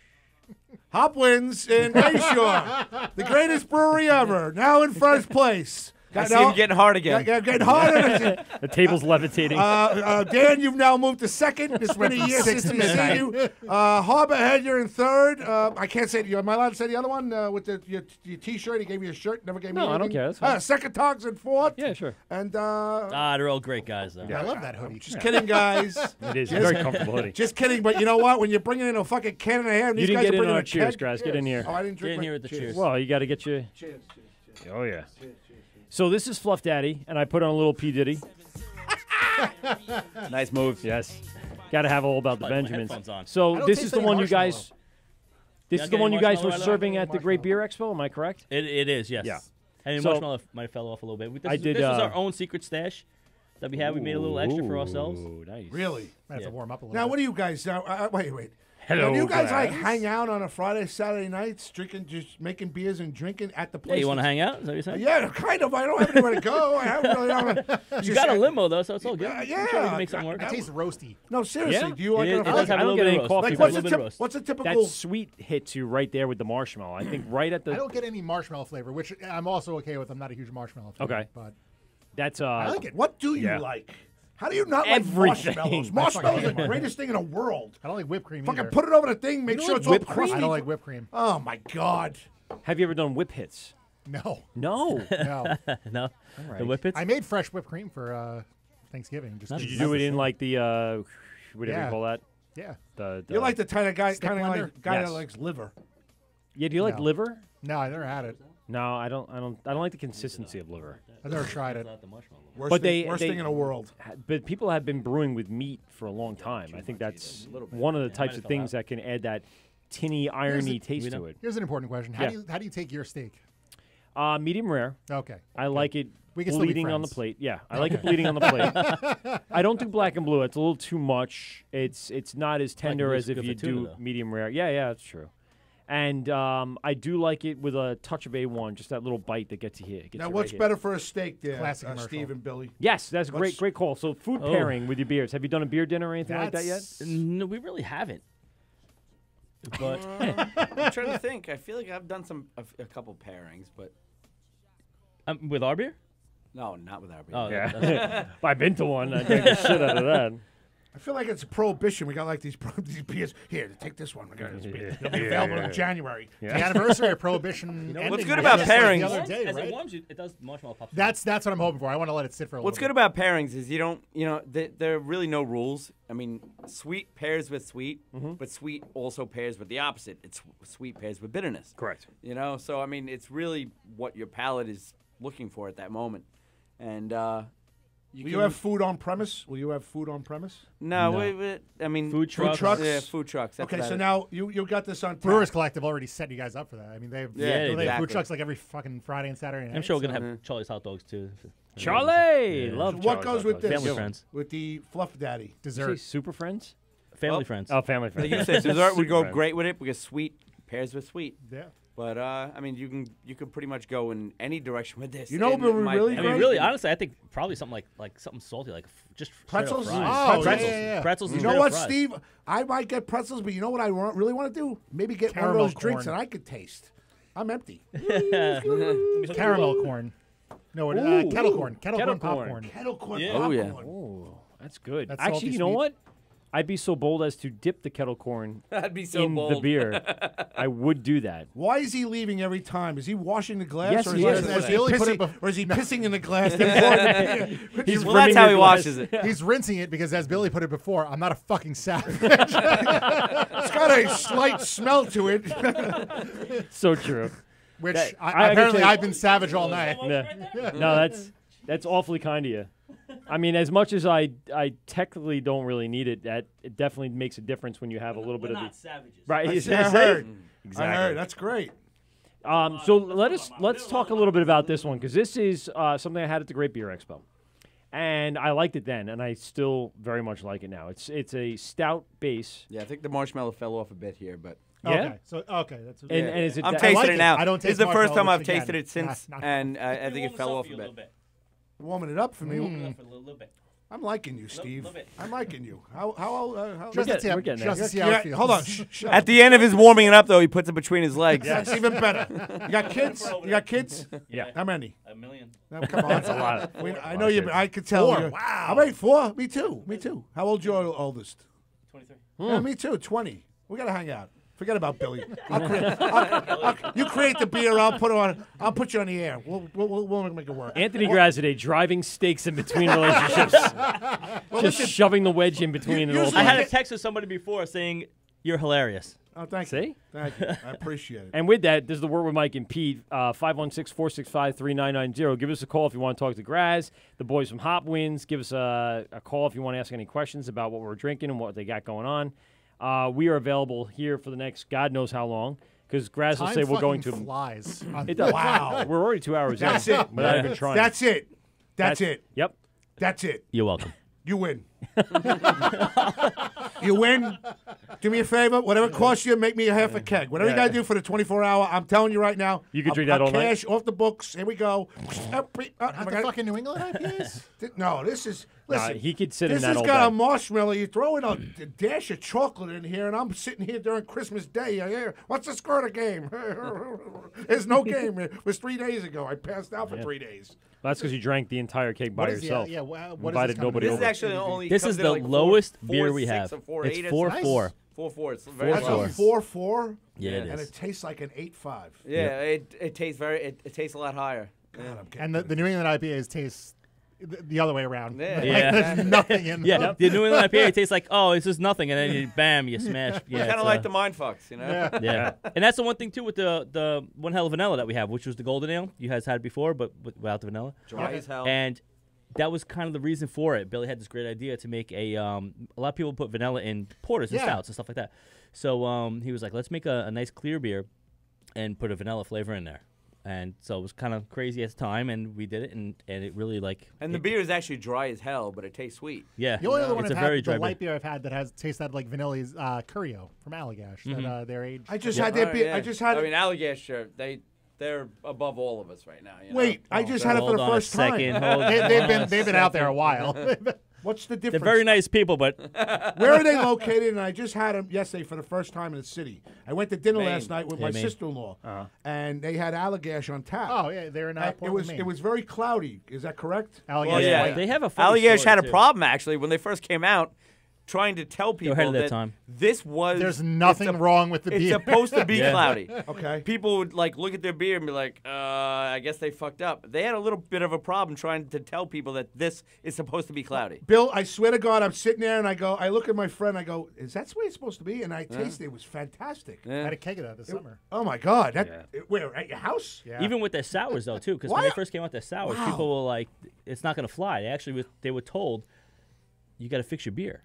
Hopwins in Bayshore, the greatest brewery ever, now in 1st place. I see him getting hard again. Getting harder. The table's levitating. Dan, you've now moved to 2nd. It's been a year since we've seen you. Harborhead, you're in 3rd. I can't say it. Am I allowed to say the other one with your T-shirt? He gave you a shirt. Never gave me anything. I don't care. That's fine. Second Togs in 4th. Yeah, sure. And they're all great guys, though. Yeah, I love that hoodie. Just kidding, guys. It is a very comfortable hoodie. Just kidding, but you know what? When you're bringing in a fucking can and a half, You these didn't guys get are in bringing on a a cheers, keg. Graz. Get in here. Oh, I didn't Get drink in here with the cheers. Well, you got to get your. Cheers. Oh yeah. So this is Fluff Daddy, and I put on a little P Diddy. Nice move. Yes. Got to have all about the Like my Benjamins. headphones on. So this is taste the any one you marshmallow. guys. This Yeah, is the one you getting guys were marshmallow. serving at the Great Beer Expo. Am I correct? It is, yes. Yeah. And the So- marshmallow might have fell off a little bit. I did, This was our own secret stash that we had. We made a little extra for ourselves. Ooh, nice. Really? Might have Yeah. to warm up a little Now, bit. what do you guys? Wait. Hello, Now, do you guys like Graz. hang out on a Friday, Saturday nights, drinking, just making beers and drinking at the place? Yeah, you want to hang out? Is that what you're saying? Yeah, kind of. I don't have anywhere to go. I haven't really. You got a limo, though, so it's all good. Yeah. I'm sure we can make something It work. tastes roasty. No, seriously. Yeah? Do you like It it? is- it does have I a don't little get bit any of roast. coffee, Like, but a little bit of roast. what's a that typical? sweet hits you right there with the marshmallow. I think right at the. I don't get any marshmallow flavor, which I'm also okay with. I'm not a huge marshmallow fan. Okay. But That's I like it. What do you Yeah. like? How do you not Everything. like marshmallows? I Marshmallows fucking are the hate greatest thing in the world. I don't like whipped cream Fucking either. put it over the thing. Make don't sure like it's all whipped cream? crusty. I don't like whipped cream. Oh my God. Have you ever done whip hits? No. No. No. No? right. The whippets? I made fresh whipped cream for Thanksgiving. Just Did you do it in like the whatever you Yeah. call that? Yeah. The You're like the kind of guy, Stick blender? that Yes. likes liver. Yeah. Do you like No. liver? No, I never had it. No, I don't. I don't like the consistency of liver. I've never tried it. Worst But thing, they- worst they- thing in the world. But people have been brewing with meat for a long time. I think that's one of the types of things that can add that tinny, irony taste to it. Here's an important question. How do you take your steak? Medium rare. Okay. I like it We can still be bleeding on the friends. plate. Yeah, I like it bleeding on the plate. I don't do black and blue. It's a little too much. It's not as Black and tender blue as is if good you for tuna, do though. medium rare. Yeah, that's true. And I do like it with a touch of A1, just that little bite that gets you here. Now, what's better for a steak there, Classic commercial. Steve and Billy? Yes, that's a What's- great call. So food Oh. pairing with your beers. Have you done a beer dinner or anything like that yet? No, we really haven't. But I'm trying to think. I feel like I've done a couple pairings, but with our beer? no, not with our beer. Oh, Yeah. that's- I've been to one. I drank the shit out of that. I feel like it's a prohibition. We got like these beers. Here, take this one. It'll be available in January. Yeah. The anniversary of Prohibition. what's ending good was about just like pairings- The other day, As right? it warms, it does marshmallow pops. That's what I'm hoping for. I want to let it sit for a What's little good about pairings is there are really no rules. I mean, sweet pairs with sweet, but sweet also pairs with the opposite. It's sweet pairs with bitterness. Correct. So I mean, it's really what your palate is looking for at that moment. And Will you have food on premise? Will you have food on premise? No, No. I mean, Food trucks? Yeah, food trucks. That's Okay, about so it. now you got this on tap. Brewers Collective already set you guys up for that. I mean, they have, Yeah, they have exactly. food trucks like every fucking Friday and Saturday night. I'm sure we're going so- to have Charlie's hot dogs, too. Charlie! Yeah. Love So what Charlie's goes hot with dogs. this? Family friends. With the Fluff Daddy. Did you say Dessert. Super Friends? Family friends. Oh, family Like friends. you said, dessert would go Super great with it because sweet pairs with sweet. Yeah. But I mean, you can pretty much go in any direction with this. You know, but we're really I mean, really, honestly, I think probably something like something salty, like just pretzels. Pretzels. Yeah. Pretzels. You know what, Steve? I might get pretzels, but you know what I really want to do? Maybe get one of those drinks that I could taste. I'm empty. Caramel corn. No, kettle corn. Kettle corn popcorn. Kettle corn popcorn. Oh yeah. Oh, that's good. That's Actually, salty you know sweet. what? I'd be so bold as to dip the kettle corn That'd be so in bold. the beer. I would do that. Why is he leaving every time? Is he washing the glass? Yes, or he is. or is he pissing in the glass? That's how he washes it. He's rinsing it because, as Billy put it before, I'm not a fucking savage. It's got a slight smell to it. So true. Which I apparently I've been savage all night. No, that's awfully kind of you. I mean, as much as I technically don't really need it, it definitely makes a difference when you have a little bit of the savages. Right. I heard. Exactly. I heard. That's great. So let's talk a little bit about this one because this is something I had at the Great Beer Expo, and I liked it then, and I still very much like it now. It's a stout base. Yeah, I think the marshmallow fell off a bit here, but. Yeah. Okay. That's. And is it? I'm tasting it now. I don't taste This is the first time marshmallow, I've which tasted again, it since, not- and I think it fell off a bit. Warming it up for me. For a little bit. I'm liking you, Steve. Little bit. I'm liking you. How Just to see how- we're getting just there. to see how it feels. Hold on. At the end of his warming it up, though, he puts it between his legs. That's even better. You got kids? You got kids? Yeah. How many? 1 million. No, come on. That's a lot. I know you. I could tell. 4. You. Wow. How many? 4? Me too. Me too. How old's your oldest? 23. Yeah, me too. 20. We gotta hang out. Forget about Billy. You create the beer. I'll put it on. I'll put you on the air. We'll make it work. Anthony Graz today driving stakes in between relationships, just shoving the wedge in between it all. I had a text with somebody before saying you're hilarious. Oh, thank you. Thank you. I appreciate it. And with that, this is the Word with Mike and Pete, 516-465-3990. Give us a call if you want to talk to Graz, the boys from Hopwins. Give us a call if you want to ask any questions about what we're drinking and what they got going on. We are available here for the next God knows how long, because Graz will say we're going to. Flies. It does. Wow. We're already 2 hours That's in. it. Without even trying. That's it. That's it. Yep. That's it. You're welcome. You win. You win. Do me a favor. Whatever it costs you, make me a half a keg. Whatever you got to do for the 24-hour, I'm telling you right now. You can drink that all night? Cash off the books. Here we go. Not the fucking New England IPAs? No, this is. Listen, he could sit in this that has all got day. a marshmallow. You throw in a dash of chocolate in here, and I'm sitting here during Christmas Day. I hear, what's the score of the game? There's no game. It was 3 days ago. I passed out for 3 days. Well, that's because you drank the entire cake by yourself. What Invited nobody This over. is actually the only. This comes is in the like lowest 4, beer we 6 have. or 4, It's 8. 4-4. 4-4. It's very That's low. a 4-4. Yeah, it And is. it tastes like an 8-5. Yeah, it tastes it tastes a lot higher. God, I'm getting And the New England IPAs taste the other way around. Yeah. Like, Yeah. there's nothing in them. Yeah, the New England IPA tastes like, oh, it's just nothing, and then you, bam, you smash. Yeah, Kind of like the mind fucks, you know. Yeah, and that's the one thing too with the one hell of vanilla that we have, which was the golden ale. You guys had it before, but without the vanilla. Dry as hell. And that was kind of the reason for it. Billy had this great idea to make a lot of people put vanilla in porters and stouts and stuff like that. So he was like, let's make a nice clear beer and put a vanilla flavor in there. And so it was kind of crazy at the time, and we did it, and it really like. And the beer is actually dry as hell, but it tastes sweet. Yeah, The only other one it's I've a very had, dry the light beer. beer I've had that has tasted like vanilla is Curio from Allagash. That they're aged. I just had that beer. I just had. I mean, Allagash, they're above all of us right now. You know? Wait, I just had it for the first time. They've been out there a while. What's the They're difference? very nice people, but Where are they located? And I just had them yesterday for the first time in the city. I went to dinner Maine. last night with my Maine. sister-in-law, and they had Allagash on tap. Oh yeah, they're in Portland, Maine. It was very cloudy. Is that correct? Allagash. Well, yeah, they have a funny Allagash story, had a too. problem actually when they first came out, trying to tell people ahead of their that time. this was. There's nothing wrong with the beer. It's supposed to be Yeah. cloudy. Okay. People would like look at their beer and be like, I guess they fucked up. They had a little bit of a problem trying to tell people that this is supposed to be cloudy. Bill, I swear to God, I'm sitting there and I look at my friend. I go, is that the way it's supposed to be? And I tasted it. It was fantastic. I had a keg of that this summer. Oh my God! Where at your house? Yeah. even with their sours though too, because when they first came out their sours, people were like, "It's not going to fly." They were told, "You got to fix your beer,"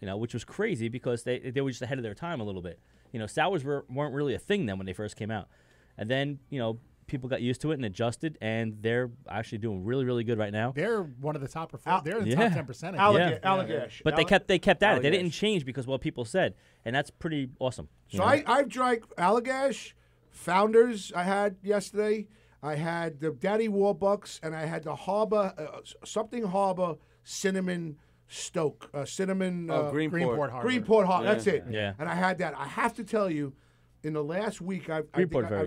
which was crazy because they were just ahead of their time a little bit. Sours weren't really a thing then when they first came out, and then people got used to it and adjusted, and they're actually doing really, really good right now. They're one of the top performers. They're in the Yeah. top 10%. Allagash. But they kept at it. They Allagash. didn't change because what people said, and that's pretty awesome. So I've drank Allagash, Founders I had yesterday. I had the Daddy Warbucks, and I had the Harbor, Harbor cinnamon Stoke, cinnamon Greenport Harbor. Greenport Harbor, that's it. Yeah. And I had that. I have to tell you, in the last week, I've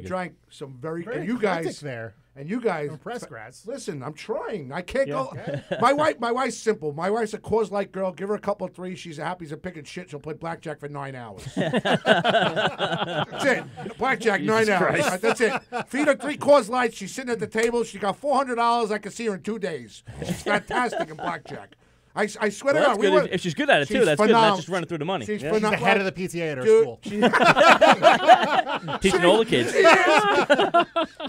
drank some very and you guys there. And you guys, I'm impressed, Graz. Listen, I'm trying. I can't go. My wife's simple. My wife's a Coors Light girl. Give her a couple of threes. She's happy as a picking shit. She'll play blackjack for 9 hours. That's it. Blackjack, 9 hours. Right, that's it. Feed her 3 Coors Lights. She's sitting at the table. She got $400. I can see her in 2 days. She's fantastic in blackjack. I swear to God. If she's good at it, too, that's phenomenal. good. Not just running through the money. She's the head of the PTA at her school. Teaching all the kids.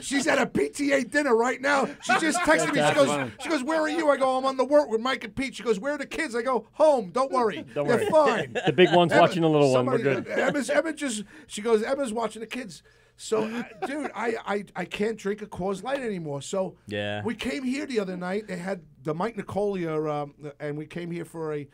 She's at a PTA dinner right now. She just texted me. She goes, where are you? I go, I'm on the Wort with Mike and Pete. She goes, where are the kids? I go, home. Don't worry. They're fine. The big one's watching the little one. We're good. Emma's watching the kids. So, dude, I can't drink a Coors Light anymore. So we came here the other night. They had the Mike Nicolia, and we came here for a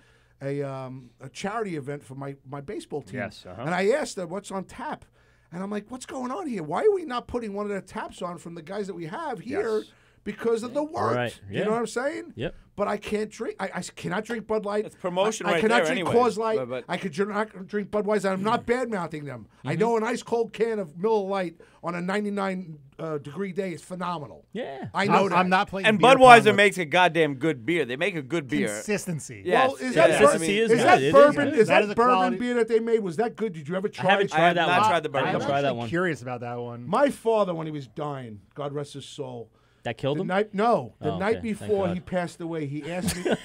charity event for my baseball team. Yes, and I asked them, what's on tap? And I'm like, what's going on here? Why are we not putting one of the taps on from the guys that we have here? Yes. Because of the Wort. Right. You know what I'm saying? Yep. But I can't drink. I cannot drink Bud Light. It's promotion I right cannot there drink anyway. Coors Light. But I could not drink Budweiser. I'm not bad mouthing them. I know an ice cold can of Miller Lite on a 99 degree day is phenomenal. Yeah. I know that. I'm not playing. And beer Budweiser pong makes a goddamn good beer. They make a good beer. consistency. Yes. Well, is Yeah. that, Consistency is good. It bourbon? is. Is That that is a bourbon quality- beer that they made? Was that good? Did you ever try I haven't it? tried that not one. tried the bourbon. I haven't tried that one. Curious about that one. My father, when he was dying, God rest his soul. That killed The him? night Oh, night okay. before Thank he God. passed away, he asked me,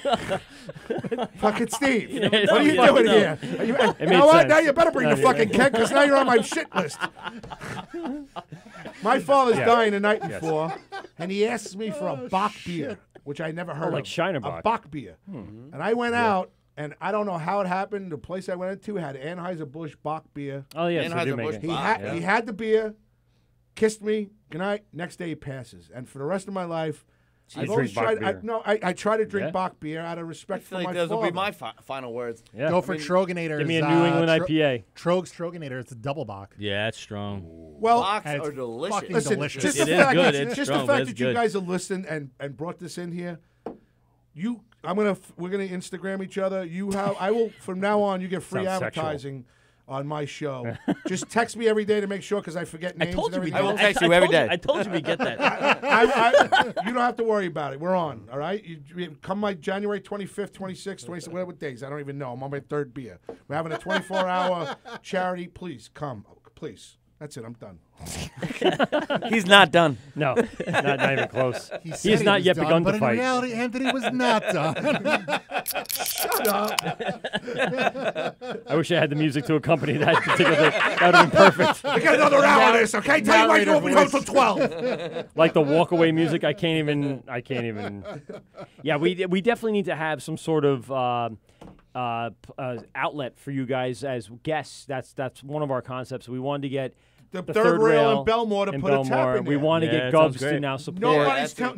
"Fucking Steve, You what never are you know. doing You here? never Are you, It you made know what? sense. Now you better bring No, the you- fucking keg because now you're on my shit list." My father's dying the night before, and he asks me for a Bach beer, which I never heard of. like Shiner A Bock. Bach beer. And I went out, and I don't know how it happened. The place I went into had Anheuser-Busch Bach beer. Oh, yes, they do make Anheuser-Busch it. He had the beer, kissed me, good night. Next day he passes, and for the rest of my life, I've always drink Bach tried. beer. I try to drink Yeah. Bach beer out of I respect for feel like my those will father. be my final words. Yeah. Go for Troegenator's. Give me a New England IPA. Troegenator. It's a double Bach. Yeah, it's strong. Well, Bachs And it's are delicious. fucking listen, delicious. just It the is fact, good. that, It's just strong, the but fact it's that you good. guys have listened and brought this in here. We're gonna Instagram each other. I will from now on. You get free Sounds sexual. advertising on my show. Just text me every day to make sure because I forget I names. told you and we everything get else. text you every day. I told you we get that. You don't have to worry about it. We're on, all right? You come my January 25th, 26th, 27th, whatever days. I don't even know. I'm on my 3rd beer. We're having a 24-hour charity. Please come. Please. That's it. I'm done. He's not done. No, not even close. He He has not was yet done, begun but to in fight. reality, Anthony was not done. Shut up. I wish I had the music to accompany that particular thing. That would have been perfect. We got another hour of this, okay? Tell you why you open until 12. Like the walk away music, I can't even. Yeah, we definitely need to have some sort of outlet for you guys as guests. That's one of our concepts. We wanted to get The the third rail in Belmore to put a tap in We there. want to Yeah, get it sounds Gubs to great. now support.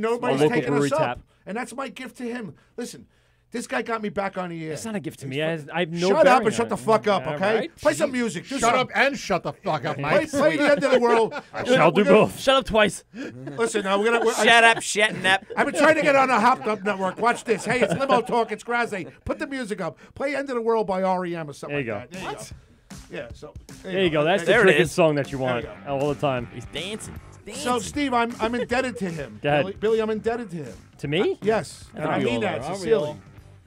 Nobody's local taking brewery us up. tap. And that's my gift to him. Listen, this guy got me back on the air. It's not a gift to me. I have no. Shut up bearing and shut on the it. fuck up, All okay? right. Play some music. Do Shut something. up and shut the fuck up, Play, Mike. play the end of the world. I'll do both. Shut up twice. Listen, we're gonna. Shut up, shut up. I've been trying to get on a Hopped Up network. Watch this. Hey, it's Limo Talk. It's Graz. Put the music up. Play "End of the World" by REM or something There you like go. that. There you go. Yeah. So There you go. That's the There it cricket is. song that you want There all the time. He's dancing. So Steve, I'm indebted to him. Go ahead. Billy, I'm indebted to him. To me? Yes, and I we mean all that are, aren't we sincerely. all?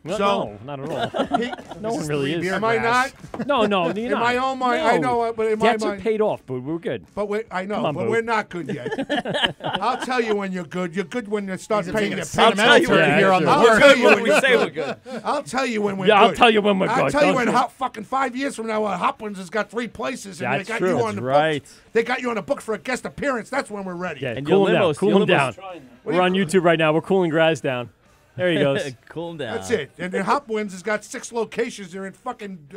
No, So- no, not at all. He, No one really is. am I not? No, you're In not. my own mind, No. I know, but in my Debts are mind, paid off, but we're good. but I know, Come on, but Boo. we're not good yet. I'll tell you when you're good. You're good when you start paying your I'll penalty. tell you when Yeah, here on the sure. I'll Wort. tell you when when we you're say good. we're good. I'll tell you when we're Yeah, good. I'll tell you when we're I'll good. tell you Don't when you? fucking 5 years from now, Hopwins has got 3 places and That's they got true. you That's on the right. book. They got you on the book for a guest appearance. That's when we're ready. Yeah, And cool your him down. limos- Cool your him down. limos- We're on YouTube right now. We're cooling Graz down. There he goes. Cool him down. That's it. And then Hopwins has got 6 locations. They're in fucking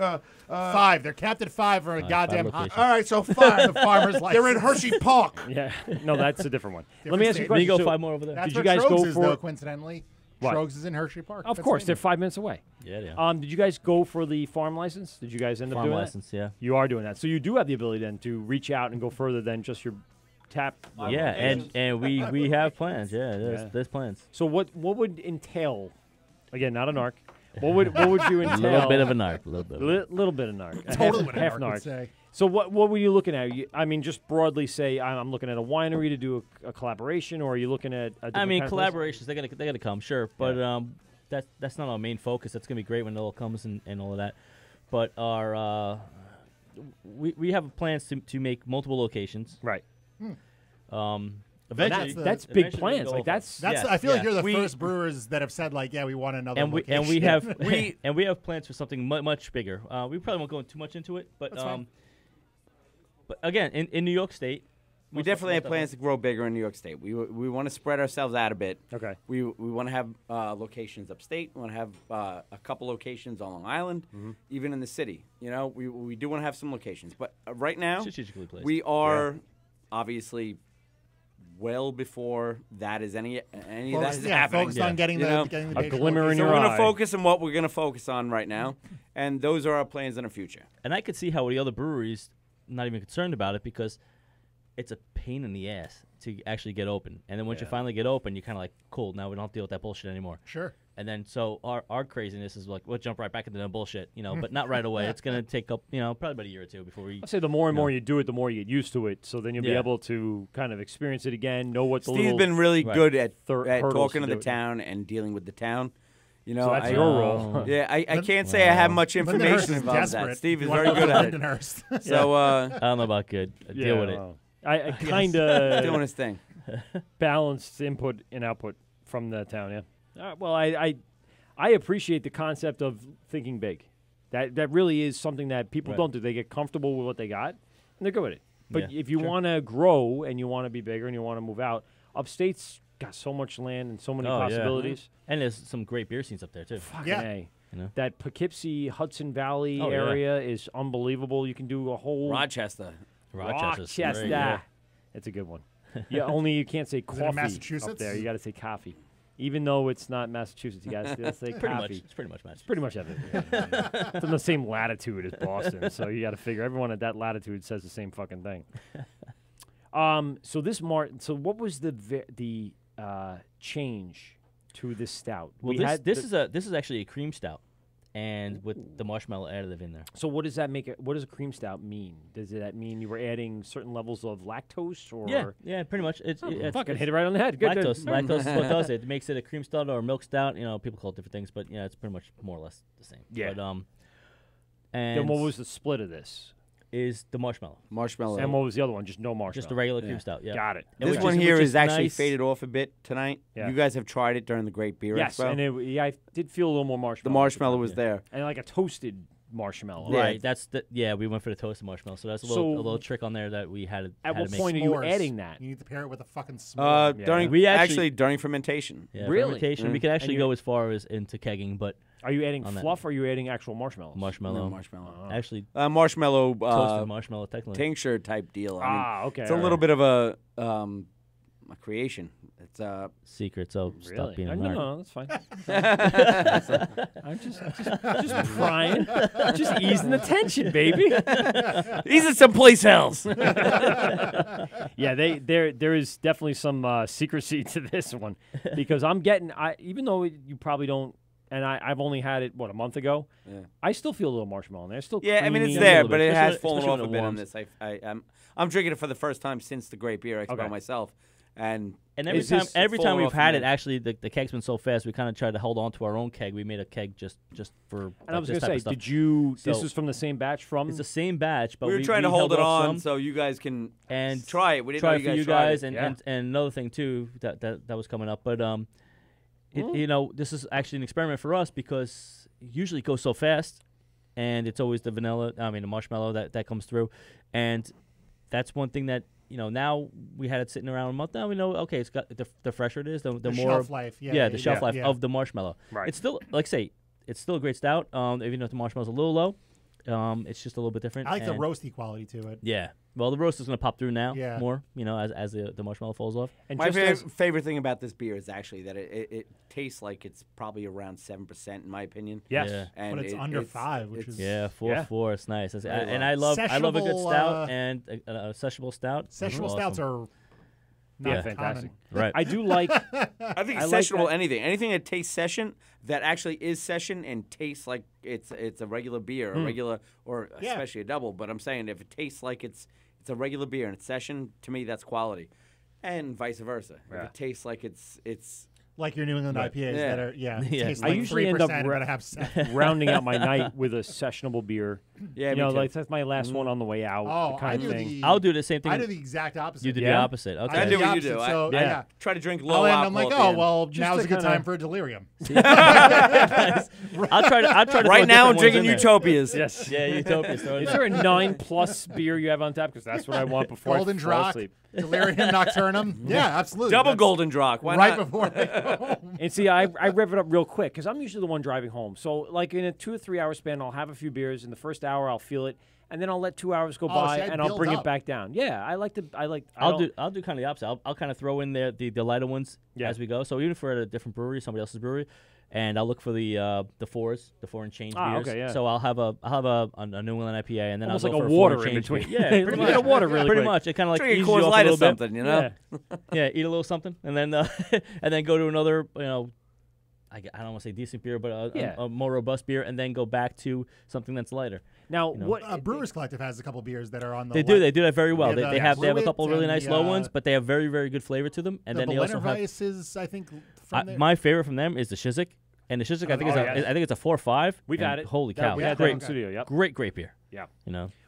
5. They're capped at 5 for a goddamn locations. hot. all right, so 5. The farmer's license. They're in Hershey Park. Yeah. No, that's a different one. Let me ask you a state. question. Can you go So, 5 more over there? That's Did you where guys Trogs go is, for though, it? coincidentally. What? Trogs is in Hershey Park. Of course, they're 5 minutes away. Yeah. Did you guys go for the farm license? Did you guys end up Farm doing license, that? yeah. You are doing that. So you do have the ability then to reach out and go further than just your tap. Yeah, and we have plans. Yeah, there's plans. So what would entail? Again, not a narc. What would you entail? A little bit of a narc. A little bit. Little bit of narc. Totally what a half narc would say. So what were you looking at? I mean, just broadly say I'm looking at a winery to do a collaboration, or are you looking at? I mean, collaborations. They're gonna come, sure, but that's not our main focus. That's gonna be great when it all comes and all of that. But our we have plans to make multiple locations. Right. Eventually, that's big plans. Like that's. I feel like you're the first brewers that have said like, yeah, we want another. And location. we have plans for something much bigger. We probably won't go into too much into it, but but again, in New York State, we definitely have plans to grow bigger in New York State. We want to spread ourselves out a bit. Okay. We want to have locations upstate. We want to have a couple locations on Long Island, even in the city. You know, we do want to have some locations, but right now, strategically placed. We are obviously well before that is any of that is happening. Focused on getting getting the a glimmer in so your we're eye. going to focus on what we're going to focus on right now, and those are our plans in the future. And I could see how the other breweries not even concerned about it because it's a pain in the ass to actually get open. And then once you finally get open, you're kind of like, cool, now we don't have to deal with that bullshit anymore. Sure. And then so our craziness is like, we'll jump right back into the bullshit, but not right away. It's going to take up, probably about a year or two before we... I'll say the more and more you do it, the more you get used to it. So then you'll be able to kind of experience it again, know what the Steve's been really good at hurdles talking to to the do it. town and dealing with the town. You know, So that's your role. Yeah, I can't say I have much information about that. Steve is very good at it. So I don't know about good. Deal with it. I kind of doing his thing. Balanced input and output from the town. Yeah. Well, I appreciate the concept of thinking big. That really is something that people don't do. They get comfortable with what they got, and they're good with it. But if you want to grow and you want to be bigger and you want to move out, upstate's got so much land and so many possibilities. And there's some great beer scenes up there, too. Fucking A. That Poughkeepsie, Hudson Valley area is unbelievable. You can do a whole... Rochester. Rochester. It's a good one. Yeah, only you can't say coffee Massachusetts? up there. You got to say coffee. Even though it's not Massachusetts, you got to say coffee. It's pretty much Massachusetts. It's pretty much everything. It's in the same latitude as Boston, so you got to figure everyone at that latitude says the same fucking thing. So what was the change to this stout? Well, this is actually a cream stout, and with the marshmallow additive in there. So what does that make? What does a cream stout mean? Does that mean you were adding certain levels of lactose, or yeah, pretty much. It's fucking hit it right on the head. Good. Lactose is what does it. It makes it a cream stout or a milk stout. People call it different things, but it's pretty much more or less the same. Yeah. But, and then what was the split of this? Is the marshmallow. And what was the other one? Just no marshmallow. Just a regular cream stout. Yeah. Got it. This one here is actually faded off a bit tonight. Yeah. You guys have tried it during the Great Beer Yes, Expo. and I did feel a little more marshmallow. The marshmallow was there. And like a toasted marshmallow. Right. We went for the toasted marshmallow. So that's a little trick on there that we had. At what make. point are you adding that? You need to pair it with a fucking s'more. During fermentation. Yeah, really? Fermentation. We could actually go as far as into kegging, but are you adding fluff or are you adding actual marshmallows? Marshmallow. No, marshmallow. Actually, marshmallow. Toasted marshmallow, technically. Tincture type deal. Okay. It's a little bit of a creation. It's secret. So really? stop being a nerd. No, that's fine. I'm just prying, just easing the tension, baby. Easing some place else. Yeah, there is definitely some secrecy to this one because I'm getting. Even though you probably don't. And I've only had it, a month ago? Yeah. I still feel a little marshmallow in there. It's still creamy, it's there, but it has especially fallen off when a it bit on warms. this. I'm drinking it for the first time since the Great Beer Expo myself. And every time we've had it, actually, the keg's been so fast, we kind of tried to hold on to our own keg. We made a keg just for And I was going to say, did you, this is from the same batch from? It's the same batch, but we were trying to hold it held on so you guys can and try it. We didn't try know it for you guys. And another thing, too, that was coming up. But this is actually an experiment for us because usually it goes so fast, and it's always the marshmallow that comes through, and that's one thing that now we had it sitting around a month. Now we know, okay, it's got the fresher it is, the more shelf life. the shelf life of the marshmallow. Right. It's still, it's still a great stout. Even though the marshmallow's a little low, It's just a little bit different. I like the and- roasty quality to it. Yeah. Well, the roast is going to pop through now Yeah. more, as the marshmallow falls off. And My just favorite thing about this beer is actually that it tastes like it's probably around 7% in my opinion. Yes. Yeah. And But it's under 5, which is... Yeah, 4. It's nice. And low. I love a good Sessionable, stout and a sessionable stout. Sessionable stouts are not Yeah, fantastic. Right. I do like. I think I it's like sessionable that- anything that tastes session that actually is session and tastes like it's a regular beer, a regular or Yeah. especially a double. But I'm saying if it tastes like it's a regular beer and it's session, to me that's quality, and vice versa. If it tastes like it's Like your New England IPAs Yeah. that are, Yeah. taste I like usually 3% end up but have 7. rounding out my night with a sessionable beer. Yeah, you me know, too. like that's my last one on the way out. Oh, the kind I of do thing. the- I'll do the same thing. I do the exact opposite. You do the Yeah? opposite. Okay. I do the what you do. opposite, so, I yeah. try to drink I'll low end, alcohol. I'm like, at the oh, end. well, Just now's to a good kinda- time for a delirium. I'll try to throw Right now I'm different ones drinking in there. Utopias. Yes. Yeah, Utopias. Throw it in Is there. there a 9+ beer you have on tap? Because that's what I want before Golden I fall Drock, asleep. Delirium Nocturnum. Yeah, absolutely. Double That's Golden Drock. Why right not? before I go home. And see, I rev it up real quick because I'm usually the one driving home. So, like in a 2 or 3 hour span, I'll have a few beers. In the first hour, I'll feel it, and then I'll let 2 hours go by, see, I and I'll build bring up. it back down. Yeah, I like to. I'll do kind of the opposite. I'll kind of throw in there the lighter ones Yeah. as we go. So even if we're at a different brewery, somebody else's brewery, and I'll look for the 4s, the 4 and change beers. Okay, yeah. So I'll have a New England IPA, and then Almost I'll like go a for water 4 and in change between. beer. Yeah, Pretty pretty much. much. Water really Pretty quick. much. It kind of like Drink a eases Coors you off Light a or little bit. something, you know? Yeah, eat a little something, and then and then go to another, I don't want to say decent beer, but a more robust beer, and then go back to something that's lighter. Now, what Brewers Collective has a couple beers that are on the. They do that very well. Yeah, They have a couple Druid really and nice the, low ones, but they have very, very good flavor to them. And the then they also have Berliner is, I think, from there. my favorite from them is the Shizik, and the Shizik I think it's a 4-5. We've had it. Holy That- cow! we had that in studio. Yep. Great beer. Yeah.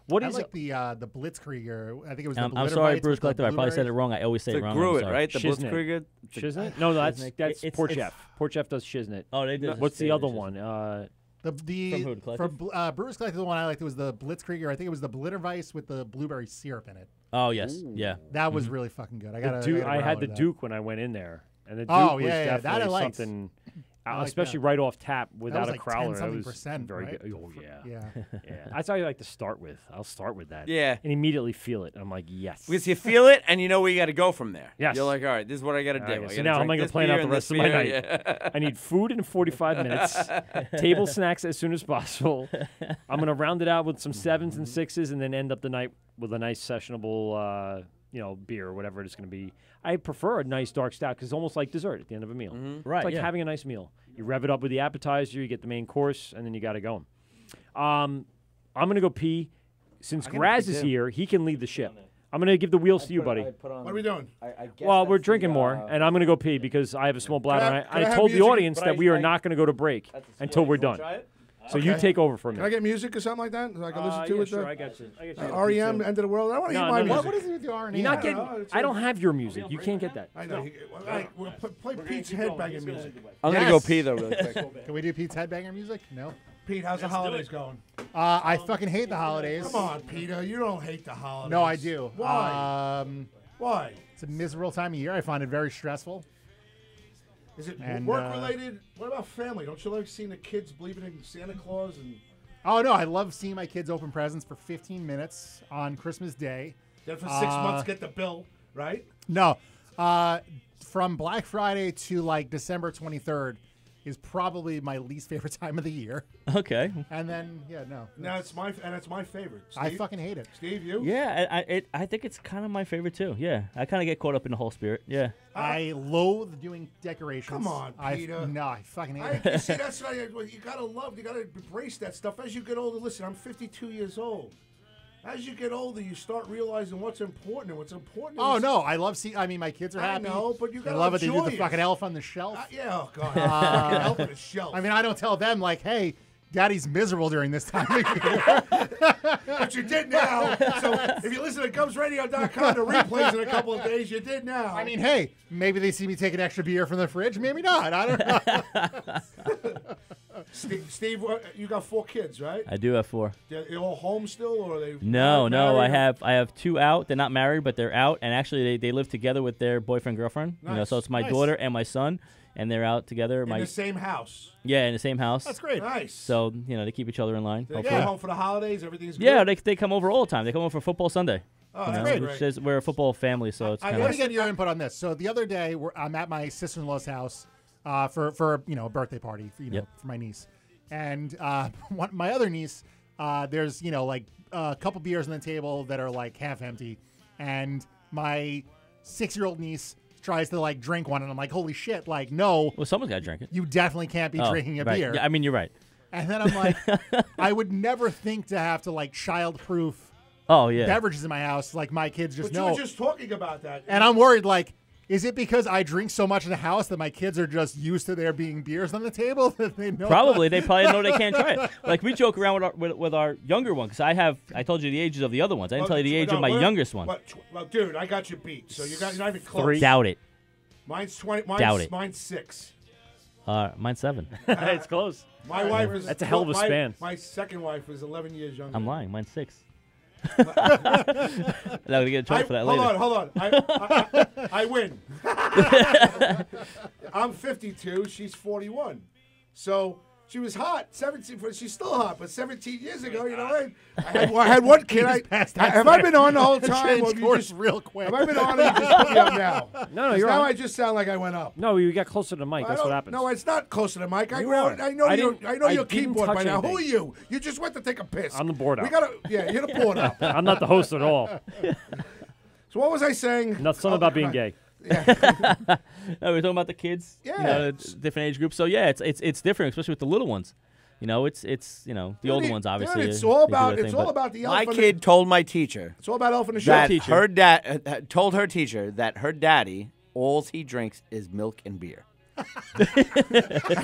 What I is like the Blitzkrieger. I think it was. I'm the sorry, Blitterweiss Brewers with the Collective. I probably said it blueberries. wrong. I always say The it wrong. Gruit, I'm sorry. right? The Shiznit. Blitzkrieger. Shiznit? No, that's it's- Port it's- Chef. Port Chef does Shiznit. Oh, they do. What's the other Shiznit. one? The From who, the Collective? Brewers Collective, the one I liked was the Blitzkrieger. I think it was the Blitterweiss with the blueberry syrup in it. Oh yes, yeah. That was really fucking good. I had the Duke when I went in there, and the Duke Oh, was yeah, that I definitely liked. something, I like especially that. right off tap without was a like crowler. 10 That was something %, very right? good. Oh yeah, Yeah. yeah. That's how I like to start with. I'll start with that. Yeah. and immediately feel it. I'm like, yes. Because you feel it and you know where you got to go from there. Yes. You're like, all right, this is what I got to do. All right, I so gotta now how am drink I going this to plan beer out the and rest this of my beer, night? yeah. I need food in 45 minutes, table snacks as soon as possible. I'm going to round it out with some 7s and 6s, and then end up the night with a nice sessionable, beer or whatever it's going to be. I prefer a nice dark stout because it's almost like dessert at the end of a meal. Right, It's like yeah. having a nice meal. You rev it up with the appetizer, you get the main course, and then you got to go. I'm going to go pee. Since Graz is here, he can lead the ship. I'm going to give the wheels to you, buddy. What are we doing? Well, we're drinking more, and I'm going to go pee because I have a small bladder. Can I- and can I I have told the music? audience But that we are not going to go to break until we're done. So you Okay. take over for a Can I minute. get music or something like that? So I can listen to Yeah, it. sure, I got you. I got you. REM, End of the World. I want to hear No, my no, no. music. What is it with the R&A? You're not I getting. don't know, it's I don't have your music. You can't get that. I know. We'll play Pete's headbanging music. I'm going to go pee, though, really quick. Can we do Pete's headbanger music? No. Pete, how's the holidays going? I fucking hate the holidays. Come on, Peter. You don't hate the holidays. No, I do. Why? Why? It's a miserable time of year. I find it very stressful. Is it And, work-related? What about family? Don't you like seeing the kids believing in Santa Claus? And Oh, no. I love seeing my kids open presents for 15 minutes on Christmas Day. then for 6 months get the bill, right? No. From Black Friday to like December 23rd is probably my least favorite time of the year. Okay. And then, no. Now it's my favorite. I Steve? fucking hate it. Steve, you? Yeah, I think it's kind of my favorite too. Yeah, I kind of get caught up in the whole spirit. Yeah. I loathe doing decorations. Come on, Peter. No, I fucking hate it. See, that's what you gotta love. You gotta embrace that stuff as you get older. Listen, I'm 52 years old. As you get older, you start realizing what's important and what's important. Oh is- no, I love seeing. I mean, my kids are I happy. know, but you I gotta love it. They do enjoy the it. fucking elf on the shelf. Yeah, oh god, fucking help on the shelf. I mean, I don't tell them like, "Hey, Daddy's miserable during this time of year." But you did now. So if you listen to GubsRadio.com, the replays in a couple of days, you did now. I mean, hey, maybe they see me take an extra beer from the fridge. Maybe not. I don't know. Steve, you got 4 kids, right? I do have 4. They're all home still, or are they? No, married? I have 2 out. They're not married, but they're out, and actually they live together with their boyfriend girlfriend. Nice. So it's my Nice. daughter and my son. and they're out together. In the same house. Yeah, in the same house. That's great. Nice. So they keep each other in line. Do they get home for the holidays? Everything's good? Yeah, they come over all the time. They come over for football Sunday. Oh, that's great. We're a football family, so it's I kind want to get your input on this. So the other day, I'm at my sister-in-law's house for a birthday party for my niece, and my other niece, there's like a couple beers on the table that are like half empty, and my 6-year-old niece tries to like drink one, and I'm like, holy shit, like no. Well, someone's got to drink it. You definitely can't be drinking a beer. Yeah, I mean, you're right. And then I'm like, I would never think to have to like child-proof beverages in my house. Like my kids just know. You were just talking about that. And I'm worried, like, is it because I drink so much in the house that my kids are just used to there being beers on the table that they know? Probably. They probably know they can't try it. Like we joke around with our younger one because I told you the ages of the other ones. I didn't tell you the age of my youngest one. Well, dude, I got you beat. So you're not even close. 3. Doubt it. Mine's 20. Doubt it. Mine's 6. Mine's 7. It's close. My wife is. That's a hell of a span. My second wife is 11 years younger. I'm lying. Mine's 6. I'm going to get in trouble for that later. Hold on. I win. I'm 52. She's 41. So she was hot. 17. She's still hot, but 17 years ago, I had one kid. Have I been on the whole time? Change course real quick. Have I been on? Or you just put me up now? No, you're now on. I just sound like I went up. No, you got closer to the mic. That's what happens. No, it's not closer to the mic. I know your keyboard by now. Who are you? You just went to take a piss. I'm the board up. You're the board up. I'm not the host at all. So what was I saying? Something about being gay. Yeah. No, we're talking about the kids. Yeah. Different age groups. So yeah, it's different, especially with the little ones. It's the older ones obviously. Dude, it's all about the elf. My kid told my teacher. It's all about elf in the show. That her dad told her teacher that her daddy, all he drinks is milk and beer.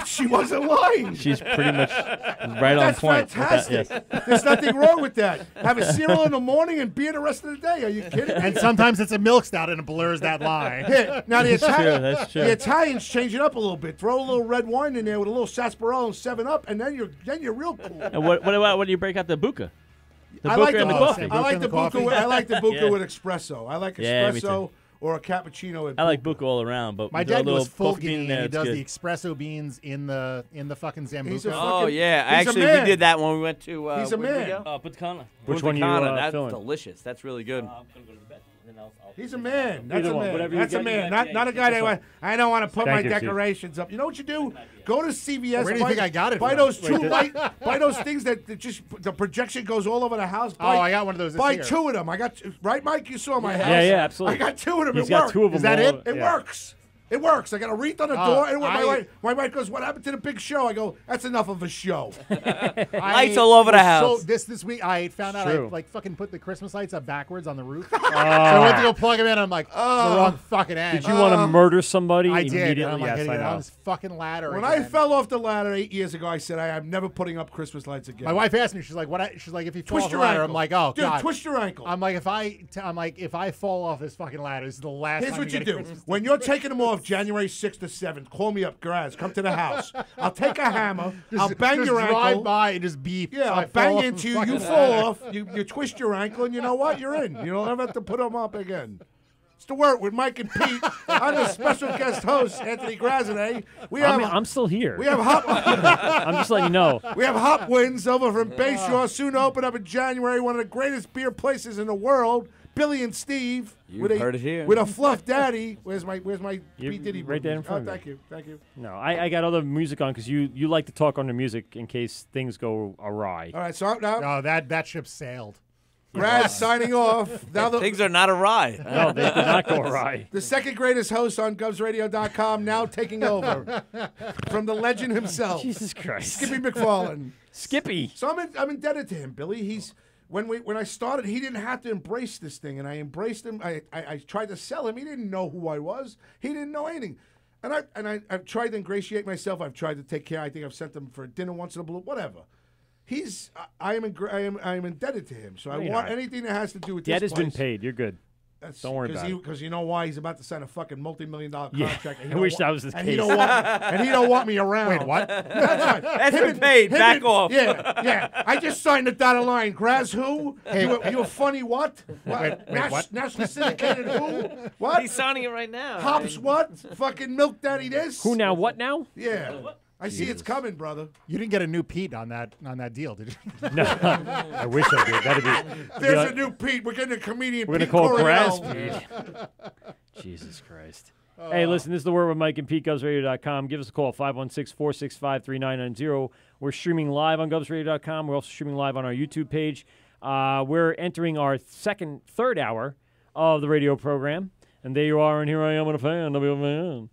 She wasn't lying. She's pretty much right on point. Fantastic. There's nothing wrong with that. Have a cereal in the morning and beer the rest of the day. Are you kidding? And sometimes it's a milk stout and it blurs that line. Yeah. Now that's true. The Italians change it up a little bit. Throw a little red wine in there with a little sarsaparilla and 7-Up, and then you're real cool. And what about when you break out the buka? The I buka like and the coffee. I like the buka. I like the buka with espresso. I like Yeah, me espresso. too. Or a cappuccino. I like buka all around, but my with a dad little goes full coffee bean in guinea. there, He it's does good. the espresso beans in the fucking Zambuca. Oh yeah, he's a actually we man. did that when we went to. He's a where did we man. go? Puttana. Which one you That's feeling? delicious. That's really good. I'm gonna go to bed. Then I'll He's a man. That's Either a one, man. whatever you That's a got, man. you got, Not a guy that I don't want to put Thank my you, Steve. decorations up. You know what you do? Go to CVS. Where do you think I got it Buy from? those buy those things that just the projection goes all over the house. Buy, I got one of those this Buy year. 2 of them. I got right, Mike. You saw my house. Yeah, absolutely. I got 2 of them. He's It got works. 2 of them. Is that it? It works. It works. I got a wreath on the door, and my wife goes, "What happened to the big show?" I go, "That's enough of a show." Lights all over the house. So this week I found out True. I like fucking put the Christmas lights up backwards on the roof. So I went to go plug them in. And I'm like, it's the wrong fucking end. Did you want to murder somebody I did. immediately? And I'm like, Yes, getting I it on know. this fucking ladder. When again. I fell off the ladder 8 years ago, I said, "I am never putting up Christmas lights again." My wife asked me, she's like, "What?" She's like, "If you fall Twist off the your ladder," ankle. I'm like, "Oh Dude, god." twist your ankle. I'm like, if I fall off this fucking ladder, this is the last. Here's time what you get a do. Christmas When you're taking them off January 6th to 7th, call me up, Graz. Come to the house. I'll take a hammer. I'll bang just your drive ankle. by and just beep. Yeah, so I'll I fall bang off into the you. fucking You fall ladder. off. You twist your ankle, and you know what? You're in. You don't ever have to put them up again. It's the Wort with Mike and Pete. I'm the special guest host, Anthony Graz, today. I'm still here. We have I'm just letting you know. We have Hopwins over from Bayshore, soon to open up in January. One of the greatest beer places in the world. Billy and Steve. You've heard it here. With a fluff daddy. Where's my Pete Diddy? Right there in front of thank you. No, I got other music on because you like to talk on the music in case things go awry. All right, so now No, that ship sailed. Graz signing off. Now Things are not awry. No, they did not go awry. the second greatest host on GovsRadio.com now taking over from the legend himself, Jesus Christ. Skippy McFarlane. Skippy. So I'm indebted to him, Billy. He's when I started, he didn't have to embrace this thing, and I embraced him. I tried to sell him. He didn't know who I was. He didn't know anything. And I've tried to ingratiate myself. I've tried to take care. I think I've sent him for dinner once in a blue, whatever. I am indebted to him. So I want anything that has to do with Debt this has been place. paid. You're good. Don't worry about it. Because you know why? He's about to sign a fucking multi-million-dollar Yeah, contract. I wish that was his case. He don't want me around. Wait, what? That's right. That's been paid. Back off. Yeah. I just signed the dotted line. Graz who? You a funny what? Wait, what? Nationally syndicated who? What? He's signing it right now. Hops what? Fucking milk daddy this? Who now? What now? Yeah. I see it's coming, brother. You didn't get a new Pete on that deal, did you? No, I wish I did. That'd be. There's a new Pete. We're getting a comedian. We're Pete gonna call Coronel. Graz Pete. Jesus Christ. Hey, listen, this is The Word with Mike and Pete, GovsRadio.com. Give us a call, 516-465-3990. We're streaming live on GovsRadio.com. We're also streaming live on our YouTube page. We're entering our third hour of the radio program. And there you are, and here I am with a fan. WFAN.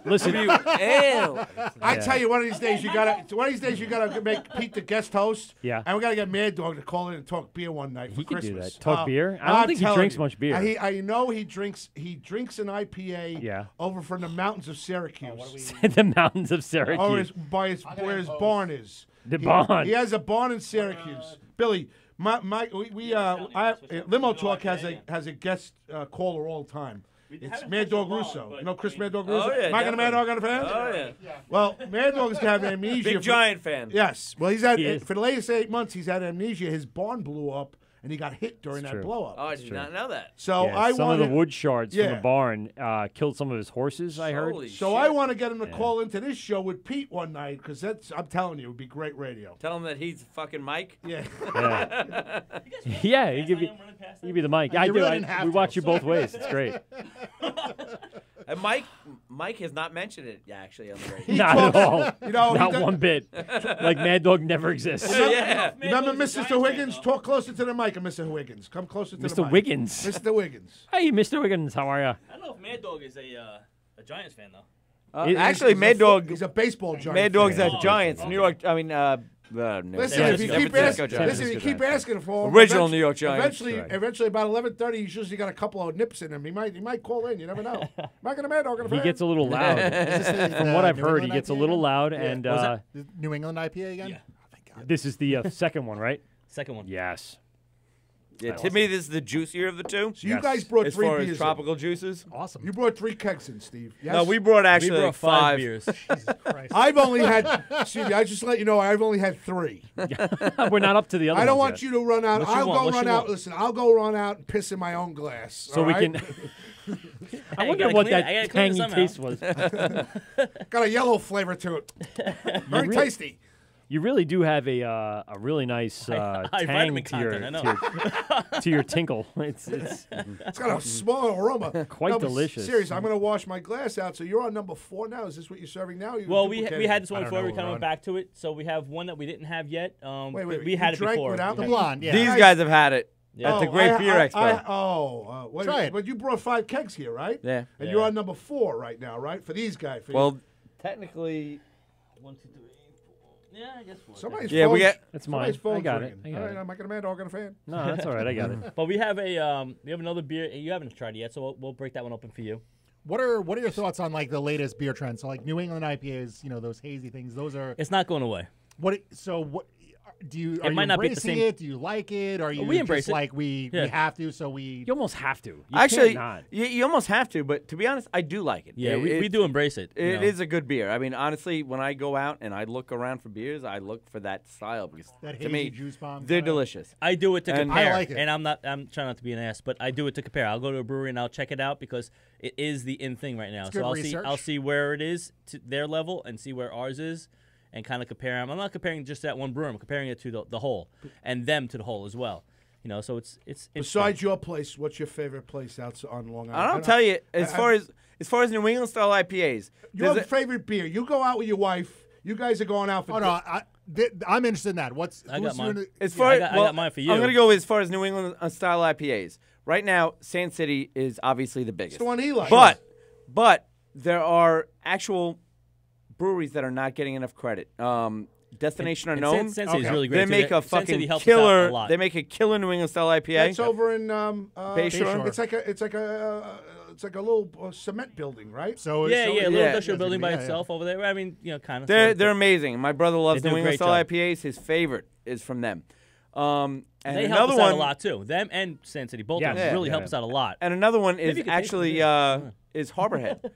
Listen, I tell you, one of these days you gotta make Pete the guest host. Yeah. And we gotta get Mad Dog to call in and talk beer one night for He could Christmas. do that. Talk beer? I don't think he drinks much beer. I know he drinks an IPA over from the mountains of Syracuse. The mountains of Syracuse. Where his barn is. The barn. He has a barn in Syracuse. Billy, Limo Talk has a guest caller all the time. It's Mad Dog Russo. You know Chris Mad Dog Russo? Oh, yeah, Mike and the Mad Dog on the fan? Oh, yeah. Well, Mad Dog is having amnesia. Big Giant fan. Yes. Well, he's had, for the latest 8 months, he's had amnesia. His barn blew up, and he got hit during that blow up. Oh, I did not know that. So some of the wood shards from the barn killed some of his horses, I heard. So I want to get him to call into this show with Pete one night, because I'm telling you, it would be great radio. Tell him that he's fucking Mike. Yeah. Yeah, he give you the mic. I do. We watch you both ways. It's great. And Mike has not mentioned it actually on the radio. Not at all. Not one bit. Like Mad Dog never exists. Yeah. Remember Mr. Wiggins? Talk closer to the mic, Mr. Wiggins. Come closer to the mic. Mr. Wiggins. Mr. Wiggins. Hey, Mr. Wiggins, how are you? I don't know if Mad Dog is a Giants fan though. Actually, Mad Dog. He's a baseball Giant. Mad Dog's fan. at Giants. New York. I mean, no. Listen, if you keep asking for him, original New York Giants. Eventually, about 11:30, he's usually got a couple of nips in him. He might call in. You never know. Mike and the Mad Dog on the He fan. gets a little loud. From what I've heard, he gets a little loud. And New England IPA again? Yeah. Oh, thank God. This is the second one, right? Second one. Yes. Yeah, to me, this is the juicier of the two. So you guys brought as 3 far beers as tropical juices. Awesome. You brought 3 kegs in, Steve. Yes? No, we brought actually 5 beers. Jesus Christ. I've only had. Excuse me. I just let you know I've only had 3. We're not up to the other. I don't ones want yet. you to run out. What you I'll want? go What run you out. want? Listen, I'll go run out and piss in my own glass. So all we right? can. I Hey, wonder gotta what clean it. I that gotta clean it tangy somehow. taste was. Got a yellow flavor to it. Very tasty. You really do have a really nice high tang vitamin to your, content, I know. to your tinkle. It's It's got a small aroma. Quite but delicious. Seriously, I'm going to wash my glass out. So you're on number 4 now. Is this what you're serving now? Well, we had this one I don't before. know, We kind of Ron. went back to it. So we have one that we didn't have yet. Wait, we had you it drank before. without The me? blonde, yeah. These guys have had it Yeah. at the Great Beer Expo. Wait, Try it. But you brought 5 kegs here, right? Yeah. And you're on number 4 right now, right? For these guys. Well, technically, 1, 2, 3, 4. Yeah, I guess 4. Somebody's yeah, we phone's- get. That's somebody's mine. I phone's got it. ringing. I got All right, it. I'm not going to Mad Dog on a fan. No, that's all right. I got it. But we have another beer. You haven't tried it yet, so we'll break that one open for you. What are your thoughts on like the latest beer trends? So like New England IPAs, those hazy things. Those are It's not going away. what do you are It might you not be the embracing same- it? Do you like it? Are you We embrace just it. like we Yeah. have to? So we You almost have to. You Actually, can't not. you almost have to, but to be honest, I do like it. Yeah, we do embrace it. you It know. is a good beer. I mean, honestly, when I go out and I look around for beers, I look for that style because that to hazy me, juice bomb. they're kinda- delicious. I do it to And- compare. I like it. And I'm trying not to be an ass, but I do it to compare. I'll go to a brewery and I'll check it out because it is the in thing right now. good So research. I'll see where it is to their level and see where ours is and kind of compare them. I'm not comparing just that one brewer. I'm comparing it to the whole and them to the whole as well. So it's Besides your place, what's your favorite place out on Long Island? I'll tell you, as far as New England style IPAs, Your there's a- favorite beer. You go out with your wife. You guys are going out for Oh no, I'm interested in that. I got mine. as far I got mine for you. I'm gonna go as far as New England style IPAs. Right now, Sand City is obviously the biggest. It's the one he likes. But there are actual breweries that are not getting enough credit. Destination And Unknown. Sand City's really great. They too. make a Sand City fucking helps us out killer. a lot. They make a killer New England style IPA. That's over in Bayshore. It's like a little cement building, right? So a little yeah. industrial building by Yeah, itself over there. I mean, kind of. They're amazing. My brother loves They do New a England great style job. IPAs. His favorite is from them. And they another help us one, out a lot too. Them and Sand City both of them really help us out a lot. And another one is Maybe you could taste actually it. is Harborhead.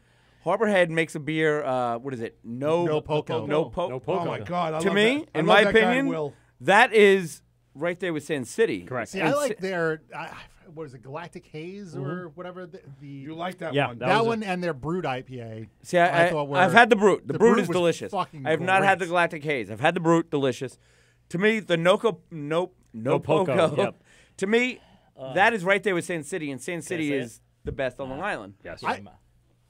Harborhead makes a beer. What is it? No Poco. No Poco. Oh my God! I To love me, that. I in love my that guy, opinion, Will. that is right there with Sand City. Correct. See, I like their what is it, Galactic Haze or whatever. You like that Yeah, one? that one and their Brewed IPA. See, I thought were, I've had the Brute. The Brute is was delicious. fucking I have not had the great. Galactic Haze. I've had the Brute, delicious. To me, the No Poco. Yep. To me, that is right there with Sand City, and Sand City say is the best on Long Island. Yes.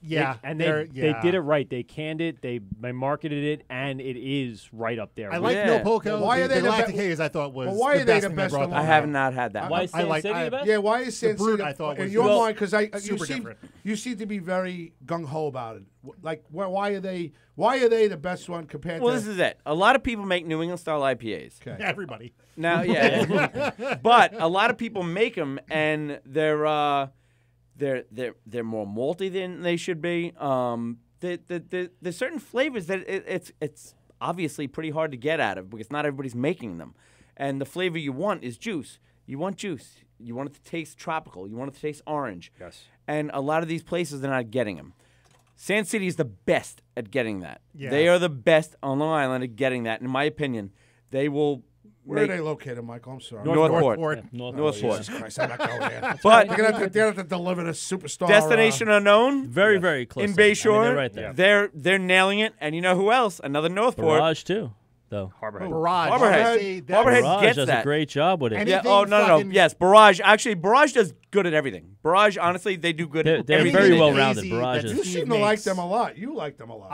Yeah, and they're- they yeah. did it right. They canned it. They marketed it, and it is right up there. I like Yeah. No Poco. Why are they the the Galactic be- Haze? I thought was Well, why the are they best the thing best brought on to I Long Long have Island. not had that. Why is Sand City the best? Yeah, why is San Brute, City? I thought, in was your well, mind, because super different. You seem to be very gung ho about it. Like, why are they? Why are they the best one compared Well, to? this is it. A lot of people make New England style IPAs. Okay. Everybody. Now, yeah, but a lot of people make them, and they're more malty than they should be. There's certain flavors that it's obviously pretty hard to get out of because not everybody's making them, and the flavor you want is juice. You want juice. You want it to taste tropical. You want it to taste orange. Yes. And a lot of these places they're not getting them. Sand City is the best at getting that. Yeah. They are the best on Long Island at getting that. In my opinion, they will. Where are make they located, Michael? I'm sorry. Northport. Northport. Jesus Christ, I'm not going there. But They're gonna have to deliver the superstar. Destination Unknown, Very, very close. in to it. I mean, Bayshore, they're right there. they're nailing it. And you know who else? Another Northport. Barrage too, though. Barrage. Harborhead. See, that's- Harborhead Barrage gets does that. a great job with it. Any- Yeah. Anything Oh no. fucking- Yes, Barrage. Actually, Barrage does good at everything. Barrage, honestly, they do good. They're at very everything. well-rounded. Hazy Barrage that is- You Steve seem to like makes. them a lot. You like them a lot.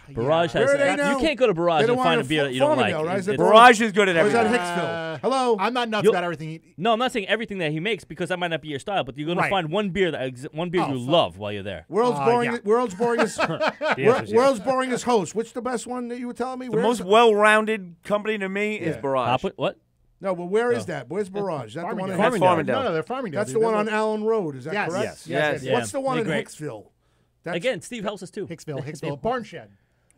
Barrage Where has. are they now? You can't go to Barrage They don't and find a want beer that you don't like. Farmingdale, right? Is it Barrage is good at Or is that everything. Hicksville? Hello. I'm not nuts You'll- about everything. No, I'm not saying everything that he makes because that might not be your style, but you're going Right. to find one beer you love while you're there. World's boring. yeah. World's boring is The answer is yes. World's boring is host. Which the best one that you were telling me? The most well-rounded company to me is Yeah. Barrage. What? No, but where is that? Where's Barrage? Is that the one in That's Farmingdale. No, they're Farmingdale. That's the dude. one on They're Allen Road. Is that Yes. correct? Yes. Yes. Yeah. What's the one They're in great. Hicksville? That's Again, Steve helps us too. Hicksville. Barnshed.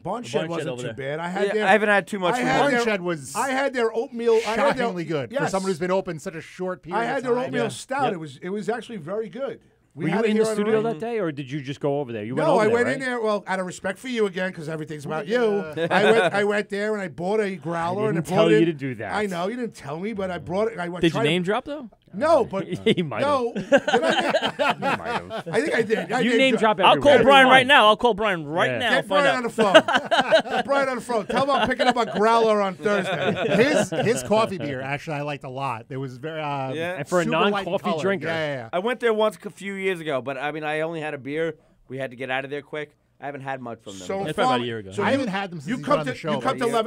Barnshed wasn't over too there. bad. I had Yeah, their, I haven't had too much. I from had them. their- Barnshed was I had their oatmeal. shockingly good for Yes. someone who's been open such a short period. I had of their time. oatmeal stout. Yep. It was actually very good. We Were you had it in here the on studio radio. that day, or did you just go over there? You went No, over I there, went right? in there. Well, out of respect for you again, because everything's about you. Yeah. I went there and I bought a growler. didn't and I tell brought it you in. to do that. I know you didn't tell me, but I brought it. I went. Did you tried to- name drop though? No, but He might no. Did I? might have. I think I did. I You did. name drop I'll everywhere. call Brian Everyone. right now. I'll call Brian right Yeah. now. Get Find Brian out. on the phone. Get Brian on the phone. Tell him I'm picking up a growler on Thursday. His coffee beer actually I liked a lot. It was very Yeah. And for a super light in non-coffee color. drinker. Yeah. I went there once a few years ago, but I mean, I only had a beer. We had to get out of there quick. I haven't had much from them. So It's probably about a year ago. So I you- haven't had them since you he's come been on to the show. you come to but- Levittown.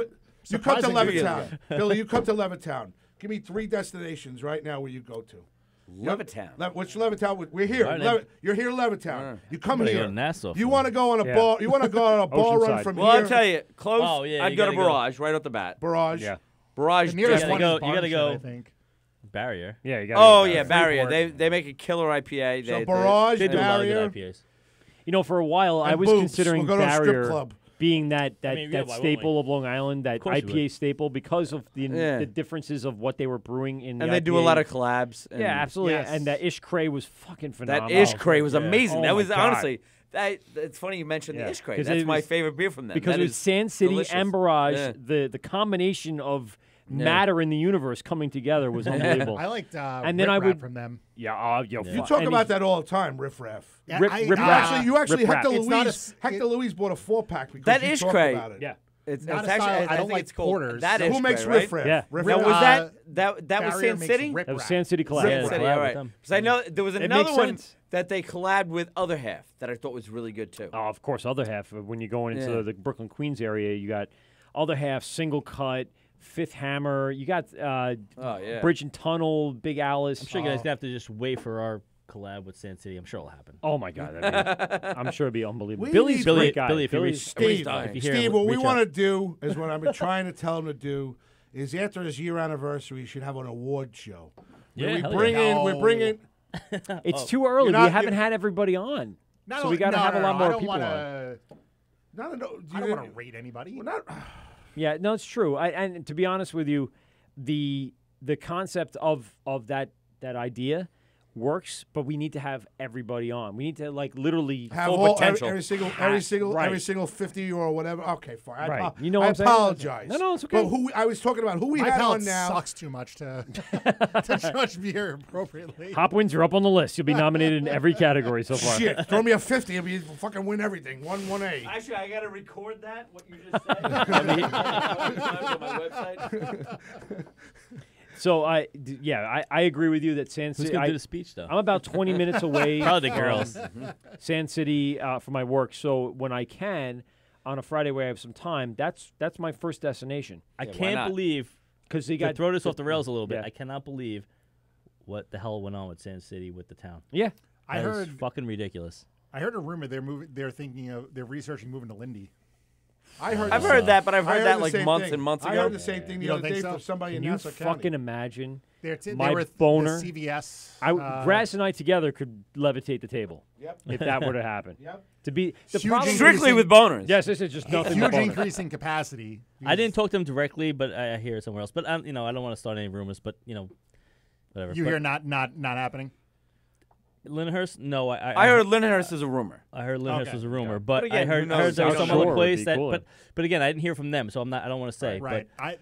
You come to Surprisingly good. Levittown, Billy. You come to Levittown. Give me 3 destinations right now where you go to. Levittown. Which Levittown? We're here. Right, then. You're here, Levittown. You come Better go here. to Nassau You for want to go on a Yeah. ball? You want to go on a ball run Oceanside. from Well, here? I'll tell you, close. Oh, yeah, I'd you go to gotta go. Barrage right off the bat. Barrage. Yeah. Barrage. The nearest gotta one go- is you gotta Barnshed, go. I think. Barrier. Yeah, you gotta Oh go yeah, there. Barrier. Freeport. They make a killer IPA. So They- Barrage, They do a lot of Barrier. good IPAs. You know, for a while, I And was Boots. considering We'll go to a strip Barrier club. being that I mean, yeah, that why wouldn't staple of Long Island, that course you IPA would. staple, because of Yeah. the differences of what they were brewing in the And they do a IPA. lot of collabs. And Yeah, absolutely. Yes. And that Ish Cray was fucking That phenomenal. Ish Cray was Yeah. amazing. Oh that my was God. honestly. It's funny you mentioned Yeah. the Ish Cray. 'Cause That's it my was- favorite beer from them. because That it was is Sand City delicious. and Barrage. Yeah. The combination of matter in the universe coming together was unbelievable. I liked and then I Rip Rap would from them. Yeah, You talk about that all the time, Riff Raff. Yeah, Rip- I- Rip You Rap. actually, Rip Rap. Hector It's not Louise. a- Hector Louise bought a 4-pack because That you Ish talked Cray. about it. Yeah. It's Not a actually. style- I don't think like it's called porters. That So Ish Who makes Cray, right? Riff Raff? Yeah. Riff Now Raff. was that was Barrier Sand makes City? Rip That was Rap. Sand City collab. Sand Yeah, City, collab all with right. them. Because I know there was It another makes one sense. that they collabed with Other Half that I thought was really good too. Oh, of course, other half. When you're going into Yeah. the Brooklyn Queens area, you got other half, Single Cut, Fifth Hammer. You got yeah. Bridge and Tunnel, Big Alice. I'm sure you guys have to just wait for our collab with Sand City. I'm sure it'll happen. Oh my God, I'm sure it'd be unbelievable. We Billy's need- a great guy. Billy, if you Billy's- reach- Steve, if you hear Steve, him, what we reach want out. to do is what I've been trying to tell him to do is after his year anniversary, we should have an award show. Where Yeah, we hell bring yeah. in, we're bringing. It's too early. You're not- We haven't you're- had everybody on, Not so only- we got to no, have no, a lot no, more I don't people on. wanna, No, I don't want to rate anybody. We're not. Yeah, no, it's true. And to be honest with you, the the concept of that idea works, but we need to have everybody on. We need to literally have full potential. every single 50 or whatever. Okay, fine. Right. I apologize. No, it's okay. But I was talking about who we My had palate on now. sucks too much to judge beer appropriately. Hopwins, you're up on the list. You'll be nominated in every category so far. Shit, throw me a 50 and we fucking win everything. 1A. Actually, I got to record that, what you just said. on my website. So I agree with you that Sand City. Who's gonna do the speech though? I'm about 20 minutes away. Probably the from girls. Sand City for my work. So when I can, on a Friday where I have some time, that's my first destination. I can't believe because they to got throw this off the rails a little bit. Yeah. I cannot believe what the hell went on with Sand City with the town. Yeah, I That is heard fucking ridiculous. I heard a rumor they're thinking of they're researching moving to Lindy. I've heard that, but I've heard that like months thing. and months ago. I heard the same thing the You don't other think day so? from somebody Can in you Nassau County. fucking imagine They my were boner? The CVS. Graz and I together could levitate the table. Yep. If that were to happen. Yep. To be the Huge problem Strictly with boners. Yes, this is just nothing Huge but boners. increase in capacity. I didn't talk to him directly, but I hear it somewhere else. But I don't want to start any rumors. But whatever. You But hear not happening? Lyndhurst? No, I heard Lyndhurst is a rumor. I heard Lyndhurst Okay. was a rumor, But but again, I who heard knows? there was I'm some sure other it would place be that, cooler. but again, I didn't hear from them, so I don't want to say. Right. But,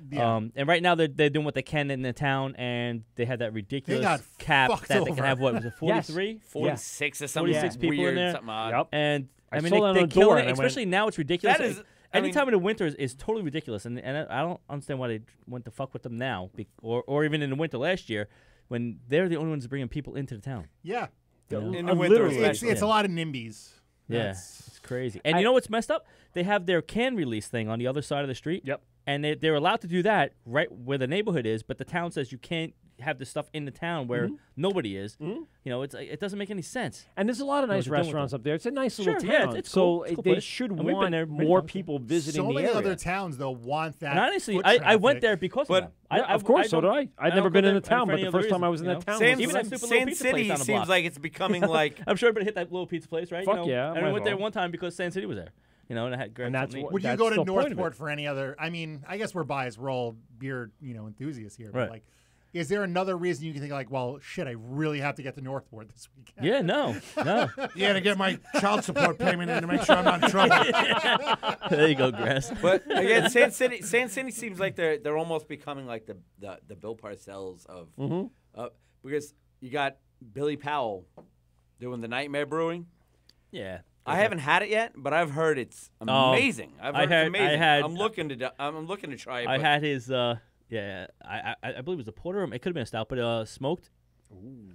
and right now they're doing what they can in the town, and they had that ridiculous got cap fucked that they over. can have. What was it? 43, Yes. 46 or something 46 people weird, in there. something odd. Yep. And I I mean, saw that on they the killing door, it. and I went- Especially now, it's ridiculous. That is- Any time in the winter is totally ridiculous, and I don't understand why they went to fuck with them now, or even in the winter last year, when they're the only ones bringing people into the town. Yeah. In the winter, literally. especially. It's a lot of NIMBYs. Yeah, it's crazy. And you know what's messed up? They have their can release thing on the other side of the street. Yep. And they're allowed to do that right where the neighborhood is, but the town says you can't have this stuff in the town where nobody is. It doesn't make any sense. And there's a lot of nice what you're doing with restaurants them. up there. It's a nice Sure, little yeah, town. it's so cool. It's a cool they place. should And we've been want there many more times. people visiting So the many area. other towns though want that. And honestly, foot I went traffic. there because But- of that. Of course, so did I. I'd don't never go been in there the town, for but any the other first time I was reason, in that town Sand, Even that stupid little Sand pizza place City down the seems block. like it's becoming like. I'm sure everybody hit that little pizza place, right? Fuck yeah, And might I as went there well. one time because Sand City was there. And I had grabbed And that's something to what- eat. Would you That's go to the point of it. Northport for any other? I mean, I guess we're biased. We're all beer, enthusiasts here. But Right. like, is there another reason you can think like, well, shit, I really have to get to Northport this weekend? Yeah, no. Yeah, to get my child support payment in to make sure I'm not in trouble. There you go, Grass. But again, Sand City seems like they're almost becoming like the Bill Parcells of because you got Billy Powell doing the Nightmare Brewing. Yeah. I haven't had it yet, but I've heard it's amazing. I've heard it's amazing. I'm looking to try it. I but- had his I believe it was a porter. It could have been a stout, but smoked. Ooh.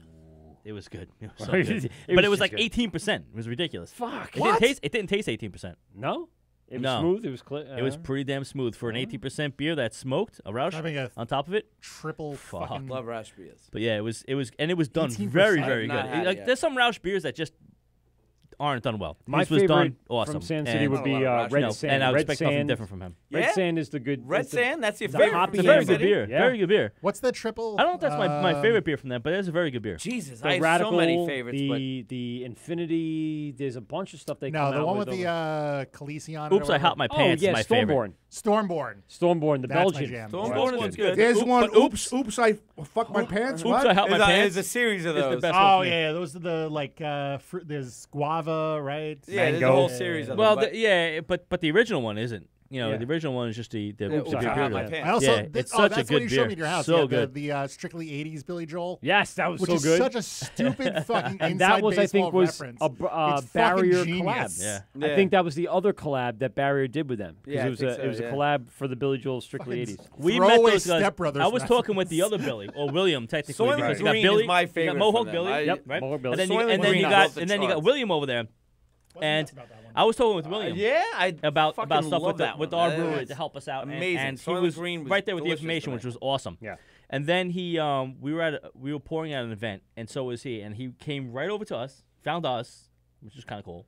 It was good. It was so good. But it was like 18%. It was ridiculous. Fuck. It didn't taste 18%. No? It was No. smooth. It was clear. It was pretty damn smooth for an 18% beer that's smoked, a Roush Having a on top of it. triple fucking. love Roush beers. But yeah, it was done 18%. very, very I've not good. had it Like, yet. there's some Roush beers that just aren't done well. My His was favorite done awesome. from Sand City and- would be Not a lot of Red no, Sand. and I would Red expect nothing Sand. different from him. Red Yeah? Sand is the good. Red it's the- Sand, that's your the favorite. hoppy It's a from very Sand good City? beer. Yeah. Very good beer. What's the triple? I don't know if that's my favorite beer from them, but it's a very good beer. Jesus, The I have Radical, so many favorites. the Infinity. There's a bunch of stuff they No, come the out one with over- the Khaleesi on it. Oops, or I hopped my whatever. pants. Oh yeah, My favorite. Stormborn. Stormborn. Stormborn, the That's my Belgian. jam. Stormborn is good. There's one. But Oops, I fucked my pants. Oops, What? I hopped my pants. There's a series of It's the those. best one Oh for me. yeah, those are the like fruit. There's guava, right? Yeah, there's a Mango. whole series of Well, them. but- but the original one isn't. Yeah. The original one is just the Oops, the I beer hopped beer. my one. pants. I also Yeah, it's such a that's good what you showed beer. me at your house. So Yeah, good. The strictly '80s Billy Joel. Yes, that was Which so is good. such a stupid fucking And inside that was, I baseball think, was reference. a It's fucking Barrier genius. collab. Yeah. I think that was the other collab that Barrier did with them. 'Cause Yeah, I it was think a so, it was a yeah. collab for the Billy Joel Strictly Fucking 80s. We met Throwaway those guys. Step Brothers I was talking with reference. the other Billy, or William, technically. Soylent because you got Green Billy, is my you got favorite Mohawk from them. Billy, I- yep, right. Mohawk Billy. And then Soylent you Green is got off the and then you got charts. William over there, and I was talking with William. Yeah, I about fucking stuff love that with one. our That brewery is to help us out. amazing. And he Soylent was Green was right there with the delicious information, to which me. was awesome. Yeah. And then we were pouring at an event, and so was he. And he came right over to us, found us, which is kind of cool,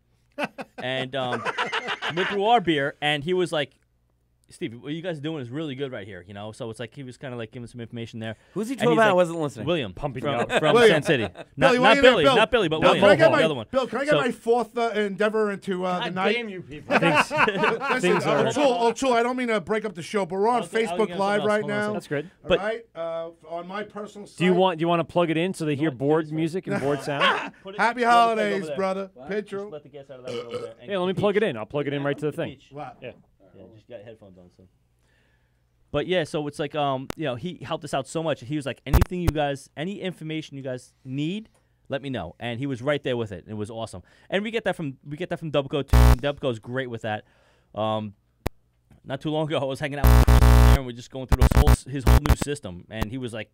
and went through our beer. And he was like, Steve, what you guys are doing is really good right here, you know. So it's like he was kind of like giving some information there. Who's he And talking he's about? like, I wasn't listening. William, Pumping from William. Sin City. Billy, Not Billy, Bill. not Billy, but Bill, William, can I get the my, other one. Bill, can I get So- my fourth endeavor into the night? Damn you people. Listen, are- O'Toole, I don't mean to break up the show, but we're on Okay, Facebook I'll Live get right something else. now. That's great. All But- right, on my personal site. Do you want to plug it in so they hear board music and board sound? Put it- Happy let it holidays, over there. brother. What? Picture. Just let the gas out of that one over there. And Yeah, let me keep plug it peach. in. I'll plug it in right to the thing. Peach. Wow. Yeah. Yeah, just got headphones on. So. But yeah, so it's like you know, he helped us out so much. He was like, any information you guys need, let me know. And he was right there with it. It was awesome. And we get that from Dubco too. Dubco's great with that. Not too long ago, I was hanging out with him and we're just going through his whole new system, and he was like,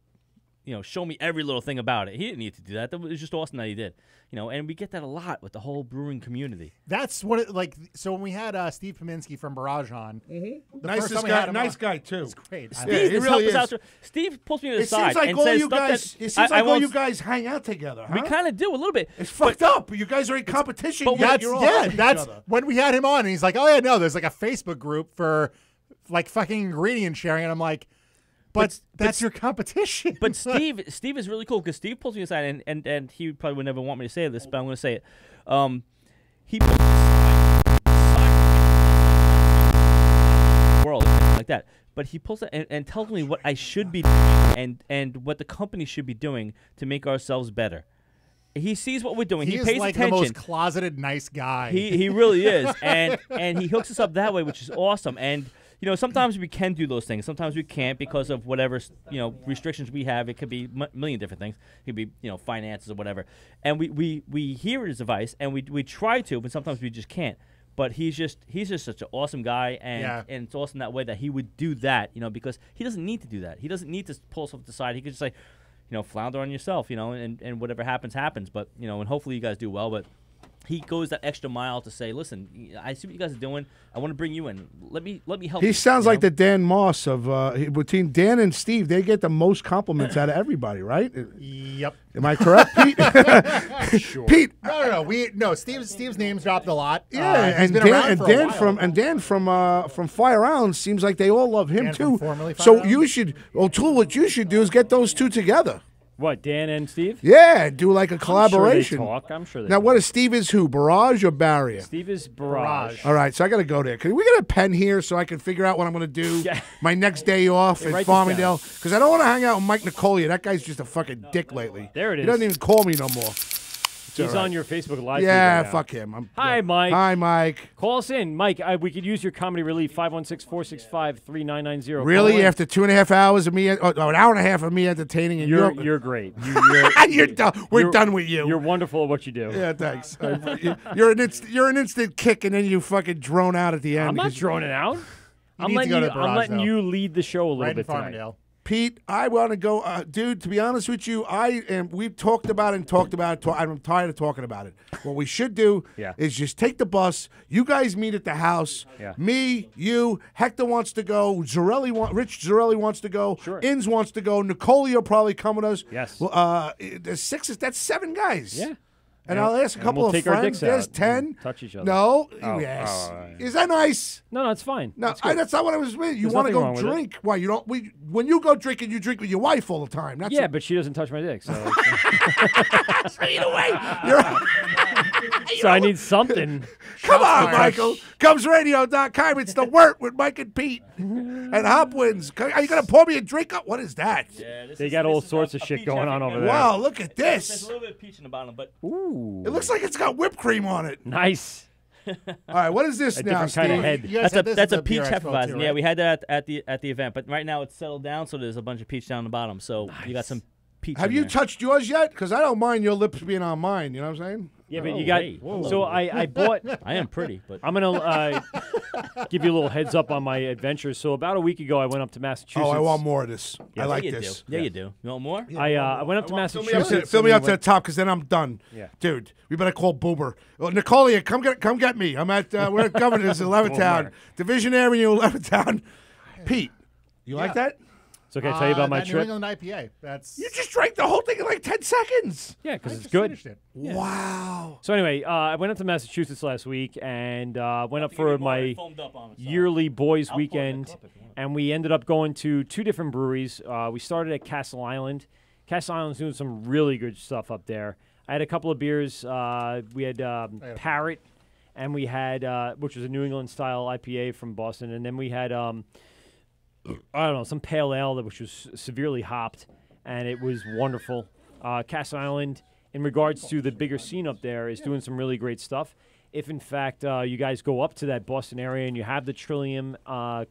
you know, show me every little thing about it. He didn't need to do that. It was just awesome that he did. You know, and we get that a lot with the whole brewing community. That's what it like. So when we had Steve Pominski from Barrage on, the Nicest first time we guy, had him nice on, guy too. it's great. Steve he has really helped us is. out. Steve pulls me to the It side seems like and all says you stuff guys. that It seems I like all won't you guys hang out together. Huh? We kind of do a little bit. It's fucked up. You guys are in competition. but yet That's you're all yeah. helping each That's other. when we had him on, and he's like, "Oh yeah, no, there's like a Facebook group for like fucking ingredient sharing," and I'm like, "But that's your competition." But Steve is really cool because Steve pulls me aside, and he probably would never want me to say this, but I'm going to say it. He pulls me aside, world and things like that. But he pulls it and tells me what I should be doing and what the company should be doing to make ourselves better. He sees what we're doing. he He is pays like attention. the most closeted nice guy. He really is, and he hooks us up that way, which is awesome. And you know, sometimes we can do those things. Sometimes we can't because of whatever restrictions we have. It could be a million different things. It could be finances or whatever. And we hear his advice and we try to, but sometimes we just can't. But he's just such an awesome guy, and it's awesome that way that he would do that. Because he doesn't need to do that. He doesn't need to pull himself to the side. He could just like, flounder on yourself, and whatever happens. But and hopefully you guys do well. But he goes that extra mile to say, listen, I see what you guys are doing. I want to bring you in. Let me help you. He sounds like the Dan Moss of between Dan and Steve. They get the most compliments out of everybody, right? Yep. Am I correct, Pete? Sure. Pete. No. Steve's name's dropped a lot. Yeah, he's been around for a while. Dan from Fire Island seems like they all love him Dan too. from formerly Fire So Island? you should, O'Toole. What you should do is get those two together. What, Dan and Steve? Yeah, do like a collaboration. I'm sure they Now, talk. what is Steve is who? Barrage or Barrier? Steve is Barrage. All right, so I got to go there. Can we get a pen here so I can figure out what I'm going to do my next day off in write this down. Farmingdale? Because I don't want to hang out with Mike Nicolia. That guy's just a fucking dick lately. There it He is. doesn't even call me no more. He's on your Facebook Live. Yeah, feed right now. fuck him. Hi, Mike. Hi, Mike. Call us in. Mike, we could use your comedy relief, 516-465-3990. Really? Call in. After 2.5 hours of me, an hour and a half of me entertaining, and You're great. you're done. We're done with you. You're wonderful at what you do. Yeah, thanks. You're an instant kick, and then you fucking drone out at the end. I'm not because- droning out. I'm need to go to I'm Barrage, letting though. you lead the show a little Right in bit tonight. Farmingdale. Pete, I want to go, dude. To be honest with you, we've talked about it. I'm tired of talking about it. What we should do is just take the bus. You guys meet at the house. Yeah. Me, you, Hector wants to go. Rich Zarelli wants to go. Sure. Inns wants to go. Nicolia will probably come with us. Yes. Well, there's 6. That's 7 guys. Yeah. And I'll ask a couple we'll of take our friends. dicks There's out 10. and touch each other. No. Oh, Yes. oh, Is that nice? No, it's fine. No, That's good. that's not what I was with. You There's want to nothing go wrong with it. drink? Why you don't? When you go drinking, you drink with your wife all the time. That's Yeah, but she doesn't touch my dick, so either way, so I need something. Come on, Michael. Cubsradio.com. It's the Wort with Mike and Pete and Hopwins. Are you gonna pour me a drink up? What is that? Yeah, They got all sorts of shit going on over there. Wow, look at There's this. a little bit of peach in the bottom, but Ooh. It looks like it's got whipped cream on it. Nice. All right, what is this A now, different kind of Steve? head. You guys had this that's at a the peach Beer Expo Hefeweizen. too, Yeah, right? we had that at the event, but right now it's settled down, so there's a bunch of peach down the bottom. So you got some peach. Have in you there. touched yours yet? Because I don't mind your lips being on mine. You know what I'm saying? Yeah, but Oh, you got. hey, whoa. So I bought. I am pretty, but I'm gonna give you a little heads up on my adventures. So about a week ago, I went up to Massachusetts. Oh, I want more of this. I like you this. do. Yeah, you do. You want more? I went up to Massachusetts. Fill me and up we to the went- top, because then I'm done. Yeah. Dude, we better call Boober. Well, Nicolia, come get me. I'm at we're at Governor's in Levittown, Boomer. Division Avenue, Levittown. Pete, you like that? So can I tell you about my that New trip? England IPA. That's You just drank the whole thing in like 10 seconds. Yeah, because I it's just good. finished it. Yeah. Wow. So anyway, I went up to Massachusetts last week and went up for my yearly boys weekend, and we ended up going to 2 different breweries. We started at Castle Island. Castle Island's doing some really good stuff up there. I had a couple of beers. We had Parrot, and we had which was a New England style IPA from Boston, and then we had I don't know, some pale ale which was severely hopped, and it was wonderful. Castle Island, in regards to the bigger scene up there, is doing some really great stuff. If, in fact, you guys go up to that Boston area and you have the Trillium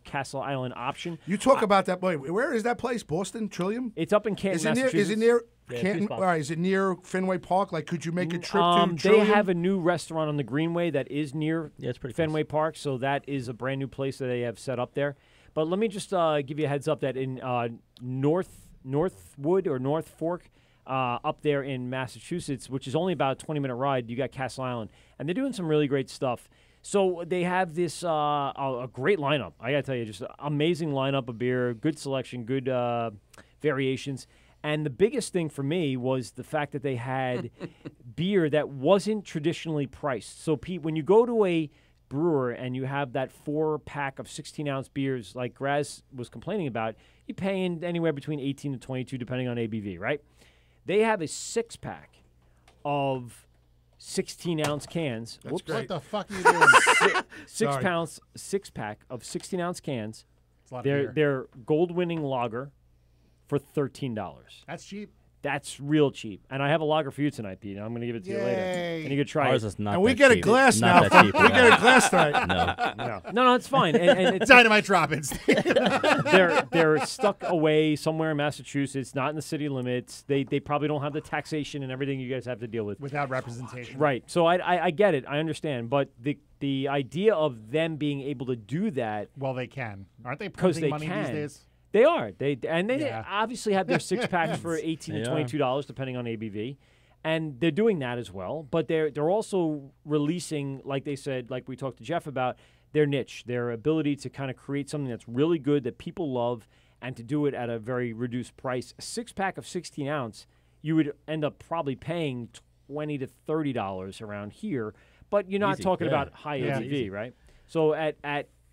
Castle Island option. You talk about that. Wait, where is that place? Boston Trillium? It's up in Canton, Massachusetts. Is it near Yeah, Canton? All right, is it near Fenway Park? Like, could you make a trip to They Trillium? have a new restaurant on the Greenway that is near it's pretty Fenway Park, so that is a brand new place that they have set up there. But let me just give you a heads up that in Northwood or North Fork, up there in Massachusetts, which is only about a 20-minute ride, you got Castle Island. And they're doing some really great stuff. So they have this a great lineup. I got to tell you, just an amazing lineup of beer, good selection, good variations. And the biggest thing for me was the fact that they had beer that wasn't traditionally priced. So, Pete, when you go to a brewer and you have that 4-pack of 16-ounce beers like Graz was complaining about, you're paying anywhere between 18 to 22 depending on ABV, right? They have a 6-pack of 16-ounce cans. That's great. What the fuck are you doing? Six-pack of 16-ounce cans. That's a lot of beer. Their gold-winning lager for $13. That's cheap. That's real cheap. And I have a lager for you tonight, Pete. I'm going to give it to you later. And you can try Ours it. is not And we that get a cheap. glass Not now. that cheap. We get a glass tonight. No, it's fine. And it's Dynamite droppings. they're stuck away somewhere in Massachusetts, not in the city limits. They probably don't have the taxation and everything you guys have to deal with. Without representation. Right. So I get it. I understand. But the idea of them being able to do that. Well, they can. Aren't they Because printing they money can. these days? They are. They Yeah. obviously have their 6-packs for $18 to $22 depending on ABV. And they're doing that as well. But they're also releasing, like they said, like we talked to Jeff about, their niche, their ability to kind of create something that's really good that people love and to do it at a very reduced price. A 6-pack of 16-ounce, you would end up probably paying $20 to $30 around here. But you're not Easy, talking yeah. about high Yeah, ABV, easy. right? So at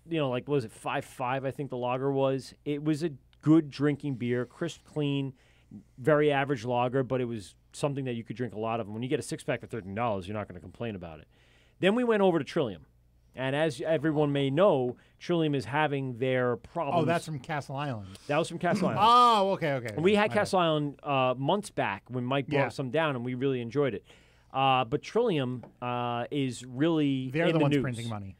like, what was it, 5.5, I think the lager was. It was a good drinking beer, crisp, clean, very average lager, but it was something that you could drink a lot of. And when you get a 6-pack for $13, you're not going to complain about it. Then we went over to Trillium. And as everyone may know, Trillium is having their problems. Oh, that's from Castle Island. That was from Castle Island. Oh, okay. And we had Castle Island months back when Mike brought Yeah. some down, and we really enjoyed it. But Trillium is really They're in the ones news. printing money.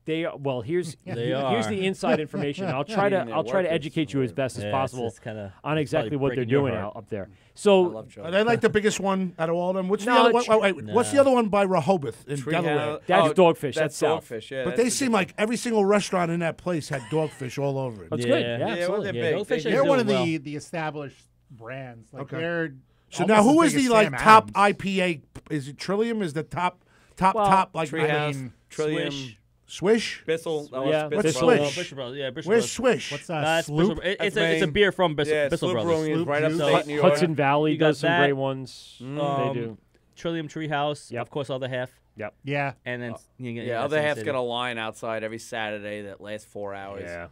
Here's They here's are. the inside information. I'll try to educate you as best as possible on exactly what they're doing up there. So Are they like the biggest one out of all of them? What's the No, other one? Wait, what's the other one by Rehoboth in Delaware? That's Dogfish. That's south. Dogfish, yeah. But they seem like every single restaurant in that place had Dogfish all over it. That's good. Yeah, well, absolutely. they're big. Dogfish They're is one of doing the established brands. Like Okay. they're So almost now, who as is big the as like Sam top Adams. IPA? Is it Trillium? Is the top like Treehouse, Trillium, Swish? Bissell. Yeah. What's Bissell. Swish? Bishop Brothers. Yeah, Bishop Where's Brothers. Swish? What's Nah, it's Sloop? Bishop- it's That's a beer from Bissell, Yeah, Bissell Sloop Brothers. Brewing is right Juice. upstate New York. Hudson Valley You got does some that. great ones. They do. Trillium Treehouse, Yep. of course, other half. Yep. Yeah. And then Yeah, other half's got a line outside every Saturday that lasts 4 hours. Yeah.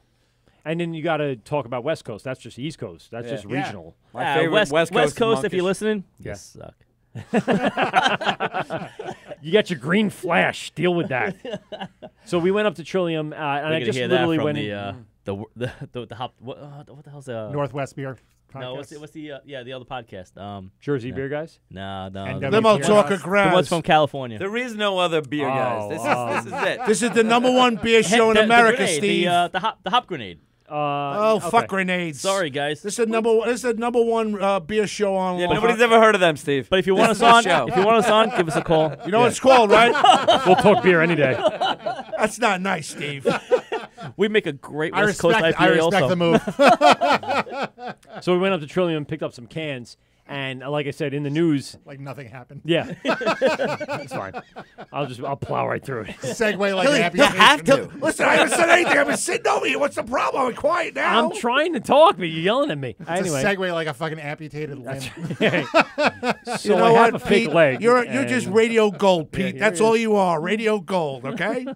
And then you got to talk about West Coast. That's just East Coast. That's just Yeah. regional. My favorite West Coast, if you're monkish. listening, Yeah. you suck. You got your green flash. Deal with that. So we went up to Trillium, and I We're gonna just hear literally that from went in. the hop. What the hell's the Northwest Beer. No, Podcast. what's the other podcast? Jersey Beer Guys? No. NW Limo Beer Talker House. The Graz. one's from California. There is no other beer, guys. This is it. This is the #1 beer show in The America, grenade, Steve. The hop grenade. Oh, fuck grenades. Sorry, guys. This is the number one beer show on. Yeah, but nobody's ever heard of them, Steve. But if you want This us on, is the show. give us a call. You know what it's called, right? We'll talk beer any day. That's not nice, Steve. We make a great I West Coast respect IPA the also. move. So we went up to Trillium and picked up some cans. And like I said, in the news, like nothing happened. Yeah, it's fine. I'll plow right through it. Segue like you have to. Listen, I haven't said anything. I've been sitting over here. What's the problem? I'm quiet now. I'm trying to talk, but you're yelling at me. It's anyway, a segue like a fucking amputated limb. So you know I have what, a fake Pete? leg. You're just radio gold, Pete. Yeah, That's all you are. Radio gold. Okay.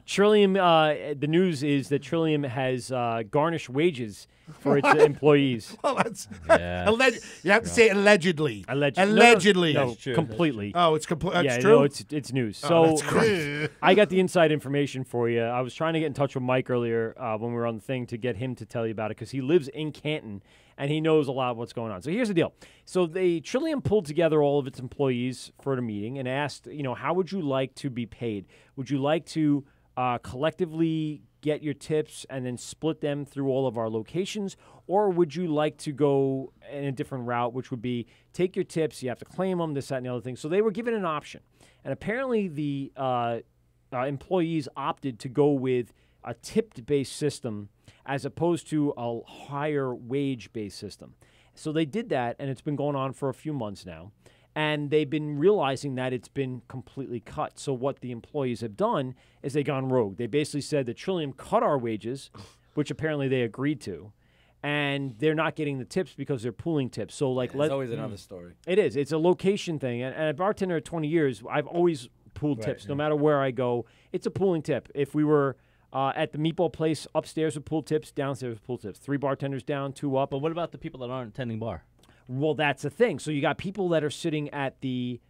Trillium. The news is that Trillium has garnished wages for its employees. Well, that's you have to say allegedly. Allegedly. No, completely. Oh, it's complete. Yeah, That's true. no, it's news. Oh, So that's great. I got the inside information for you. I was trying to get in touch with Mike earlier when we were on the thing to get him to tell you about it because he lives in Canton and he knows a lot of what's going on. So here's the deal. So Trillium pulled together all of its employees for a meeting and asked, how would you like to be paid? Would you like to collectively get your tips and then split them through all of our locations, or would you like to go in a different route, which would be take your tips, you have to claim them, this, that, and the other thing. So they were given an option. And apparently the employees opted to go with a tipped-based system as opposed to a higher wage-based system. So they did that, and it's been going on for a few months now. And they've been realizing that it's been completely cut. So what the employees have done is they've gone rogue. They basically said that Trillium cut our wages, which apparently they agreed to, and they're not getting the tips because they're pooling tips. So like, There's always another story. It is. It's a location thing. And a bartender at 20 years, I've always pooled tips. No matter where I go, it's a pooling tip. If we were at the meatball place, upstairs with pool tips, downstairs with pool tips. 3 bartenders down, 2 up. But what about the people that aren't attending bar? Well, that's the thing. So you got people that are sitting at the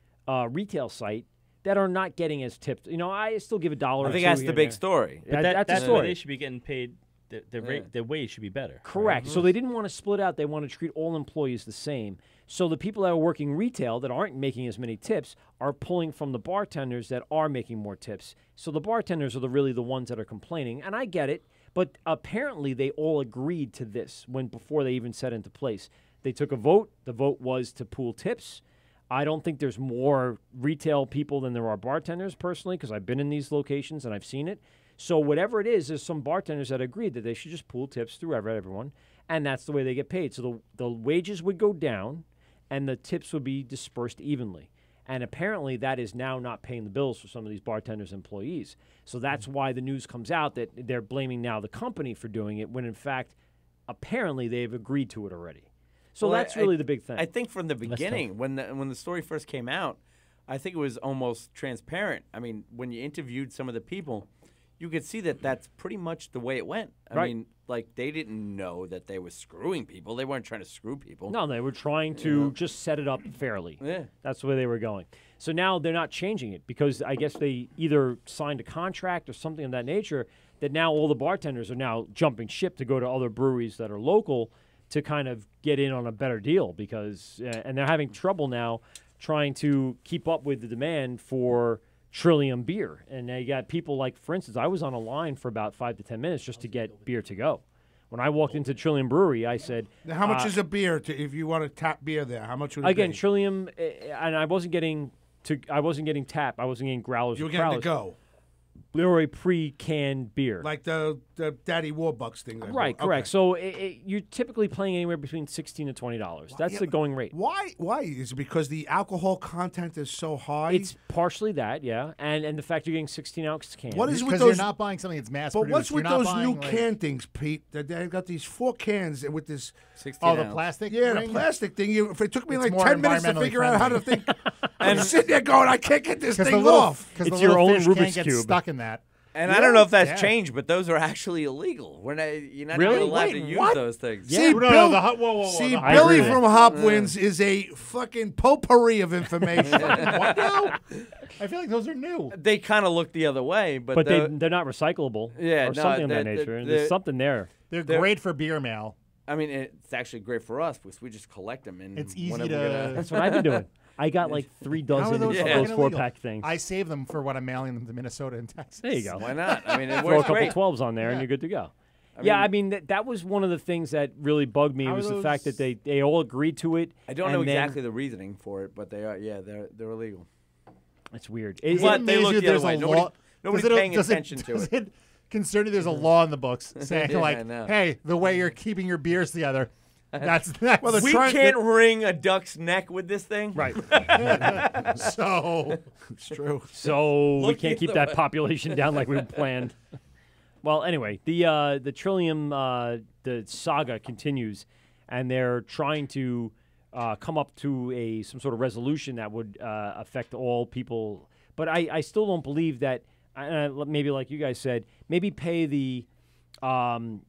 retail site that are not getting as tipped. I still give $1. I think that's the big story. But that's the that's story. why they should be getting paid. The wage should be better. Correct. Right? So they didn't want to split out. They wanted to treat all employees the same. So the people that are working retail that aren't making as many tips are pulling from the bartenders that are making more tips. So the bartenders are really the ones that are complaining, and I get it. But apparently they all agreed to this before they even set into place. They took a vote. The vote was to pool tips. I don't think there's more retail people than there are bartenders, personally, because I've been in these locations and I've seen it. So whatever it is, there's some bartenders that agreed that they should just pool tips through everyone, and that's the way they get paid. So the wages would go down, and the tips would be dispersed evenly. And apparently that is now not paying the bills for some of these bartenders' employees. So that's why the news comes out that they're blaming now the company for doing it, when in fact, apparently they've agreed to it already. So that's really the big thing. I think from the beginning, when the story first came out, I think it was almost transparent. I mean, when you interviewed some of the people, you could see that that's pretty much the way it went. I mean, like, they didn't know that they were screwing people. They weren't trying to screw people. No, they were trying to just set it up fairly. Yeah. That's the way they were going. So now they're not changing it because I guess they either signed a contract or something of that nature that now all the bartenders are now jumping ship to go to other breweries that are local to kind of get in on a better deal because and they're having trouble now trying to keep up with the demand for Trillium beer. And they got people like, for instance, I was on a line for about 5 to 10 minutes just to get beer to go. When I walked into Trillium Brewery, I said, now, how much is a beer if you want to tap beer there? How much would it again, be? Trillium, and I wasn't getting tap. I wasn't getting growlers. You were getting to go. They were a pre-canned beer. Like the Daddy Warbucks thing. Right, correct. Okay. So you're typically playing anywhere between $16 to $20. That's the going rate. Why? Is it because the alcohol content is so high? It's partially that, yeah, and the fact you're getting 16-ounce cans. What is with because those? You're not buying something that's mass but produced. what's with You're not those new buying, can things, Pete? That they got these 4 cans with this 16 the ounce. plastic. Yeah, ring? the plastic thing. If it took me It's like more 10 minutes to environmentally figure out how to friendly. think, I'm sitting there going, I can't get this thing off. Because It's the your little own fish Rubik's can't get Cube. stuck in that. And I don't know if that's Yeah. changed, but those are actually illegal. You're not Really? even allowed to Wait, use what? those things. Yeah. See, No, Bill, whoa. see, I Billy agree. from Hopwins is a fucking potpourri of information. What now? I feel like those are new. They kind of look the other way, but they're not recyclable. Yeah, or no, something of that the- nature. the- There's something there. They're great for beer mail. I mean, it's actually great for us because we just collect them. And It's easy whenever to- we're gonna- That's what I've been doing. I got like 3 How are dozen those of fucking those illegal? 4-pack things. I save them for when I'm mailing them to Minnesota and Texas. There you go. Why not? I mean, it Throw a works couple great. 12s on there and you're good to go. I That was one of the things that really bugged me How was are the fact that those- they all agreed to it. I don't know and then- exactly the reasoning for it, but they are. Yeah, they're illegal. It's weird. Does But it they amaze look you the other there's way. a Nobody- law- nobody's does it- paying does attention to does it. it concern you there's a law in the books saying Yeah, I like, know. hey, the way you're keeping your beers together, That's Well, they're we trying- can't wring a duck's neck with this thing. Right. so it's true. So we Look can't keep either that way. population down like we planned. Well, anyway, the Trillium the saga continues, and they're trying to come up to some sort of resolution that would affect all people. But I still don't believe that. Maybe like you guys said, maybe pay the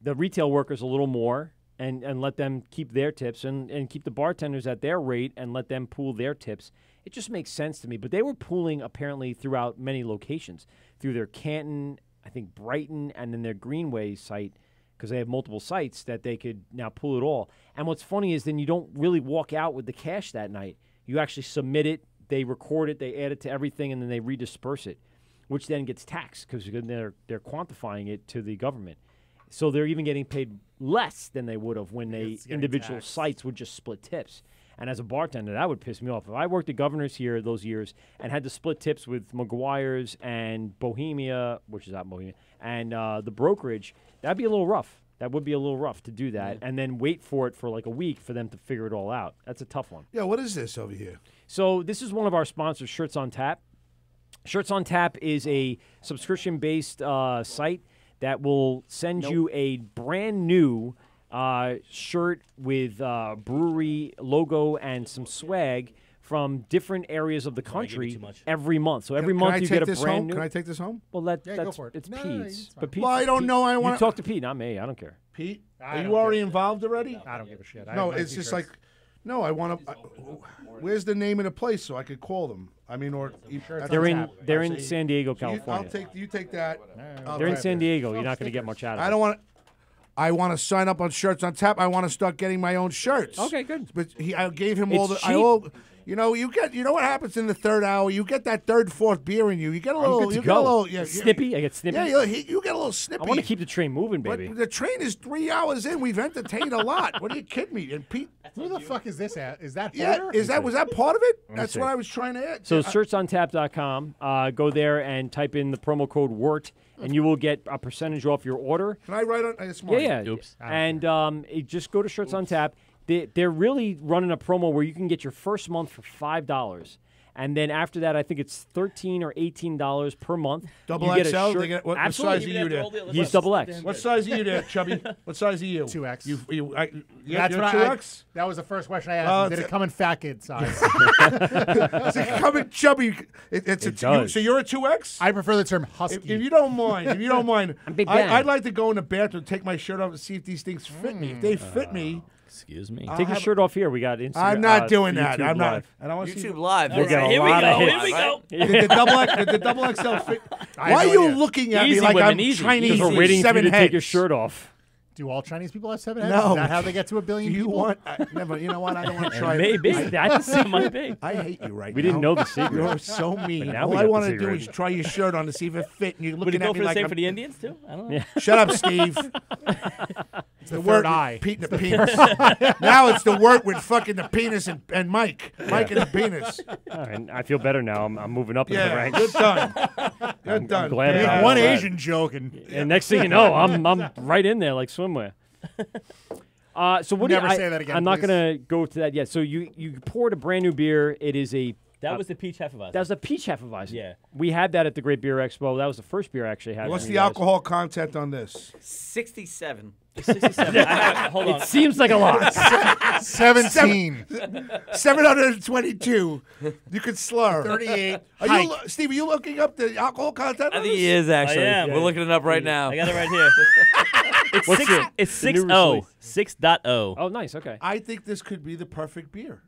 retail workers a little more and let them keep their tips and keep the bartenders at their rate and let them pool their tips. It just makes sense to me. But they were pooling apparently throughout many locations, through their Canton, I think Brighton, and then their Greenway site, because they have multiple sites that they could now pool it all. And what's funny is then you don't really walk out with the cash that night. You actually submit it, they record it, they add it to everything, and then they redisperse it, which then gets taxed because they're quantifying it to the government. So they're even getting paid less than they would have when they individual sites would just split tips. And as a bartender, that would piss me off. If I worked at Governor's here those years and had to split tips with McGuire's and Bohemia, which is not Bohemia, and the brokerage, that'd be a little rough. That would be a little rough to do that and then wait for it for like a week for them to figure it all out. That's a tough one. Yeah, what is this over here? So this is one of our sponsors, Shirts on Tap. Shirts on Tap is a subscription-based site that will send you a brand new shirt with brewery logo and some swag from different areas of the country every month. So every month you get a brand new. Can I take this home? Well, go that's for it. it's No, Pete's. it's But Pete, Well, I don't know. I You want talk to Pete, not me. I don't care. Pete, I are don't you already care. involved already? I don't give a shit. No, it's just like, no, I want to. Where's the name of the place so I could call them? I mean, or They're in San Diego, California. You take that. They're in San Diego. You're not going to get much out of it. I don't want. I want to sign up on Shirts on Tap. I want to start getting my own shirts. Okay, good. But I gave him It's all the. cheap. You know what happens in the third hour? You get that third, fourth beer in you. You get a little. I'm good to you go. get a little. Yeah, Snippy. I get snippy. Yeah, you get a little snippy. I want to keep the train moving, baby. But the train is 3 hours in. We've entertained a lot. What are you kidding me? And Pete. Who the fuck is this at? Is that Yeah, Porter? was that part of it? That's see. what I was trying to add. So shirtsontap.com. Go there and type in the promo code WORT, and you will get a percentage off your order. Can I write on? It's mine. Yeah. Oops. And just go to Shirts on Tap. They're really running a promo where you can get your first month for $5. And then after that, I think it's $13 or $18 per month. Double you get XL? a shirt. They get- what Absolutely. size are you there? He's double X. What size are you there, Chubby? What size are you? 2X. You're That's what 2X? that was the first question I asked. Did it come in fat kid size? Does it come in chubby? So you're a 2X? I prefer the term husky. If you don't mind, I'm Big Ben. I'd like to go in the bathroom, take my shirt off, and see if these things fit me. If they fit me, Excuse me. Take your shirt off here. We got Instagram. I'm not doing that. YouTube I'm not. Live. And I want to see YouTube Live. We'll get a Here we lot of go. hits. Here we go. Did the double XL fit? I have Why are no you idea. looking at Easy, me like women, I'm easy. Chinese? Because we're with waiting for you 7 to take your heads? shirt off. Do all Chinese people have 7 heads? No. Is that how they get to a billion Do you people? want? Never. You know what? I don't want to try. it. Maybe. That's it might be. I hate you right now. We didn't know the secret. You're so mean. But now All we I got the want to do secret. is try your shirt on to see if it fit, and you're Would it looking go at me for the like same I'm, for the Indians too? I don't know. Yeah. Shut up, Steve. It's the third eye. Pete and the penis. Now it's the word with fucking the penis and Mike. Mike and the penis. All right, I feel better now. I'm moving up in the Yeah, ranks. good done. Good I'm done. glad Make about one that. Asian joke and Next thing you know, I'm right in there like swimwear. So what Never do you, say that again, I'm not please. going to go to that yet. So you poured a brand new beer. It is a That was the peach Hefeweizen. that was a peach Hefeweizen. Yeah. We had that at the Great Beer Expo. That was the first beer I actually had. What's from the you guys. alcohol content on this? 67. 67. Hold on. It seems like a lot. 17. 722. You could slur. 38. Are you, Steve, are you looking up the alcohol content? I on think this? he is actually. I am. We're looking it up right now. I got it right here. What's it? It's The new 6.0. release. 6.0. Oh, nice. Okay. I think this could be the perfect beer.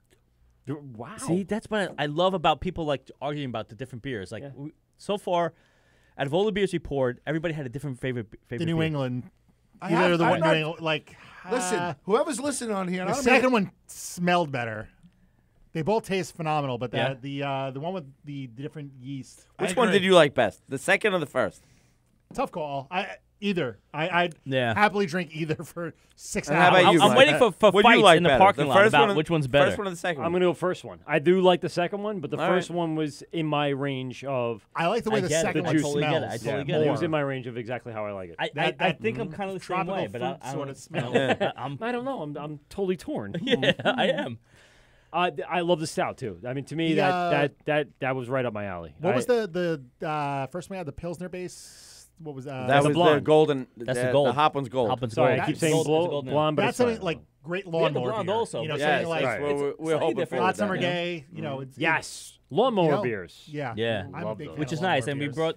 Wow. See, that's what I love about people like arguing about the different beers. Like so far, out of all the beers we poured, everybody had a different favorite The New beer. England. I Either have- the I'm one not- New England, like. Listen, whoever's listening on here, and The I don't second mean, one smelled better. They both taste phenomenal, but Yeah. the one with the different yeast. Which one did you like best? The second or the first? Tough call. Either. I'd happily drink either for 6 And hours. how about you, I'm Mike? waiting for What do you fights like in the better? parking The lot first about one or- which one's better. First one or the second I'm one? going to go first one. I do like the second one, but the All first right. one was in my range of. I like the way I the get it. second I one totally get it. smells. I totally get it. It was in my range of exactly how I like it. I think I'm kind of the same tropical way, but I fruit sort don't of smell. I don't know. I'm totally torn. Yeah, I am. I love the stout too. I mean, to me, The, that was right up my alley. What was the first one? We had the Pilsner base. What was That That's was the blonde. the golden. That's the the gold. Hopwins gold. Hopkins Sorry, gold. I keep It's saying gold- it's gold now. blonde, but That's it's fine. something like great We had the lawnmower blonde beer. also, You know, but something Yes, like that's what we're slightly hoping different. for. Hot with Summer that. Gay. You know, it's Yes, lawnmower you know, beers. Yeah, Yeah. I'm a Love big those. fan Which of is nice, lawnmower and we beers.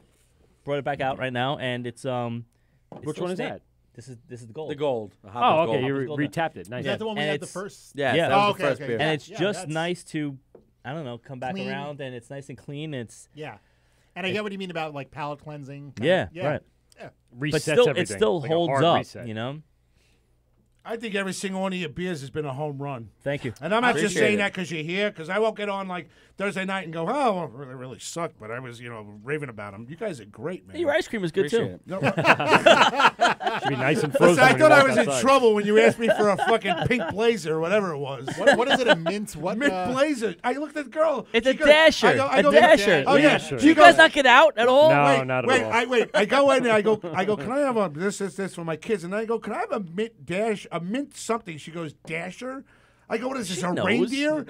brought it back out right now, and it's Which one is that? This is the gold. The gold. The Oh, Hopwins okay. gold. You Hopkins gold. retapped it. Nice. Is that the one we And had the it's- first? Yeah, Yeah. that was Oh, the okay, first okay. beer. And it's Yeah, just that's- nice to, I don't know, come back Clean. around, and it's nice and clean. It's Yeah, and I get what you mean about like palate cleansing. kind yeah, of- yeah. right. Yeah. Resets But still, everything. it still Like a holds hard up. reset. You know. I think every single one of your beers has been a home run. Thank you. And I'm not just Appreciate saying it. that because you're here, because I won't get on like Thursday night and go, oh, well, they really sucked, but I was, raving about them. You guys are great, man. Your ice cream is good Appreciate too. it. Should be nice and frozen. Listen, I when you thought I walk was outside. in trouble when you asked me for a fucking pink blazer or whatever it was. What is it? A mint? What? Mint blazer. I looked at the girl. It's She a goes- dasher. I go, a dasher. Oh, yeah. Dasher. Do you guys not get out at all? No, wait, not at wait, all. wait. I go in there. I go. Can I have a this for my kids? And I go, can I have a mint dash, a mint something? She goes, Dasher. I go, what is this? She A knows. reindeer?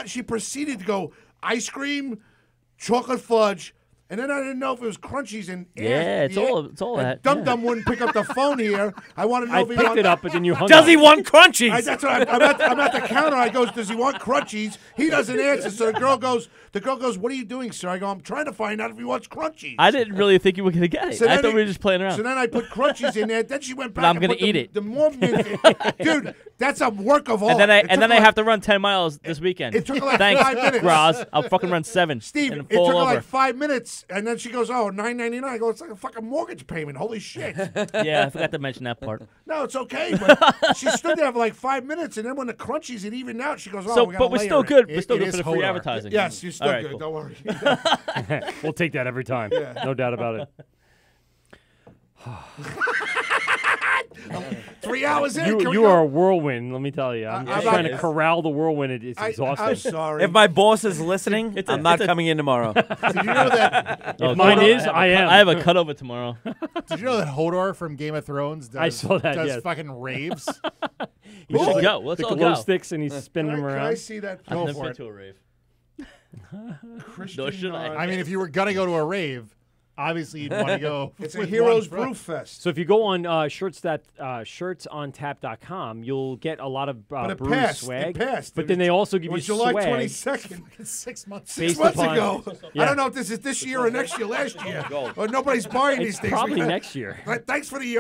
She proceeded to go ice cream, chocolate fudge, and then I didn't know if it was crunchies and Yeah, it's all that. Dum Dum wouldn't pick up the phone here. I want to know I if he picked wants. it up, but then you hung Does up. he want crunchies? That's what I'm at the counter. I goes, does he want crunchies? He doesn't answer. So the girl goes, what are you doing, sir? I go, I'm trying to find out if he wants crunchies. I didn't really think you were gonna get it. So I then thought he- we were just playing around. So then I put crunchies in there. Then she went back. I'm and gonna put the- eat it. The more mint, dude, that's a work of art. and then I It took have like- to run 10 miles this weekend. It took like Thanks, 5 minutes. Graz. I'll fucking run 7. Steve, and it took fall her over. like 5 minutes, and then she goes, "Oh, $9.99." I go, "It's like a fucking mortgage payment. Holy shit!" Yeah, I forgot to mention that part. No, it's okay. But she stood there for like 5 minutes, and then when the crunchies had evened out, she goes, "Oh, So, we gotta but we're layer still it." good. We're It- still it good is for the free Hodor. advertising. Yes, you're still All right, good. cool. Don't worry. We'll take that every time. No doubt about it. 3 hours in. Can we You go? are a whirlwind, let me tell you. I'm I'm trying not- to corral the whirlwind. It's I'm exhausting. sorry. If my boss is listening, I'm not coming in tomorrow. Did you know that? If mine is, I am. I have a cutover tomorrow. Did you know that Hodor from Game of Thrones does, I saw that, does yes. fucking raves? We should go. Let's the all glow go. sticks and he's spinning them Can I around. see that? I've Go never for been it. to a rave. Christian, Nor should I. I mean, if you were gonna go to a rave, obviously you'd want to go. It's a with Heroes one Brew friend. Fest. So if you go on shirtsontap.com, you'll get a lot of But it brews passed. swag. It passed. But It then was- they also give It was you July swag. 22nd. 6 months. Based 6 months upon- ago. Yeah. I don't know if this is this year or next year, last year. Or nobody's buying It's these things. probably We got- next year. Thanks for the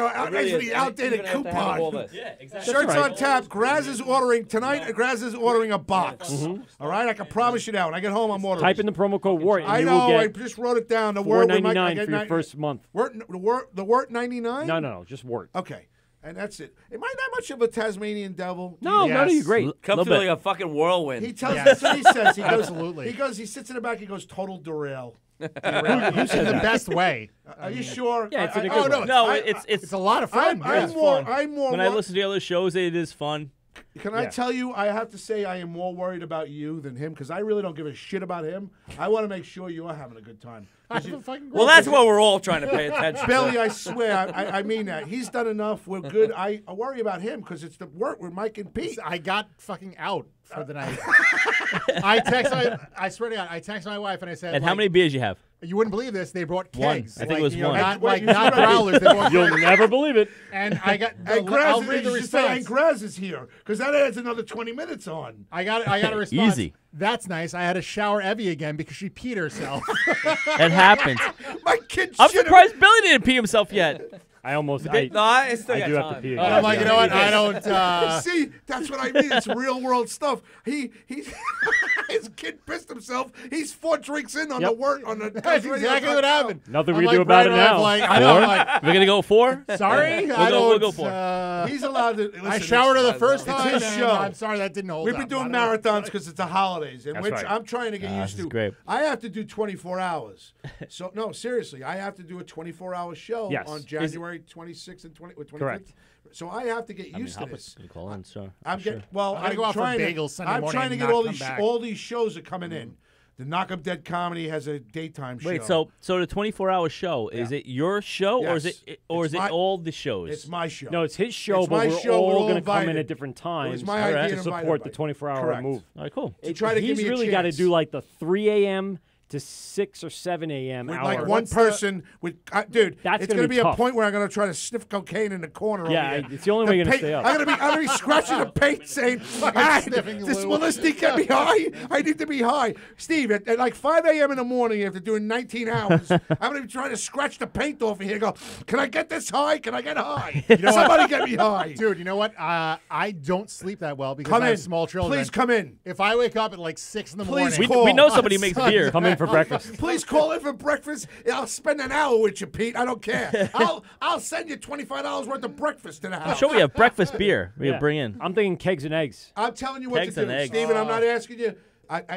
outdated coupon. Yeah, exactly. Shirts right. on tap. Graz is ordering tonight. Graz is ordering a box. All right, I can promise you that. When I get home, I'm ordering. Type in the promo code WART and I you know. will I get just wrote it down. The word we might $4.99 get for your first month. The word 99. No, just WART. Okay, and that's it. Am I not much of a Tasmanian devil? No, no, you're great. Come through like a fucking whirlwind. He tells that's what he says. He goes, Absolutely. He sits in the back. He goes, total derail. In the best way. Are you sure? Yeah, it's in a oh, good no, way. No, I- it's a lot of fun. I'm more. when I listen to the other shows, it is fun. Can I tell you? I have to say I am more worried about you than him because I really don't give a shit about him. I want to make sure you're having a good time. 'Cause you- Well, that's what we're all trying to pay attention Billy, to. I swear, I mean that. He's done enough. We're good. I worry about him because it's the work with Mike and Pete. I got fucking out for the night. I swear to God, I texted my wife and I said, And how like, many beers you have? You wouldn't believe this. They brought One. kegs. I think it was one. Not, Wait, like, you not should have- growlers. They brought You'll kegs. never believe it. And I got. And I'll Graz, read the you should say, and response. Graz is here because that adds another 20 minutes on. I got a response. Easy. That's nice. I had to shower Evie again because she peed herself. That happens. My kid. I'm shit surprised Billy didn't pee himself yet. I almost. No, I still I got do have to time. pee. And I'm like, you know what? I don't. See, that's what I mean. It's real world stuff. He his kid pissed himself. He's 4 drinks in on the Wort on the. That's exactly what happened. Nothing we do about it now. I know. We're gonna go 4. Sorry, we'll go 4. He's allowed to. Listen, I showered her the first time. It's his show. I'm sorry that didn't hold We've up. been doing marathons because it's the holidays, and That's which right. I'm trying to get used to. Great. I have to do 24 hours. So no, seriously, I have to do a 24-hour show on January 26th and 25th. Correct. So I have to get used to this. Call in, sure. I'm sure. getting well. I'm go out for bagels Sunday I'm morning trying to and get not all come these shows are coming in. The Knock Up Dead Comedy has a daytime show. Wait, so the 24-hour show, is it your show or is Yes. it all the shows? It's my show. No, it's his show, It's but my we're show, we're all all going to come in invited. at different times It was my idea to to invite support the everybody. 24-hour Correct. move. All right, cool. To try to give He's me a really got to chance. do like the 3 a.m. to 6 or 7 a.m. With hour. like one person with dude, That's it's gonna gonna be a tough. point where I'm gonna try to sniff cocaine in the corner. Yeah, over here. it's the only way you're gonna stay up. I'm gonna be scratching the paint, saying, "Will this thing get me high? I need to be high." Steve, at like 5 a.m. in the morning, after doing 19 hours, I'm gonna be trying to scratch the paint off of here. And go, can I get this high? Can I get high? Somebody get me high, dude. You know what? I don't sleep that well because Come I in. have small children. Please come in. If I wake up at like 6 in the Please morning, call. We know somebody makes beer. Come in for breakfast. Please call in for breakfast. I'll spend an hour with you, Pete. I don't care. I'll send you $25 worth of breakfast to the house. I'm sure we have breakfast beer we can bring in. I'm thinking kegs and eggs. I'm telling you what Kegs to and do, eggs. Steven. I'm not asking you.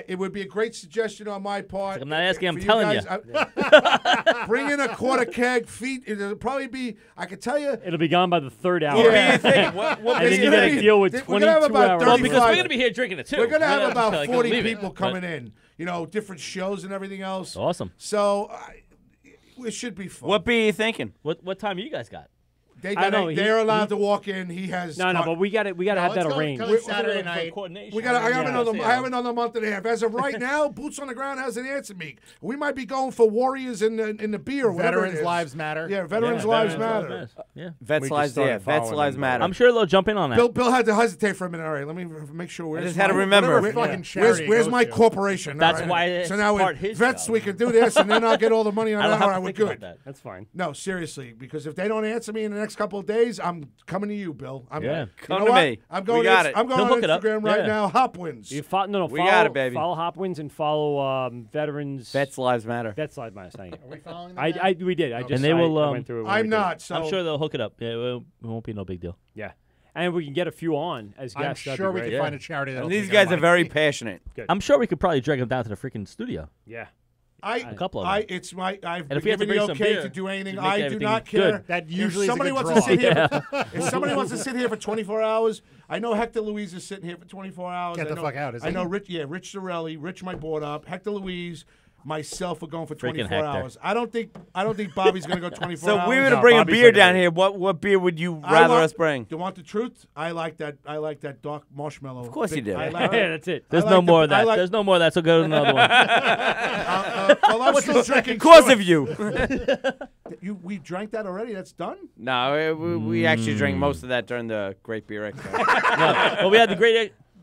It would be a great suggestion on my part. I'm not asking, I'm for telling you. guys. Bring in a quarter keg. It'll probably be. I can tell you. It'll be gone by the 3rd hour. Yeah. What do you think? What And then you got to deal with We're 22 gonna have about hours. Well, because 35 we're gonna be here drinking it too. We're gonna have not about just, like, 40 leave it. people coming in. You know, different shows and everything else. Awesome. So it should be fun. What beer are you thinking? What time you guys got? They're allowed to walk in. He has No, but we got to have that arranged. Saturday night. We got. I have another month and a half. As of right now, Boots on the Ground hasn't answered me. We might be going for Warriors in the beer. Or whatever it Veterans is. Lives Matter. Yeah, Veterans Lives Matter. Yeah. Vets Lives Matter. I'm sure they'll jump in on that. Bill had to hesitate for a minute. All right, let me make sure. I just had to remember. Where's my corporation? That's All right. why it's So now part his Vets, job. we can do this, and then I'll get all the money on I don't that. have Or to I would think do about it. that. That's fine. No, seriously, because if they don't answer me in the next couple of days, I'm coming to you, Bill. Yeah. You Come know to what? me. I'm going. We got to, it. I'm going He'll on hook it up. Instagram right Yeah. now. Hopwins. We Follow got it, baby. Follow Hopwins and follow Veterans. Vets Lives Matter. Vets Lives Matter. Thank you. Are we following them? We did. I just they will, I went through it. when we I'm did. not. So I'm sure they'll hook it up. Yeah, it won't be no big deal. Yeah, and we can get a few on as I'm guests. that'd sure be we great. can find a charity that. And these guys are very passionate. I'm sure we could probably drag them down to the freaking studio. Yeah. A couple of them. It's my. I've And if been we have to given the bring some okay beer, to do anything. to make I do everything not care. good. That usually if is a somebody good wants to draw. sit here, if somebody wants to sit here for 24 hours, I know Hector Louise is sitting here for 24 hours. Get I the know, fuck out, is I he? know Rich Sorelli, Rich my board up, Hector Louise, myself are going for 24 Hector. hours. I don't think Bobby's going to go 24 So hours. if we were to bring a beer down here, what beer would you rather us bring? Do you want the truth? I like that dark marshmallow. Of course you do. I like Yeah, that's it. There's I no like more the- of that. I like- There's no more of that, so go to another one. Well, I'm still drinking. Because of you. We drank that already? That's done? No, we actually drank most of that during the Great Beer Expo. No. Well, we had the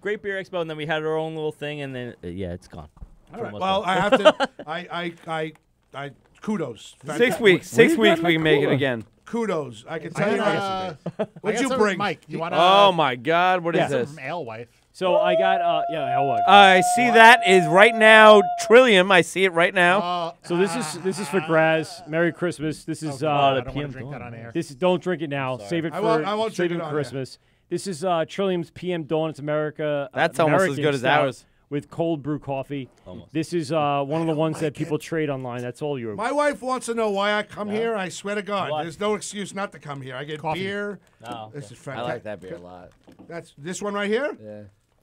Great Beer Expo, and then we had our own little thing, and then it's gone. All right. Well, I have to. I kudos. 6 weeks. 6 weeks we can make it again. Kudos. I can tell you. What'd you bring, Mike? You want? Oh my God! What is this? From Alewife. So I got Alewife. I see that is right now Trillium. I see it right now. So this is for Graz. Merry Christmas. This is I don't want to drink that on air. This is don't drink it now. Save it for I won't save drink it it for on Christmas. This is Trillium's PM Dawn. It's America. That's almost as American good as stout ours. with cold brew coffee. This is one of the ones that people trade online. That's all you. My wife wants to know why I come here. I swear to God, there's no excuse not to come here. I get beer. No. This is I fantastic. like that beer a lot. That's this one right here. Yeah.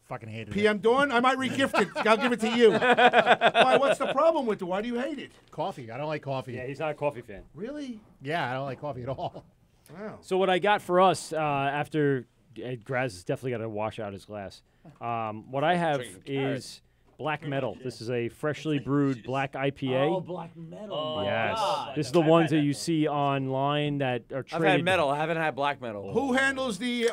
Fucking hated it. PM Dawn. I might re-gift it. I'll give it to you. Why? What's the problem with it? Why do you hate it? Coffee. I don't like coffee. Yeah, he's not a coffee fan. Really? Yeah, I don't like coffee at all. Wow. So what I got for us after Graz has definitely got to wash out his glass. What I have is Black Metal. This is a freshly brewed black IPA. Oh, Black Metal. Yes. This is the ones that you see online that are I've traded. had metal. I haven't had black metal. Who handles the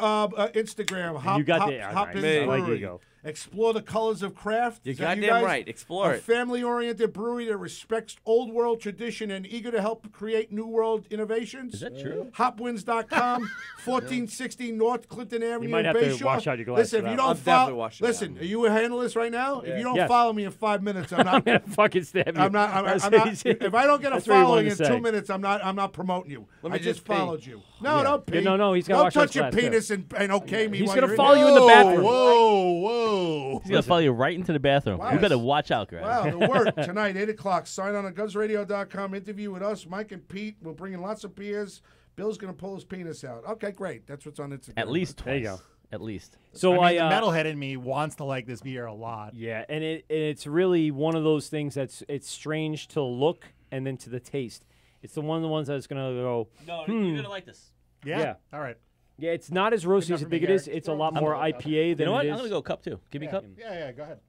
Instagram? You got the Hopkins I like Brewery. you go. Explore the colors of craft. You're Is that you goddamn guys? right. Explore a it. family-oriented brewery that respects old world tradition and eager to help create new world innovations. Is that true? Hopwins.com, 1460 North Clinton Avenue. You might have Bayshore. to wash out your glasses. Listen, if you I'll don't definitely follow, wash it listen, out. are you handling this right now? If you don't Yes. follow me in 5 minutes, I'm I'm not. gonna fucking stab you. I'm not. That's I'm what not. he said. If I don't get a That's what he following wanted in to say. 2 minutes, I'm not promoting you. Let me I just just pee. followed you. No, Yeah. don't pee. Yeah, no, he's gotta Don't wash out touch his your glass, too. penis and okay me. He's while gonna you're follow in you in the bathroom. Whoa. He's gonna follow you right into the bathroom. Wow. You better watch out, Greg. Wow, the Wort tonight, 8 o'clock. Sign on at GuzRadio.com. Interview with us, Mike and Pete. We'll bring in lots of beers. Bill's going to pull his penis out. Okay, great. That's what's on Instagram. At least twice. There you go. At least. So I mean, the metalhead in me wants to like this beer a lot. Yeah, and it's really one of those things it's strange to look and then to the taste. It's one of the ones that's gonna go. No, you're gonna like this. Yeah. All right. Yeah, it's not as roasty as I think it is. It's a lot more IPA than You know what? it I'm is. gonna go cup too. Give me a cup. Yeah, go ahead.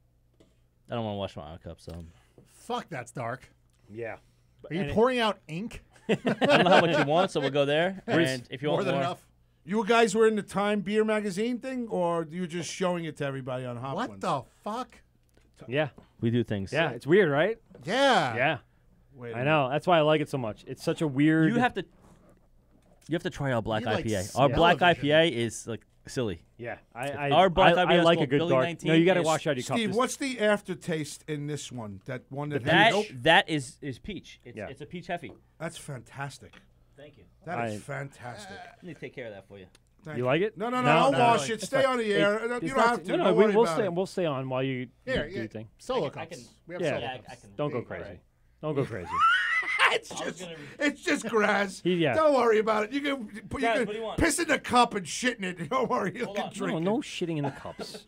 I don't want to wash my own cup, so. Fuck, that's dark. Yeah. Are you And pouring out ink? I don't know how much you want, so we'll go there. And if you More want than more, enough. You guys were in the Time Beer Magazine thing, or you were just showing it to everybody on Hopkins? What the fuck? Yeah. we do things. Yeah, it's weird, right? Yeah. Yeah. Wait a I know. That's why I like it so much. It's such a weird. You have to try our black You like IPA. Our yeah. black television. IPA is like silly. Yeah. Our black I IPA is like a called good Billy dark. 19. No, you got to It's- wash out your cup. Steve, Just- what's the aftertaste in this one? That one that That has that is peach. It's Yeah. it's a peach heavy. That's fantastic. Thank you. That is I- fantastic. I need to take care of that for you. Thank You like it? No, No, I'll no, wash no, it. it's Stay fine. on the air. It's You not- don't have to. No, Don't worry we'll about stay. it. We'll stay on while you do your thing. Solo I cups. can- We have Yeah. solo Yeah, cups. I can. Don't go All crazy. right. Don't go crazy. It's just Graz. Yeah. Don't worry about it. You can Graz, what do you want? piss in the cup and shit in it. Don't worry. You Hold can on. drink No, it. no shitting in the cups.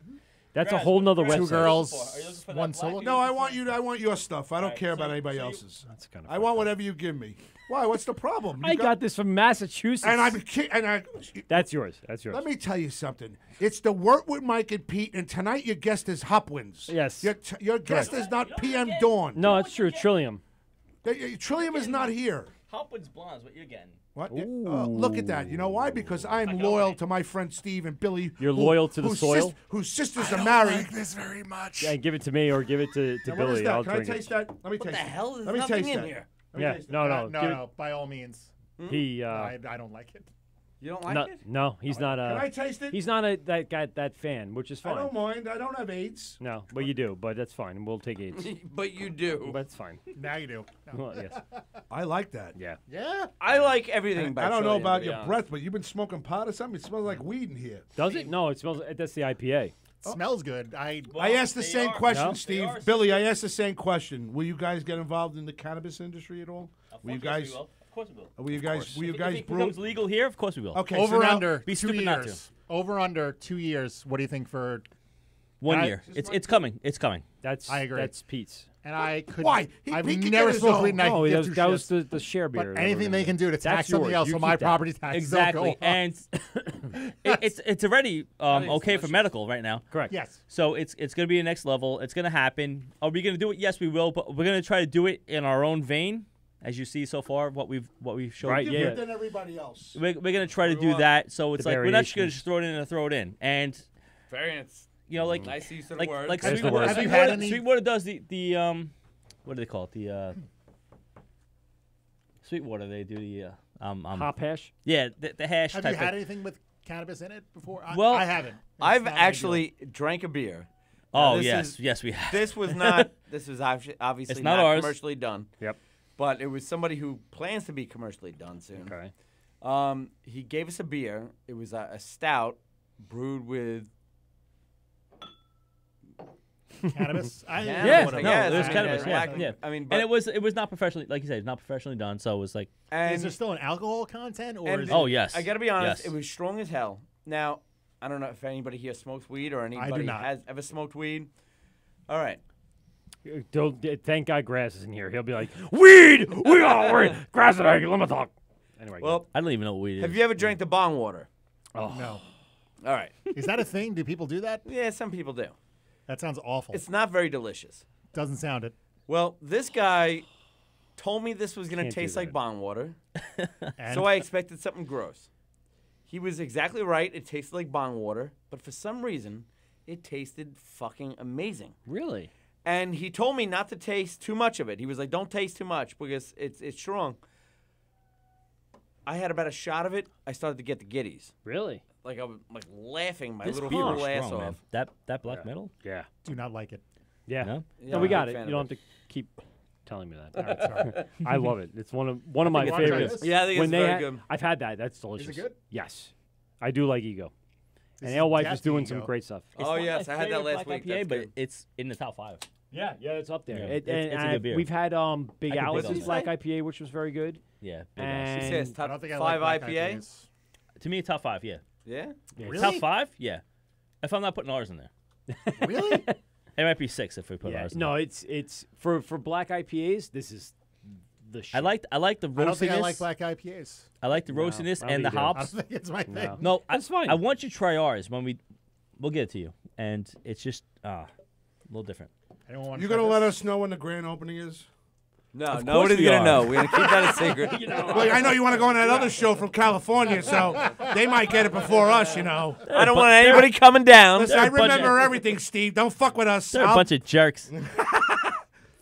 That's a Graz, whole nother Graz, website. Two girls, Are you looking for that one black solo. or No, I you want you. I want your stuff. I don't right, care about so- anybody so you- else's. That's kind of. I want whatever you give me. Why? What's the problem? You I got this from Massachusetts. And That's yours. That's yours. Let me tell you something. It's the Wort with Mike and Pete, and tonight your guest is Hopwins. Yes. Your guest is not PM Dawn. No, it's true. Trillium. Trillium is not here. Hopwins Blondes, what you're getting. What? Look at that. You know why? Because I'm loyal to my friend Steve and Billy. You're loyal to the soil? Whose sisters are married. like this very much. Yeah, give it to me or give it to Now, what is Billy. that? I'll Can I drink taste it. that? Let me What taste the it. hell? There's Let me nothing taste in that. here. Let me Yeah. taste it. No. No, give it- no. By all means. He. I don't like it. You don't like No, it? no, he's not Can I a. taste it? He's not that guy, that fan, which is I fine. don't mind. I don't have AIDS. No, but you do. But that's fine. We'll take AIDS. But you do. But that's fine. Now you do. Well, yes. I like that. Yeah. Yeah. I like everything I about don't know Trillium, about to be your honest. breath, but you've been smoking pot or something. It smells like weed in here. Does it? No, it smells. That's the IPA. Smells good. I asked the same question, Steve. Billy, I asked the same question. Will you guys get involved in the cannabis industry at all? Will you guys? Of course we will. Will you guys? Will you If guys it brew? becomes legal here, of course we will. Okay. Over so now, under be 2 stupid not to. years. Over under 2 years. What do you think for? 1 I- year. It's coming. It's coming. That's. I agree. That's Pete's. And I could. Why? I've He could never get his smoked own. weed. And I Oh, could give that was, two that was shits. the share beer. But that anything we're they gonna can do to That's tax something yours. else, You so my keep that. property taxes Exactly. don't go up. And it's already okay for medical right now. Correct. Yes. So it's going to be the next level. It's going to happen. Are we going to do it? Yes, we will. But we're going to try to do it in our own vein, as you see so far. What we've showed. Right, you. yeah. Different than everybody else. We're going to try to do that. So it's The like we're not just going variations. to just throw it in and throw it in. And Variance. you know, like Nice use of the like word. like That's the Sweetwater. word. Have you had any- Sweetwater does the what do they call it? The Sweetwater. They do the Hop hash. yeah the hash Have type you had of. anything with cannabis in it before? Well, I haven't. It's I've not my deal. actually drank a beer. Now, Oh this yes, is- yes we have. This was not. This was obviously It's not ours. commercially done. Yep. But it was somebody who plans to be commercially done soon. Okay. He gave us a beer. It was a stout brewed with cannabis. Yeah, what it no, is. there's I mean, cannabis. yeah. Yeah. I mean, And but- it was not professionally, like you said, not professionally done. So it was like, and Is there still an alcohol content, or and is oh it, yes, I got to be honest, yes. it was strong as hell. Now, I don't know if anybody here smokes weed or anybody not. has ever smoked weed. All right. Thank God Graz is in here. He'll be like, weed. We are Graz and I. Let me talk. Anyway. Well, I don't even know what weed is. have you ever drank the bong water? oh no? All right. Is that a thing? Do people do that? Yeah, some people do. That sounds awful. It's not very delicious. Doesn't sound it. Well, this guy told me this was going to Can't do taste like that. bong water, And so I expected something gross. He was exactly right. It tasted like bong water, but for some reason, It tasted fucking amazing. Really? And he told me not to taste too much of it. He was like, "Don't taste too much because it's strong." I had about a shot of it. I started to get the giddies. Really? Like I was like laughing my This little beer is fool ass strong, off. man. That black metal? Yeah. Do not like it. Yeah. No? No, we got big it. fan You don't of have to keep telling me that. All right, sorry. I love it. It's one of my it's very favorites. good. Yeah, I think When it's they very had- good. I've had that. That's delicious. good? Yes. I do like Ego. This And is Alewife is Death doing some Ego. great stuff. It's Oh not yes, my I had that favorite last black week. IPA, That's but good. it's in the top 5. Yeah, it's up there. Yeah. It- It's a and good beer. We've had Big I could dig Alice's on Black IPA, which was very good. Yeah. Big And- Alice. He says I top don't think I 5 like black IPA. IPAs. To me, top 5, yeah. Yeah. Really? Top 5? Yeah. If I'm not putting ours in there. Really? It might be 6 if we put ours in No, there. it's for black IPAs. This is the shit. I like the I don't think I roastiness. like black IPAs. I like the No, roastiness I don't and the think you do. I hops. don't think it's my thing. No. No, That's fine. I want you to try ours when we'll get it to you, and it's just a little different. Anyone want You to gonna try let this? us know when the grand opening is? No, Of nobody's course we gonna are. know. We're gonna keep that a secret. Well, I know you want to go on that other show from California, so they might get it before us. You know. I don't want anybody coming down. Listen, I They're a bunch remember of- everything, Steve. Don't fuck with us. They're a I'll- bunch of jerks.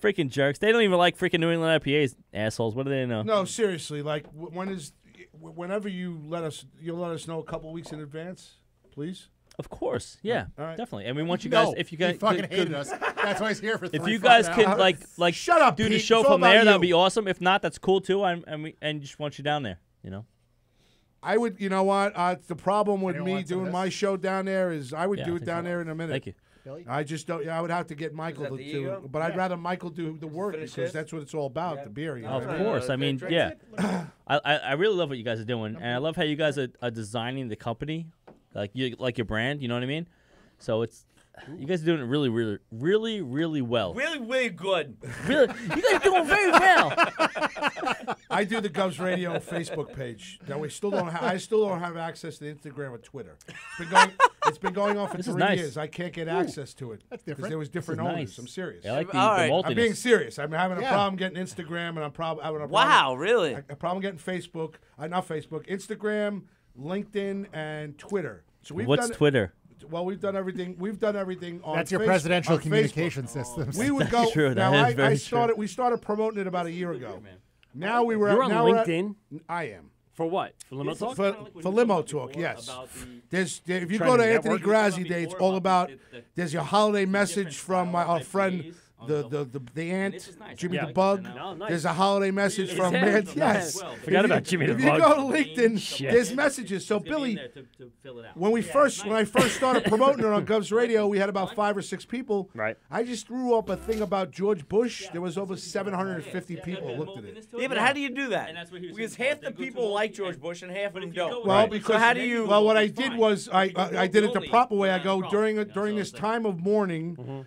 Freaking jerks. They don't even like freaking New England IPAs, assholes. What do they know? No, seriously. Like, whenever you'll let us know a couple weeks in advance, please. Of course, yeah, All right. definitely. And we want you guys, No, if you he guys, fucking hated us. That's why he's here for 3 if you guys fucking can hours. like Shut up, do the Pete. show It's all from there, about that would you. be awesome. If not, that's cool too. And just want you down there. You know. I would. You know what? The problem with Anyone me want some of doing this? my show down there is I would Yeah, do I it think down so. there in a minute. Thank you. Billy? I just don't. I would have to get Michael that to the do, ego? but I'd Yeah. rather Michael do the work finish because this? that's what it's all about. The beer. You know Of what I mean? course. I mean, drink yeah. it? I really love what you guys are doing, and I love how you guys are designing the company, like your brand. You know what I mean? So it's you guys are doing it really well. Really, really good. Really, you guys are doing very well. I do the Govs Radio Facebook page. That we still don't. I still don't have access to Instagram or Twitter. It's been going on for This is 3 nice. years. I can't get access to it. That's Because different. there was different This is owners. nice. I'm serious. I like the All right. maltiness. I'm being serious. I'm having a Yeah. problem getting Instagram, and I'm having a problem. Wow, really? A problem getting Facebook. Not Facebook. Instagram, LinkedIn, and Twitter. So we've What's done, Twitter? Well, we've done everything. We've done everything on. That's your Face- presidential on Facebook. communication systems. We would That's go. true. Now That is very I true. started. We started promoting it about a year ago. Now we were. You're on now we're at- LinkedIn I am. for what? For limo talk? For limo talk, yes. If you Trying go to to Anthony network? Grazzi Day, it's all about. There's your holiday message from our friend, the ant, Jimmy Yeah. the Bug. No, nice. There's a holiday message Is from there? man. Yes. Forgot about Jimmy the If Bug. you go to LinkedIn, Shit. there's messages. So Billy, when I first started promoting it on Govs Radio, we had about 5 or 6 people. Right. I just threw up a thing about George Bush. There was over 750 people looked at it. Yeah, but how do you do that? And that's what he was Because saying. half the people like George Bush and half of them don't. Well, Right. because So how do you? Well, what I did was I did it the proper way. I go during this time of mourning.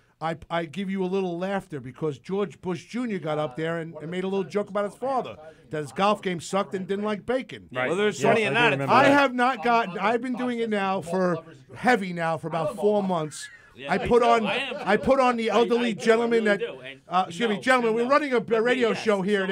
I give you a little laughter because George Bush Jr. got up there and made a little joke about his father that his golf game sucked and didn't like bacon. Right. Well, there's Yes, funny I and do not. remember I that. have not gotten. I've been doing it now for about 4 months. I put on the elderly gentleman that. Excuse me, gentlemen. We're running a radio show here.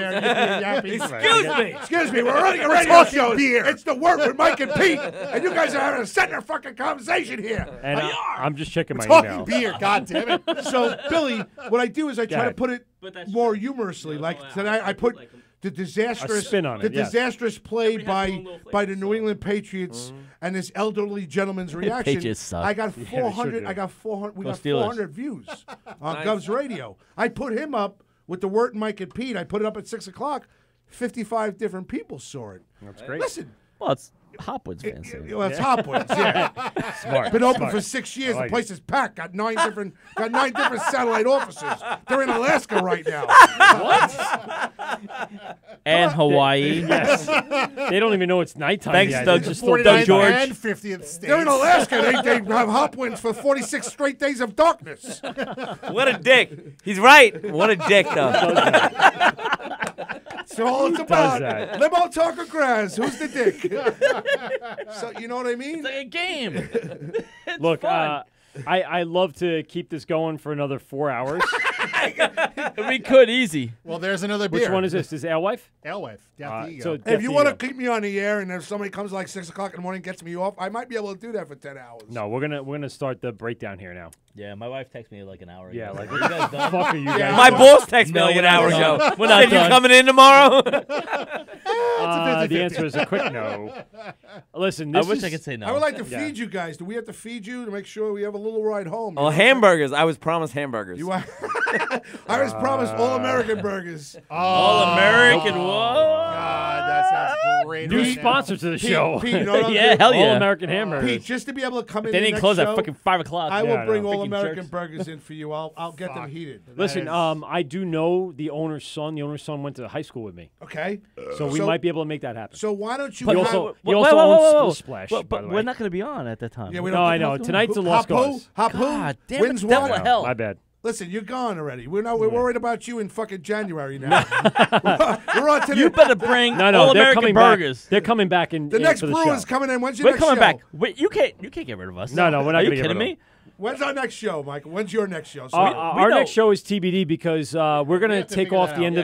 Excuse me. We're running a radio show. It's the Wort with Mike and Pete, and you guys are having a center fucking conversation here. And I'm just checking my Talking email. beer, God damn it. So, Billy, what I do is I try to ahead. put it more humorously. Like tonight, I put the disastrous, spin on it, yes. disastrous play by the New England Patriots and this elderly gentleman's reaction. Patriots suck. I got they 400. do. I got 400. We Go got Steelers. 400 views on Govs Radio. I put him up with the Wort, Mike, and Pete. I put it up at 6 o'clock. 55 different people saw it. That's great. Listen. Well, it's Hopwins fans. saying it. Well, it's Hopwins, yeah. Smart. Been open Smart. for 6 years. I like The place is packed. Got nine different satellite offices. They're in Alaska right now. And Hawaii. Yes. They don't even know it's nighttime Thanks, yet. Doug. They're just 49th Doug George. and 50th state. They're in Alaska. They have Hopwins for 46 straight days of darkness. What a dick. He's right. What a dick, though. That's all it's about. that? Limo talk or Graz? Who's the dick? So you know what I mean? It's like a game. Look, fun. I love to keep this going for another 4 hours. We could easy. Well, there's another beer. Which one is this? Is Alewife? Alewife. Death Ego. So If you want to keep me on the air, and if somebody comes like 6 o'clock in the morning and gets me off, I might be able to do that for 10 hours. No, we're gonna start the breakdown here now. Yeah, my wife texted me like an hour ago. Yeah, like, are you guys done? Fuck are you guys? My boss texted me like an hour ago. We're not Said, done. you coming in tomorrow? The answer is a quick no. Listen, I wish I could say no. I would like to feed you guys. Do we have to feed you to make sure we have a little ride home? Well, hamburgers. I was promised hamburgers. You are. I was promised all American burgers. All American. Whoa. God, that sounds great. New right sponsor to the show. Pete, you know what I'll Yeah, do? hell yeah. All American hamburgers. Pete, just to be able to come in They the didn't next close show, at fucking 5 o'clock. I will Yeah, bring no. all Freaking American jerks. burgers in for you. I'll get them heated. Listen, I do know the owner's son. The owner's son went to high school with me, Okay. so we might be able to make that happen. So why don't you? He have- also Whoa, owns whoa. Little Splash. But by the way. we're not going to be on at that time. Yeah, we No, don't. I know. Tonight's a lost Hapu, cause. Hapu, God damn wins it, devil one. of hell. My bad. Listen, you're gone already. We're worried about you in fucking January now. we're on to You the, better bring No, all they're American coming burgers. back. They're coming back in the next for the brew show. is coming in. When's your We're next coming show? back. Wait, you can't get rid of us. No, we're not Are you gonna get kidding rid me? of When's our next show, Michael? When's your next show? So Our know. next show is TBD because we're going to have to take figure off that the out.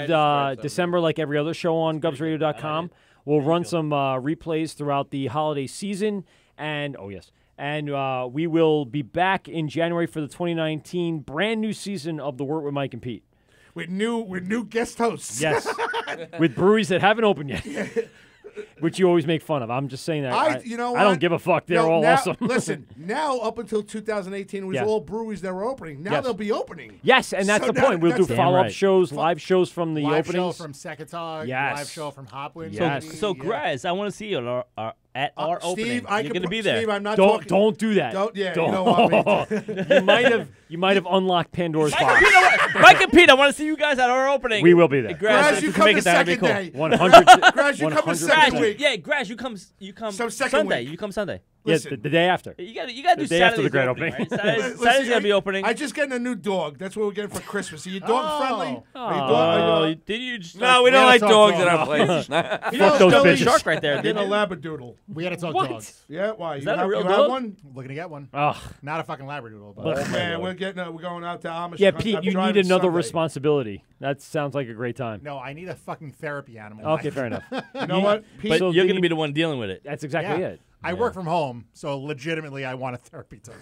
end of December like every other show on GubsRadio.com. We'll run some replays throughout the holiday season. And, we will be back in January for the 2019 brand new season of The Wort with Mike and Pete. with new guest hosts. Yes. With breweries that haven't opened yet. Which you always make fun of. I'm just saying that. You know I don't what? give a fuck. They're No, all now, awesome. Listen, now up until 2018, it was Yes. all breweries that were opening. Now Yes. they'll be opening. Yes, and that's So the now- point. We'll do that's the- follow-up right. shows, live shows from the Live show openings. from Secatog. Yes. Live show from Hopwins. Yes. So, Graz, I want to see you at our opening. Steve, I You're can going to put- be there. Steve, I'm not Don't talking. don't do that. Don't- yeah, you Don't. don't want me you might have unlocked Pandora's box. Mike and Pete, I want to see you guys at our opening. We will be there. Graz, you come make the it there, that'd be second cool. day. 100. Graz, you come the 100%. second week. Yeah, Graz, you come Some second Sunday. week. You come Sunday. Yeah, Listen. the day after. You got to do The day after the Saturday's grand opening. opening. Right? Listen, Saturday's going to be opening. I just getting a new dog. That's what we're getting for Christmas. Are you dog Oh. friendly? Are you Oh, dog? did you just No, we don't gotta like talk dogs to in him. our place. You know, those Billy, bitches. shark right there, I'm getting didn't a you? labradoodle. We got to talk What? dogs. Yeah, why? Is You that a have, real you have dog? one? Looking to get one. Ugh. Not a fucking Labradoodle, but But- Man, we're going out to Amish. Yeah, country. Pete, I'm you need driving another Sunday. responsibility. That sounds like a great time. no, I need a fucking therapy animal. Okay, fair enough. You know what, Pete? But So you're the- going to be the one dealing with it. That's exactly Yeah. it. I work from home, so legitimately I want a therapy dog.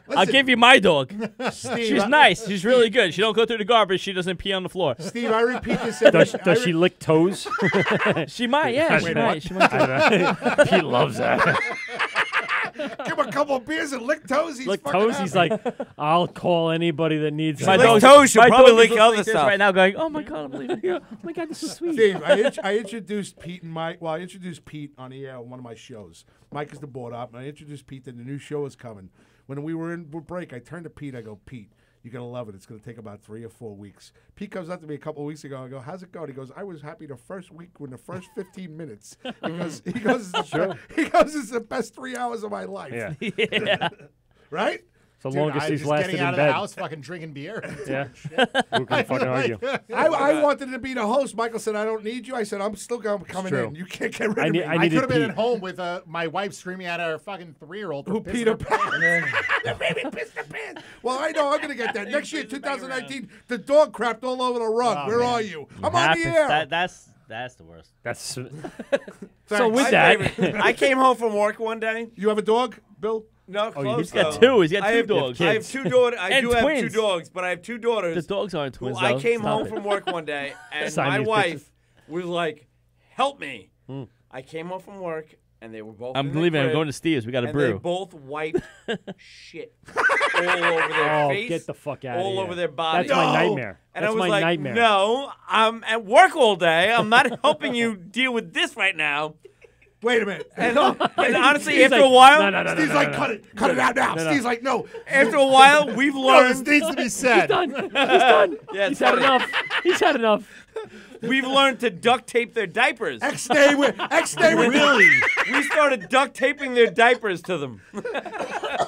I'll give you my dog. Steve, She's nice. She's really good. She don't go through the garbage. She doesn't pee on the floor. Steve, I repeat this every Does she lick toes? She might, yeah. She Wait, might. what? She might. Pete loves that. Give him a couple of beers and lick toes. He's Lick fucking toes. happy. He's like, I'll call anybody that needs. My lick help." toes, she'll my probably dog is lick listening other to this stuff. right now going, oh my God, I'm leaving here. Oh my God, this is sweet. Steve, I introduced Pete and Mike. Well, I introduced Pete on the air on one of my shows. Mike is the board op, and I introduced Pete that the new show is coming. When we were in break, I turned to Pete. I go, Pete, you're going to love it. It's going to take about 3 or 4 weeks. Pete comes up to me a couple of weeks ago. I go, how's it going? He goes, I was happy the first week when the first 15 minutes. Because he goes, it's the best 3 hours of my life. Yeah. Yeah. Right? The Dude, longest I'm he's just lasted getting in out of bed. the house, fucking drinking beer. Yeah. Who can fucking argue? I wanted to be the host. Michael said, I don't need you. I said, I'm still coming true. in. You can't get rid I of need- me. I I needed could have been Pete. at home with my wife screaming at her fucking 3-year-old. Who Peter Pan? The baby pissed the pants. Well, I know I'm going to get that. Next year, 2019, the dog crapped all over the rug. Oh, Where man. are you? I'm on the air. That's the worst. That's so Thanks. with My that. favorite- I came home from work one day. You have a dog, Bill? No, close. He's got though. two. He's got I two have, dogs. I have two daughters. I And do have two twins. dogs, but I have two daughters. The dogs aren't twins, I though. came Stop home it. from work one day, and Sign my these wife pictures. was like, "Help me!" I came home from work, and they were both. I'm in the leaving. I'm crib, going to Steve's. We got a and they brew. both wiped shit all over their Oh, face. get the fuck out of all here. over their body. That's my nightmare. And That's I was my like, nightmare. "No, I'm at work all day. I'm not helping you deal with this right now." Wait a minute. And honestly, He's after like, a while, no, Steve's like, cut it out now. Steve's like, no. after a while, we've No, this learned. needs to be said. He's done. He's done. Yeah, He's it's had funny. enough. He's had enough. We've learned to duct tape their diapers. X-Day with really. We started duct taping their diapers to them.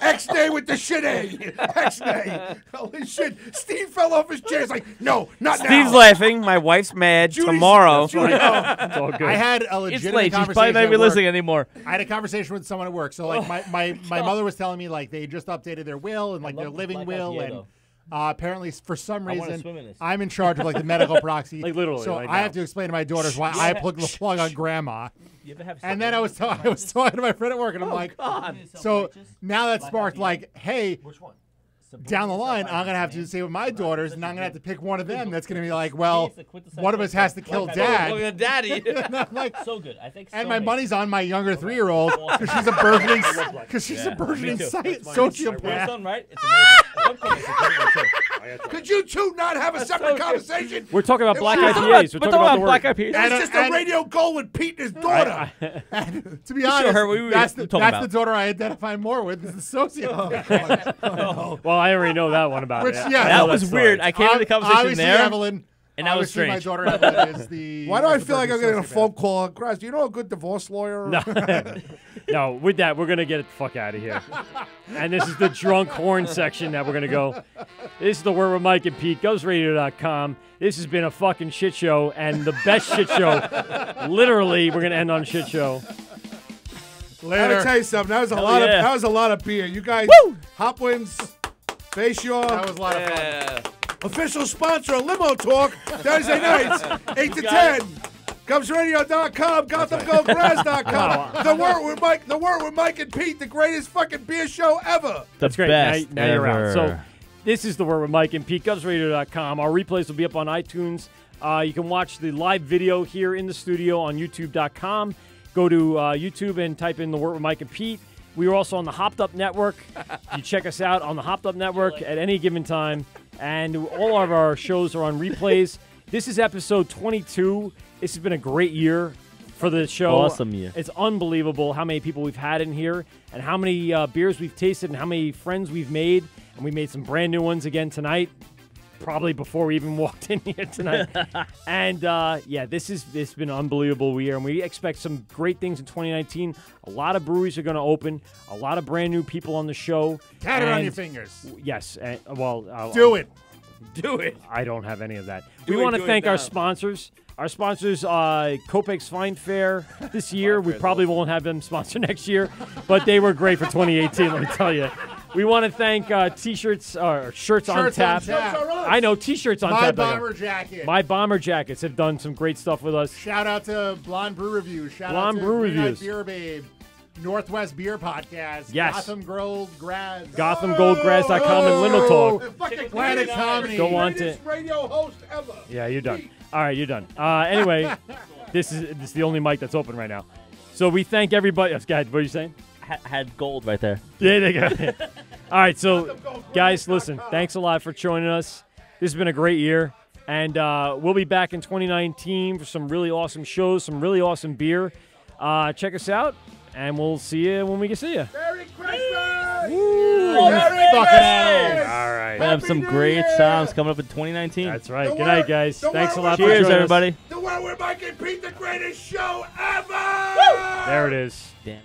X-Day with the shit A. X-Day. Holy shit. Steve fell off his chair. He's like, no, not now. Steve's laughing. My wife's mad. Tomorrow. It's all good. I had a It's legitimate late. She's conversation. probably not at even work. listening anymore. I had a conversation with someone at work. So like my mother was telling me like they just updated their will and like their living will and apparently for some I wanna reason swim in this. I'm in charge of like the medical proxy. Like literally, So right I now. have to explain to my daughters why I plugged the plug on grandma. You ever have And then I was talking to my friend at work and I'm like, so now that sparked like, hey, Which one? down the line, I'm going to have to say with my daughters, and I'm going to have to pick one of them that's going to be like, well, one of us has to kill dad. Look at daddy. And I'm like, So good. I think. and my money's on my younger 3-year-old because she's a burgeoning, sociopath. Son, right? It's amazing. Could you two not have a separate conversation? We're talking about black We're IPAs. We're talking about the black word. IPAs. It's just a radio goal with Pete and his daughter. To be honest, her, we that's talking the about. daughter I identify more with is the sociopath. Well, I already know that one about Which, it. yeah, I That know was story. weird. I came to the conversation Obviously, there. Evelyn. And that was obviously my strange. daughter Evelyn is the. Why do I is the feel like I'm getting a sociopath. phone call? Graz, do you know a good divorce lawyer? No. No, with that, we're going to get the fuck out of here. And this is the drunk horn section that we're going to go. This is the Word with Mike and Pete, GovsRadio.com. This has been a fucking shit show, and the best shit show. Literally, we're going to end on a shit show. I gotta tell you something. That was a lot of beer. You guys, Hopwins, Bayshore. That was a lot of fun. Official sponsor of Limo Talk Thursday nights, 8 to 10. GovsRadio.com, GothamGoGraz.com. The Wort with Mike and Pete, the greatest fucking beer show ever. That's great. best Now you're out. ever. So this is the Word with Mike and Pete, GovsRadio.com. Our replays will be up on iTunes. You can watch the live video here in the studio on YouTube.com. Go to YouTube and type in the Word with Mike and Pete. We are also on the Hopped Up Network. You check us out on the Hopped Up Network at any given time. And all of our shows are on replays. This is episode 22. This has been a great year for the show. Awesome year. It's unbelievable how many people we've had in here and how many beers we've tasted and how many friends we've made. And we made some brand new ones again tonight, probably before we even walked in here tonight. And, this has been an unbelievable year. And we expect some great things in 2019. A lot of breweries are going to open. A lot of brand new people on the show. Count it on your fingers. Yes. Do it. Do it. I don't have any of that. Do we it, want to do it thank our now. sponsors. Our sponsors, Kopek's Fine Fair this year. We probably won't have them sponsor next year, but they were great for 2018, let me tell you. We want to thank T-shirts, or Shirts on Tap. I know, T-shirts on My tap. Bomber Jacket. My Bomber Jackets have done some great stuff with us. Shout out to Blonde Brew Review. Shout Blonde out to Brew Green Eyed Reviews. Beer Babe. Northwest Beer Podcast. Yes. Gotham Gold Graz. GothamGoldGrass.com and Limo Talk. Fucking Planet Comedy. Go on to. Greatest radio host ever. Yeah, you're done. All right, you're done. Anyway, this is the only mic that's open right now. So we thank everybody. Yes, guys, what are you saying? Had gold right there. Yeah, they got it. All right, so guys, listen, thanks a lot for joining us. This has been a great year, and we'll be back in 2019 for some really awesome shows, some really awesome beer. Check us out, and we'll see you when we can see you. Merry Christmas! Merry Christmas! All right. We have some great songs coming up in 2019. That's right. Good night, guys. The Thanks a Wort lot with for Cheers, joining everybody. us. The Wort with Mike and Pete, the greatest show ever! There it is. Damn.